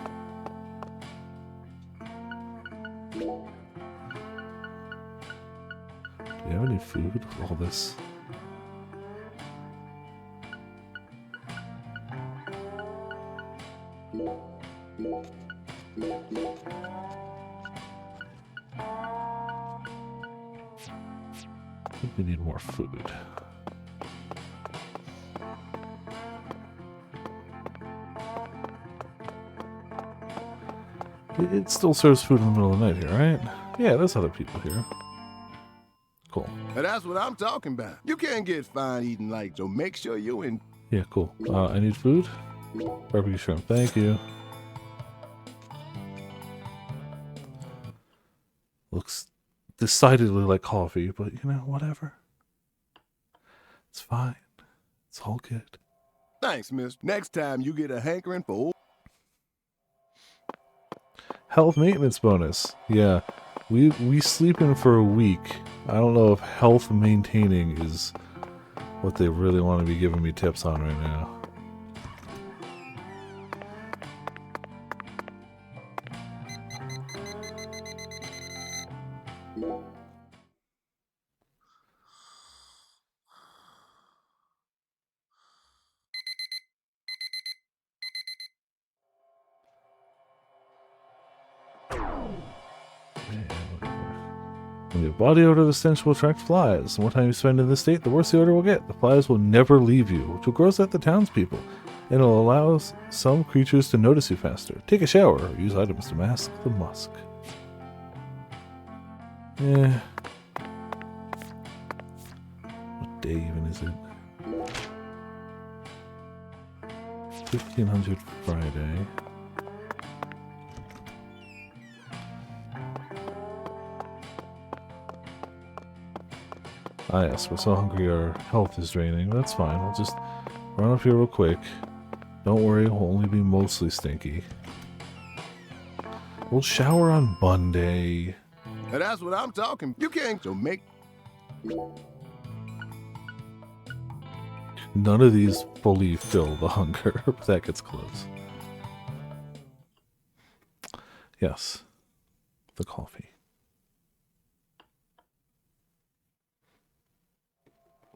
you have any food with all this? I think we need more food. It still serves food in the middle of the night here, right? Yeah, there's other people here. Cool. And that's what I'm talking about. You can't get fine eating like, so make sure you in. Yeah, cool. I need food. Barbecue shrimp, thank you. Looks decidedly like coffee, but you know, whatever. It's fine. It's all good. Thanks, miss. Next time you get a hankering for Health maintenance bonus. Yeah, we sleep in for a week. I don't know if health maintaining is what they really want to be giving me tips on right now. When your body odor, the stench will attract flies. The more time you spend in this state, the worse the odor will get. The flies will never leave you, which will gross out the townspeople, and it'll allow some creatures to notice you faster. Take a shower, or use items to mask the musk. Yeah. What day even is it? 1500 Friday. Ah yes, we're so hungry our health is draining. That's fine, we'll just run up here real quick. Don't worry, we'll only be mostly stinky. We'll shower on Monday. And that's what I'm talking. You can't, so make. None of these fully fill the hunger, but that gets close. Yes, the coffee.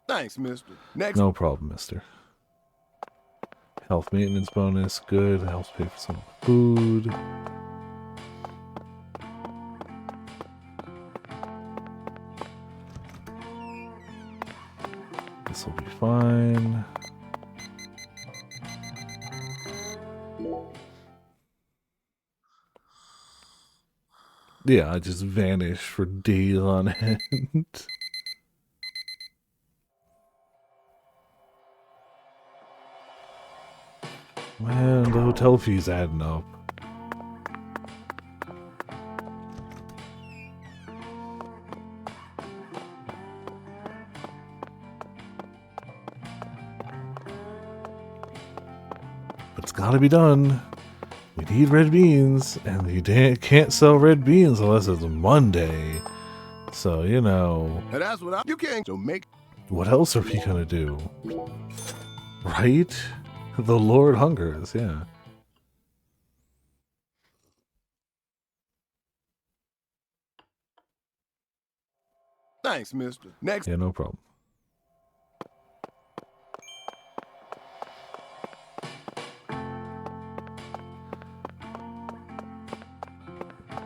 Thanks, mister. Next. No problem, mister. Health maintenance bonus, good. Helps pay for some food. This will be fine. Yeah, I just vanish for days on end. Man, the hotel fee's adding up. But it's gotta be done. We need red beans, and you can't sell red beans unless it's Monday. So, you know. And that's what you can't, so make. What else are we gonna do? Right? The Lord hungers, yeah. Thanks, mister. Next. Yeah, no problem.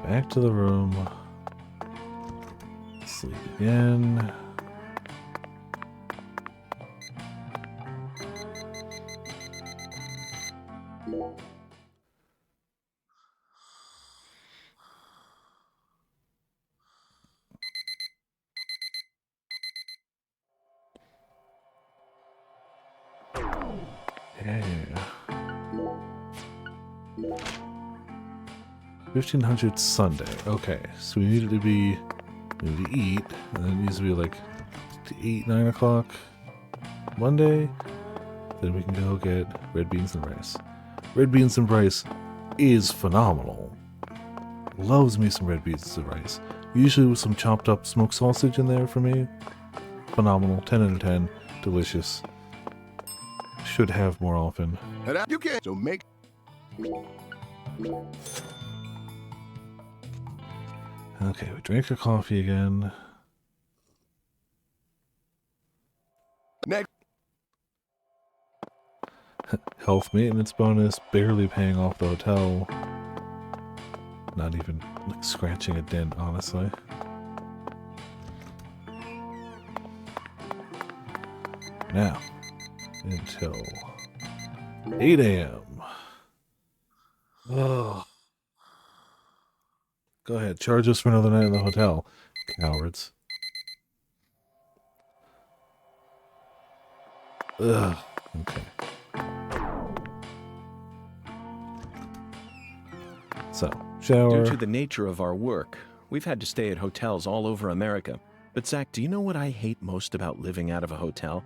Back to the room. Sleep again. Yeah. 1500 Sunday. Okay, so we need to eat, and then it needs to be like 8, 9 o'clock Monday. Then we can go get red beans and rice. Red beans and rice is phenomenal. Loves me some red beans and rice. Usually with some chopped up smoked sausage in there for me. Phenomenal. 10 out of 10. Delicious. Should have more often. You can't. So make. Okay, we drank our coffee again. Next. Health maintenance bonus, barely paying off the hotel. Not even like scratching a dent, honestly. Now, until 8 a.m. Oh. Go ahead, charge us for another night in the hotel, cowards. Ugh. Okay. So, shower. Due to the nature of our work, we've had to stay at hotels all over America. But Zach, do you know what I hate most about living out of a hotel?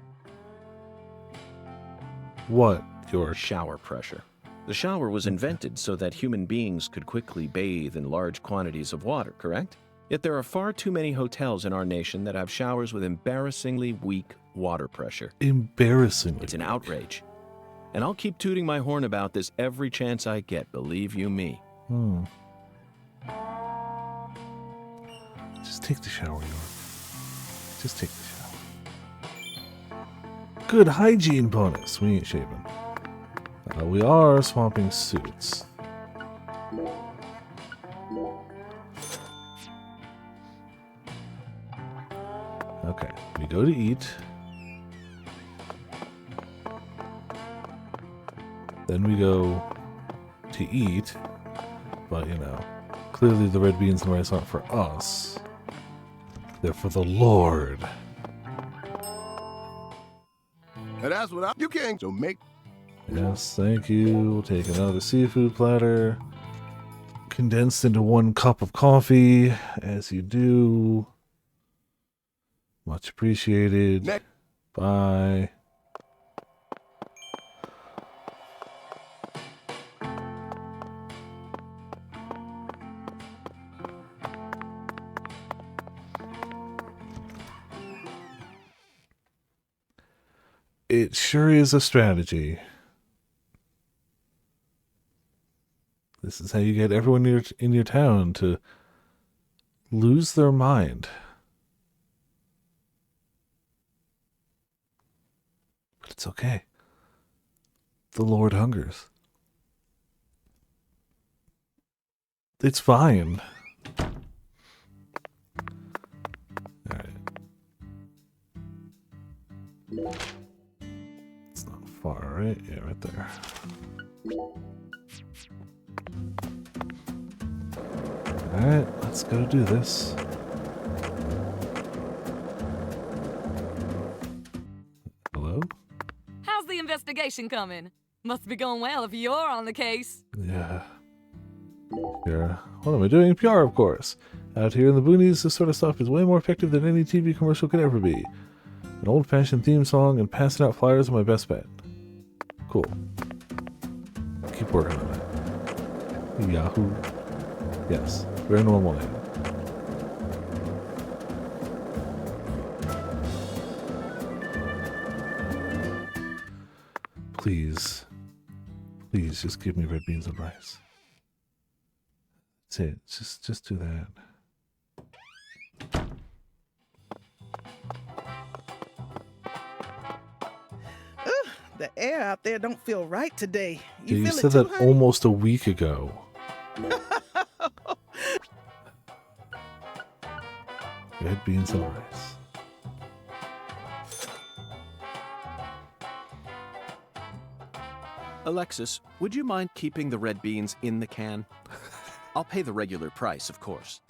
What? Your shower pressure. The shower was invented so that human beings could quickly bathe in large quantities of water, correct? Yet there are far too many hotels in our nation that have showers with embarrassingly weak water pressure. Embarrassingly. It's an outrage. And I'll keep tooting my horn about this every chance I get, believe you me. Just take the shower, York. Just take the shower. Good hygiene bonus. We ain't shaving. We are swapping suits. Okay, we go to eat. Then we go to eat. But, you know, clearly the red beans and rice aren't for us. They're for the Lord. And that's what you can't. So make. Yes, thank you. We'll take another seafood platter. Condensed into 1 cup of coffee, as you do. Much appreciated. Next. Bye. It sure is a strategy. This is how you get everyone in your town to lose their mind. But it's okay. The Lord hungers. It's fine. Alright. It's not far, right? Yeah, right there. Alright, let's go do this. Hello? How's the investigation coming? Must be going well if you're on the case. Yeah. Sure. What am I doing? PR, of course. Out here in the boonies, this sort of stuff is way more effective than any TV commercial could ever be. An old-fashioned theme song and passing out flyers are my best bet. Cool. Keep working on that. Yahoo. Yes. Very normal name. Please Please, just give me red beans and rice. That's it. Just do that. The air out there don't feel right today. Yeah, you feel said it too, that honey? almost a week ago. Red beans and rice. Alexis, would you mind keeping the red beans in the can? I'll pay the regular price, of course.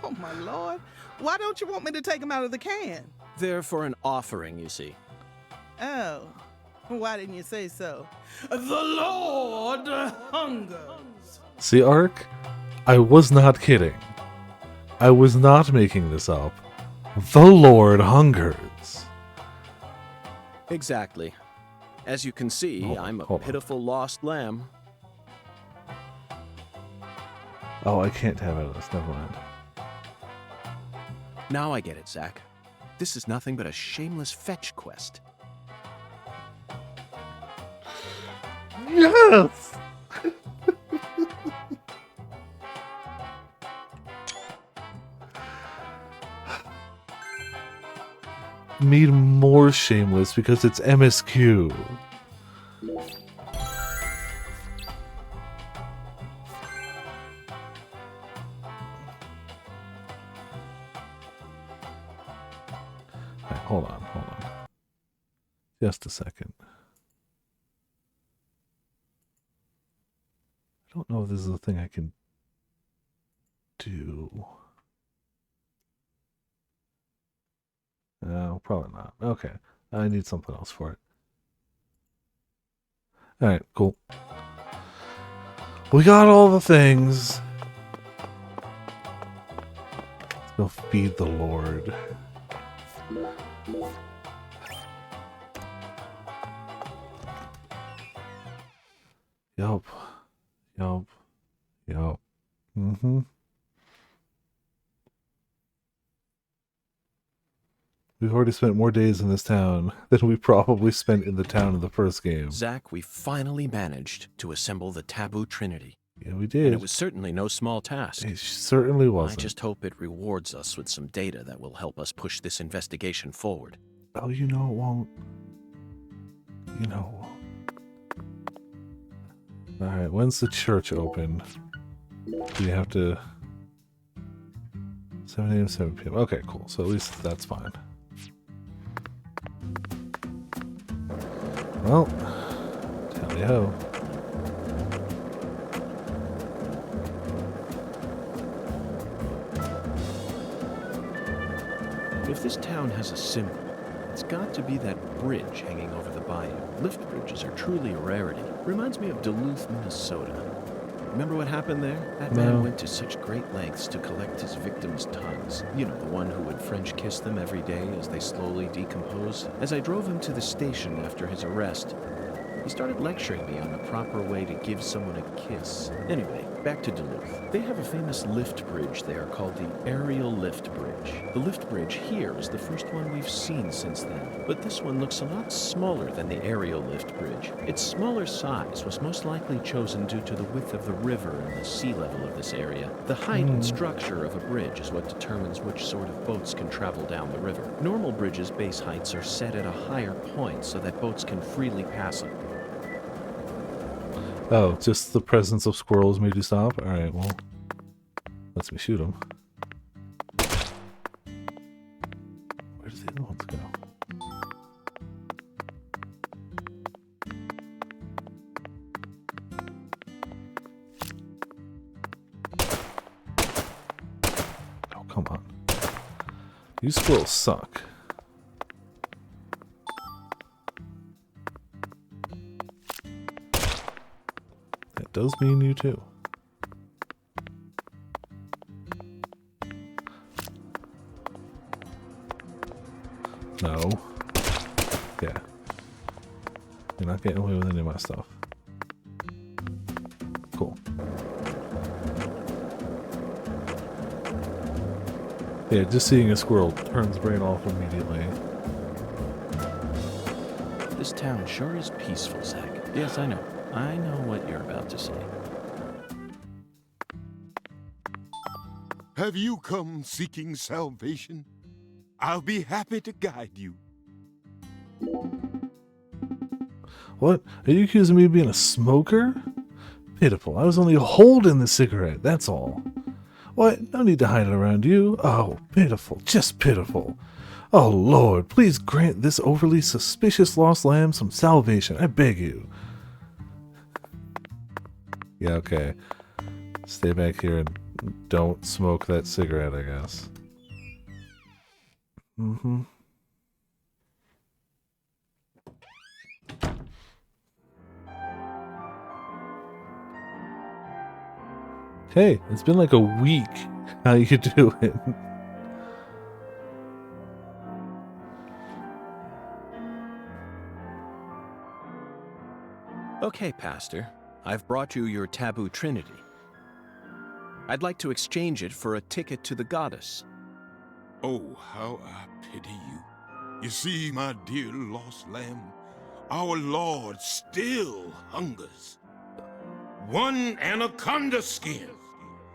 Oh, my Lord. Why don't you want me to take them out of the can? They're for an offering, you see. Oh, why didn't you say so? The Lord hungers. See, Ark? I was not kidding. I was not making this up. The Lord hungers. Exactly. As you can see, I'm a pitiful lost lamb. Oh, I can't have out of this. Never mind. Now I get it, Zach. This is nothing but a shameless fetch quest. Yes! Made more shameless because it's MSQ. Right, hold on. Just a second. I don't know if this is a thing I can do. No, probably not. Okay. I need something else for it. Alright, cool. We got all the things. Let's go feed the Lord. Yup. Mm-hmm. We've already spent more days in this town than we probably spent in the town in the first game. Zach, we finally managed to assemble the Taboo Trinity. Yeah, we did. And it was certainly no small task. It certainly wasn't. I just hope it rewards us with some data that will help us push this investigation forward. Oh, you know it won't. You know it won't. Alright, when's the church open? Do you have to... 7 a.m., 7 p.m. Okay, cool. So at least that's fine. Well, tally-ho. If this town has a symbol, it's got to be that bridge hanging over the bayou. Lift bridges are truly a rarity. Reminds me of Duluth, Minnesota. Remember what happened there? That man went to such great lengths to collect his victims' tongues. You know, the one who would French kiss them every day as they slowly decompose. As I drove him to the station after his arrest, he started lecturing me on the proper way to give someone a kiss. Anyway, back to Duluth. They have a famous lift bridge there called the Aerial Lift Bridge. The lift bridge here is the first one we've seen since then, but this one looks a lot smaller than the Aerial Lift Bridge. Its smaller size was most likely chosen due to the width of the river and the sea level of this area. The height and structure of a bridge is what determines which sort of boats can travel down the river. Normal bridges' base heights are set at a higher point so that boats can freely pass them. Oh, just the presence of squirrels made you stop? Alright, well, lets me shoot them. Where does the other ones go? Oh, come on. You squirrels suck. That does mean you too. No. Yeah. You're not getting away with any of my stuff. Cool. Yeah, just seeing a squirrel turns brain off immediately. The This town sure is peaceful, Zach. Yes, I know. I know what you're about to say. Have you come seeking salvation? I'll be happy to guide you. What? Are you accusing me of being a smoker? Pitiful. I was only holding the cigarette, that's all. What? No need to hide it around you. Oh, pitiful. Just pitiful. Oh, Lord, please grant this overly suspicious lost lamb some salvation. I beg you. Yeah, okay. Stay back here and don't smoke that cigarette, I guess. Mm-hmm. Hey, it's been like a week. How you doing? Okay, Pastor. I've brought you your taboo trinity. I'd like to exchange it for a ticket to the goddess. Oh, how I pity you. You see, my dear lost lamb, our Lord still hungers. One anaconda skin,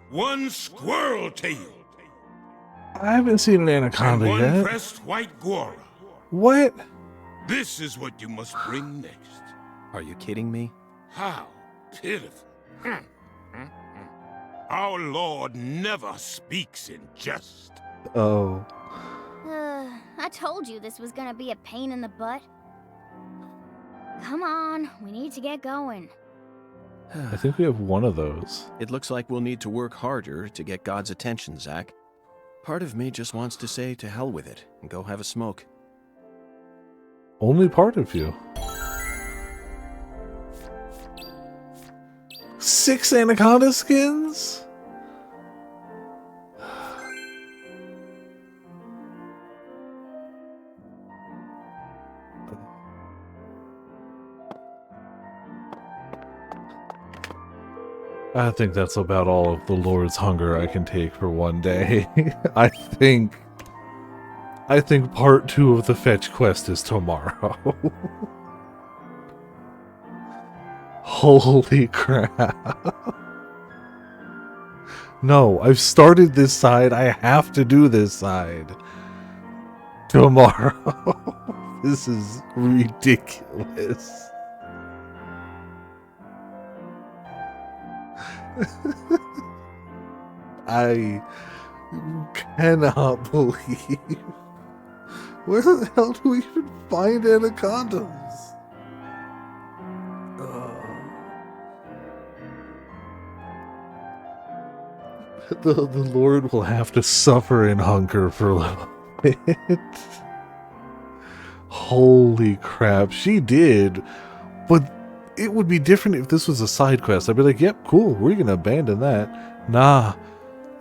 one squirrel tail, I haven't seen an anaconda and one yet. pressed white guara. What? This is what you must bring next. Are you kidding me? How pitiful. Our Lord never speaks in jest. Oh. I told you this was gonna be a pain in the butt. Come on, we need to get going. I think we have one of those. It looks like we'll need to work harder to get God's attention, Zach. Part of me just wants to say to hell with it and go have a smoke. Only part of you. 6 anaconda skins? I think that's about all of the Lord's hunger I can take for one day. I think part 2 of the fetch quest is tomorrow. Holy crap. No, I've started this side. I have to do this side. Tomorrow. This is ridiculous. I cannot believe. Where the hell do we even find anacondas? The Lord will have to suffer in hunger for a little bit. Holy crap, she did. But it would be different if this was a side quest. I'd be like, yep, cool, we're gonna abandon that. Nah,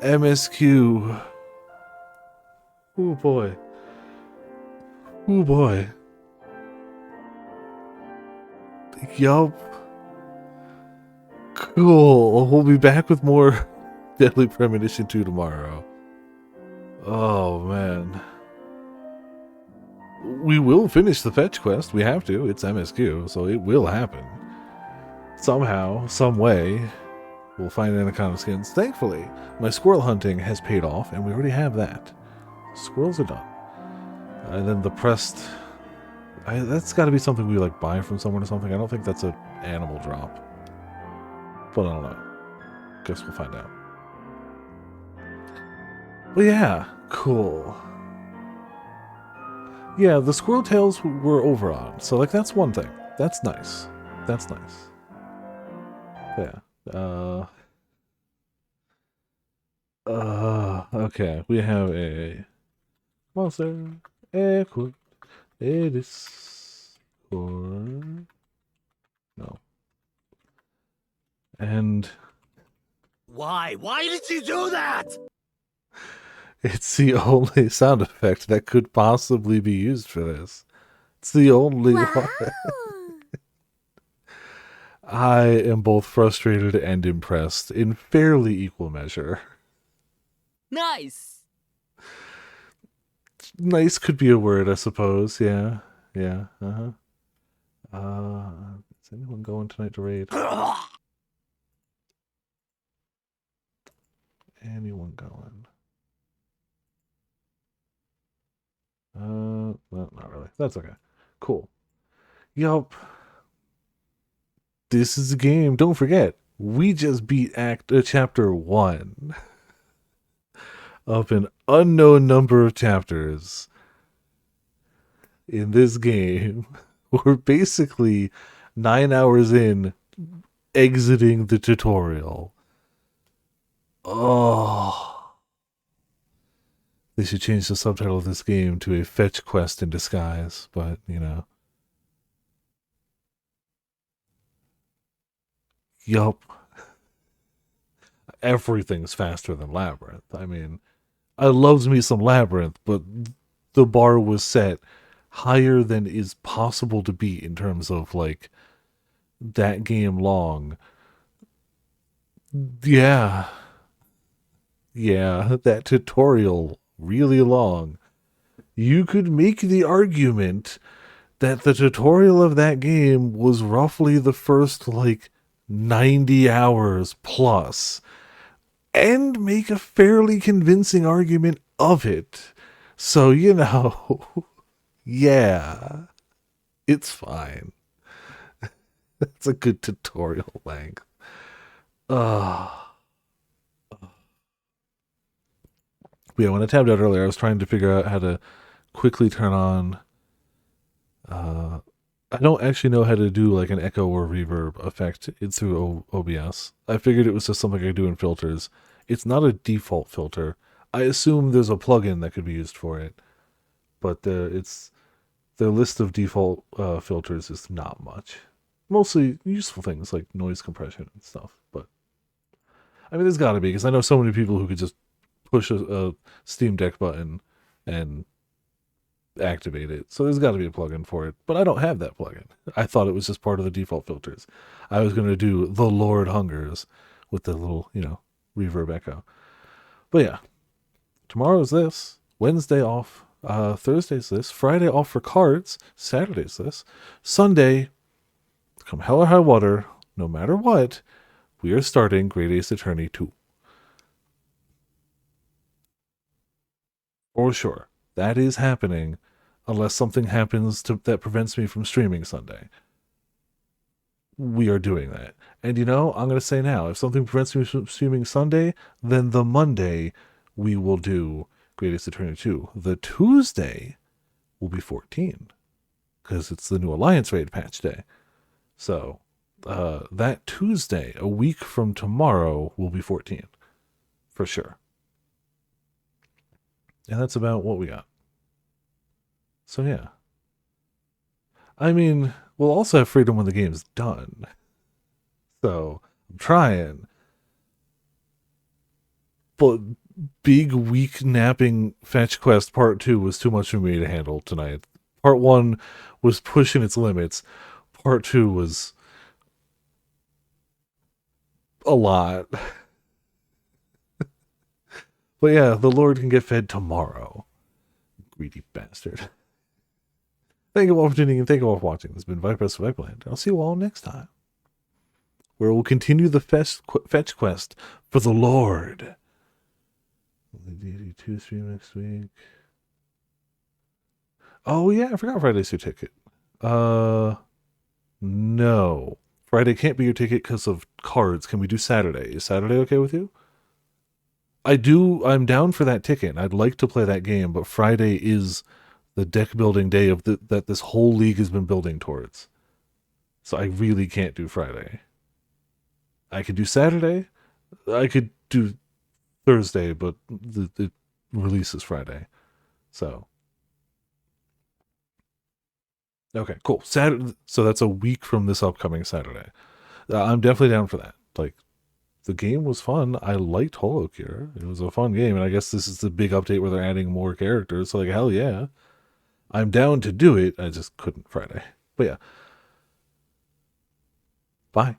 MSQ. Oh boy. Oh boy. Yup. Cool. We'll be back with more Deadly Premonition 2 tomorrow. Oh man. We will finish the fetch quest. We have to. It's MSQ, so it will happen. Somehow, some way, we'll find anaconda skins. Thankfully, my squirrel hunting has paid off, and we already have that. Squirrels are done. And then the pressed... that's got to be something we like buy from someone or something. I don't think that's an animal drop. But I don't know. Guess we'll find out. But yeah, cool. Yeah, the squirrel tails we're over on. So like that's one thing. That's nice. That's nice. Yeah. Okay. We have a monster equipped. It is for no. And Why? Why did you do that? it's the only sound effect that could possibly be used for this. It's the only one. I am both frustrated and impressed in fairly equal measure. Nice. Nice could be a word, I suppose. Yeah. Yeah. Is anyone going tonight to raid? Anyone going? Well, not really. That's okay. Cool. Yup. This is a game. Don't forget, we just beat chapter 1 of an unknown number of chapters in this game. We're basically 9 hours in, exiting the tutorial. Oh. They should change the subtitle of this game to a fetch quest in disguise, but, you know. Yup. Everything's faster than Labyrinth. I mean, I loved me some Labyrinth, but the bar was set higher than is possible to beat in terms of, like, that game long. Yeah. Yeah, that tutorial really long. You could make the argument that the tutorial of that game was roughly the first, like, 90 hours plus, and make a fairly convincing argument of it. So, you know, yeah, it's fine. That's a good tutorial length. Yeah, when I tabbed out earlier, I was trying to figure out how to quickly turn on. I don't actually know how to do like an echo or reverb effect. It's through OBS. I figured it was just something I could do in filters. It's not a default filter. I assume there's a plugin that could be used for it, but the list of default filters is not much. Mostly useful things like noise compression and stuff. But I mean, there's got to be, because I know so many people who could just push a Steam Deck button and activate it. So there's got to be a plugin for it, but I don't have that plugin. I thought it was just part of the default filters. I was going to do The Lord Hungers with the little, you know, reverb echo. But yeah, tomorrow's this, Wednesday off, Thursday's this, Friday off for cards, Saturday's this, Sunday, come hell or high water, no matter what, we are starting Great Ace Attorney 2. For sure. That is happening unless something happens that prevents me from streaming Sunday. We are doing that. And you know, I'm going to say now, if something prevents me from streaming Sunday, then the Monday we will do Great Ace Attorney 2. The Tuesday will be 14 because it's the new Alliance Raid patch day. So that Tuesday, a week from tomorrow, will be 14 for sure. And that's about what we got. So yeah. I mean, we'll also have freedom when the game's done. So, I'm trying. But big week napping fetch quest part 2 was too much for me to handle tonight. Part 1 was pushing its limits. Part 2 was a lot. But yeah, the Lord can get fed tomorrow. Greedy bastard. Thank you all for tuning in. Thank you all for watching. This has been Viper's Viperland. I'll see you all next time, where we'll continue the fetch quest for the Lord. D2 stream next week. Oh yeah, I forgot Friday's your ticket. No. Friday can't be your ticket because of cards. Can we do Saturday? Is Saturday okay with you? I'm down for that ticket. I'd like to play that game, but Friday is the deck building day of that this whole league has been building towards. So I really can't do Friday. I could do Saturday. I could do Thursday, but the release is Friday. So okay, cool. Saturday, so that's a week from this upcoming Saturday. I'm definitely down for that. Like, the game was fun. I liked Holocure. It was a fun game, and I guess this is the big update where they're adding more characters. So, like, hell yeah. I'm down to do it. I just couldn't Friday. But yeah. Bye.